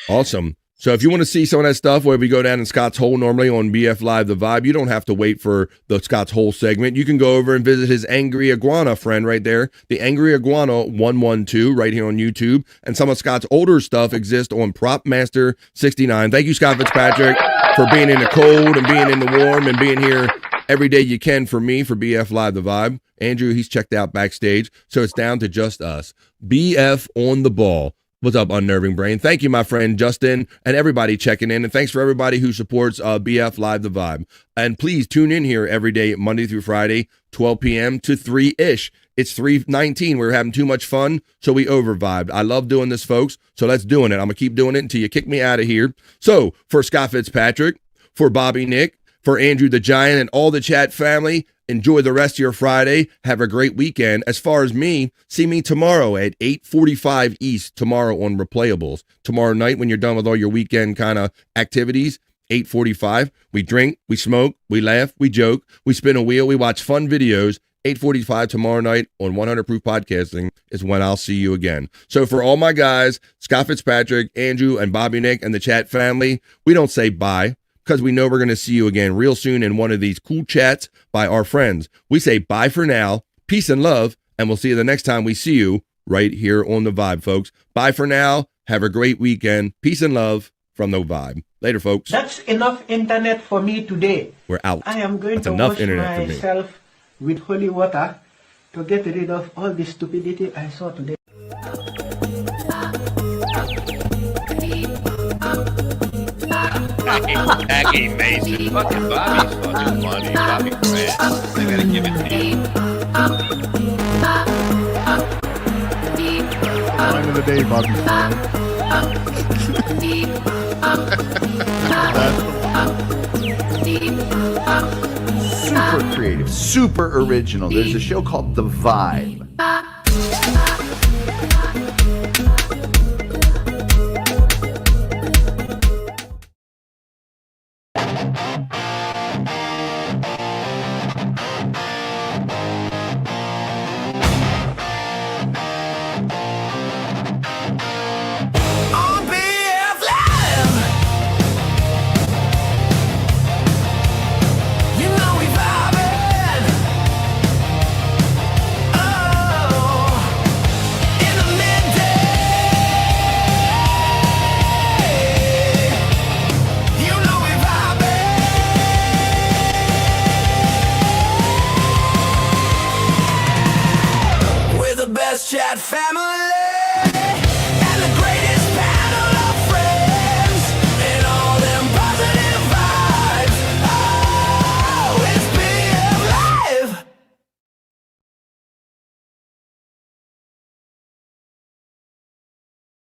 Awesome. So if you want to see some of that stuff where we go down in Scott's Hole normally on BF Live The Vibe, you don't have to wait for the Scott's Hole segment. You can go over and visit his Angry Iguana friend right there, the Angry Iguana 112 right here on YouTube. And some of Scott's older stuff exists on Prop Master 69. Thank you, Scott Fitzpatrick, for being in the cold and being in the warm and being here every day you can for me for BF Live The Vibe. Andrew, he's checked out backstage, so it's down to just us. BF on the ball. What's up, Unnerving Brain? Thank you, my friend Justin, and everybody checking in. And thanks for everybody who supports BF Live The Vibe. And please tune in here every day, Monday through Friday, 12 p.m. to 3-ish. It's 3:19. We're having too much fun, so we over-vibed. I love doing this, folks, so let's doing it. I'm going to keep doing it until you kick me out of here. So for Scott Fitzpatrick, for Bobby Nick, for Andrew the Giant, and all the chat family, enjoy the rest of your Friday. Have a great weekend. As far as me, see me tomorrow at 8:45 East tomorrow on Replayables. Tomorrow night when you're done with all your weekend kind of activities, 8:45, we drink, we smoke, we laugh, we joke, we spin a wheel, we watch fun videos. 8:45 tomorrow night on 100 Proof Podcasting is when I'll see you again. So for all my guys, Scott Fitzpatrick, Andrew, and Bobby Nick, and the chat family, we don't say bye, because we know we're going to see you again real soon in one of these cool chats by our friends. We say bye for now, peace and love, and we'll see you the next time we see you right here on The Vibe, folks. Bye for now. Have a great weekend. Peace and love from The Vibe. Later, folks. That's enough internet for me today. We're out. I am going That's to enough wash internet for me. myself with holy water to get rid of all the stupidity I saw today. Aggie Mason. Fucking Bobby's fucking funny. Bobby Grant. I gotta give it to you. Line of the day, Bobby. Super creative, super original. There's a show called The Vibe.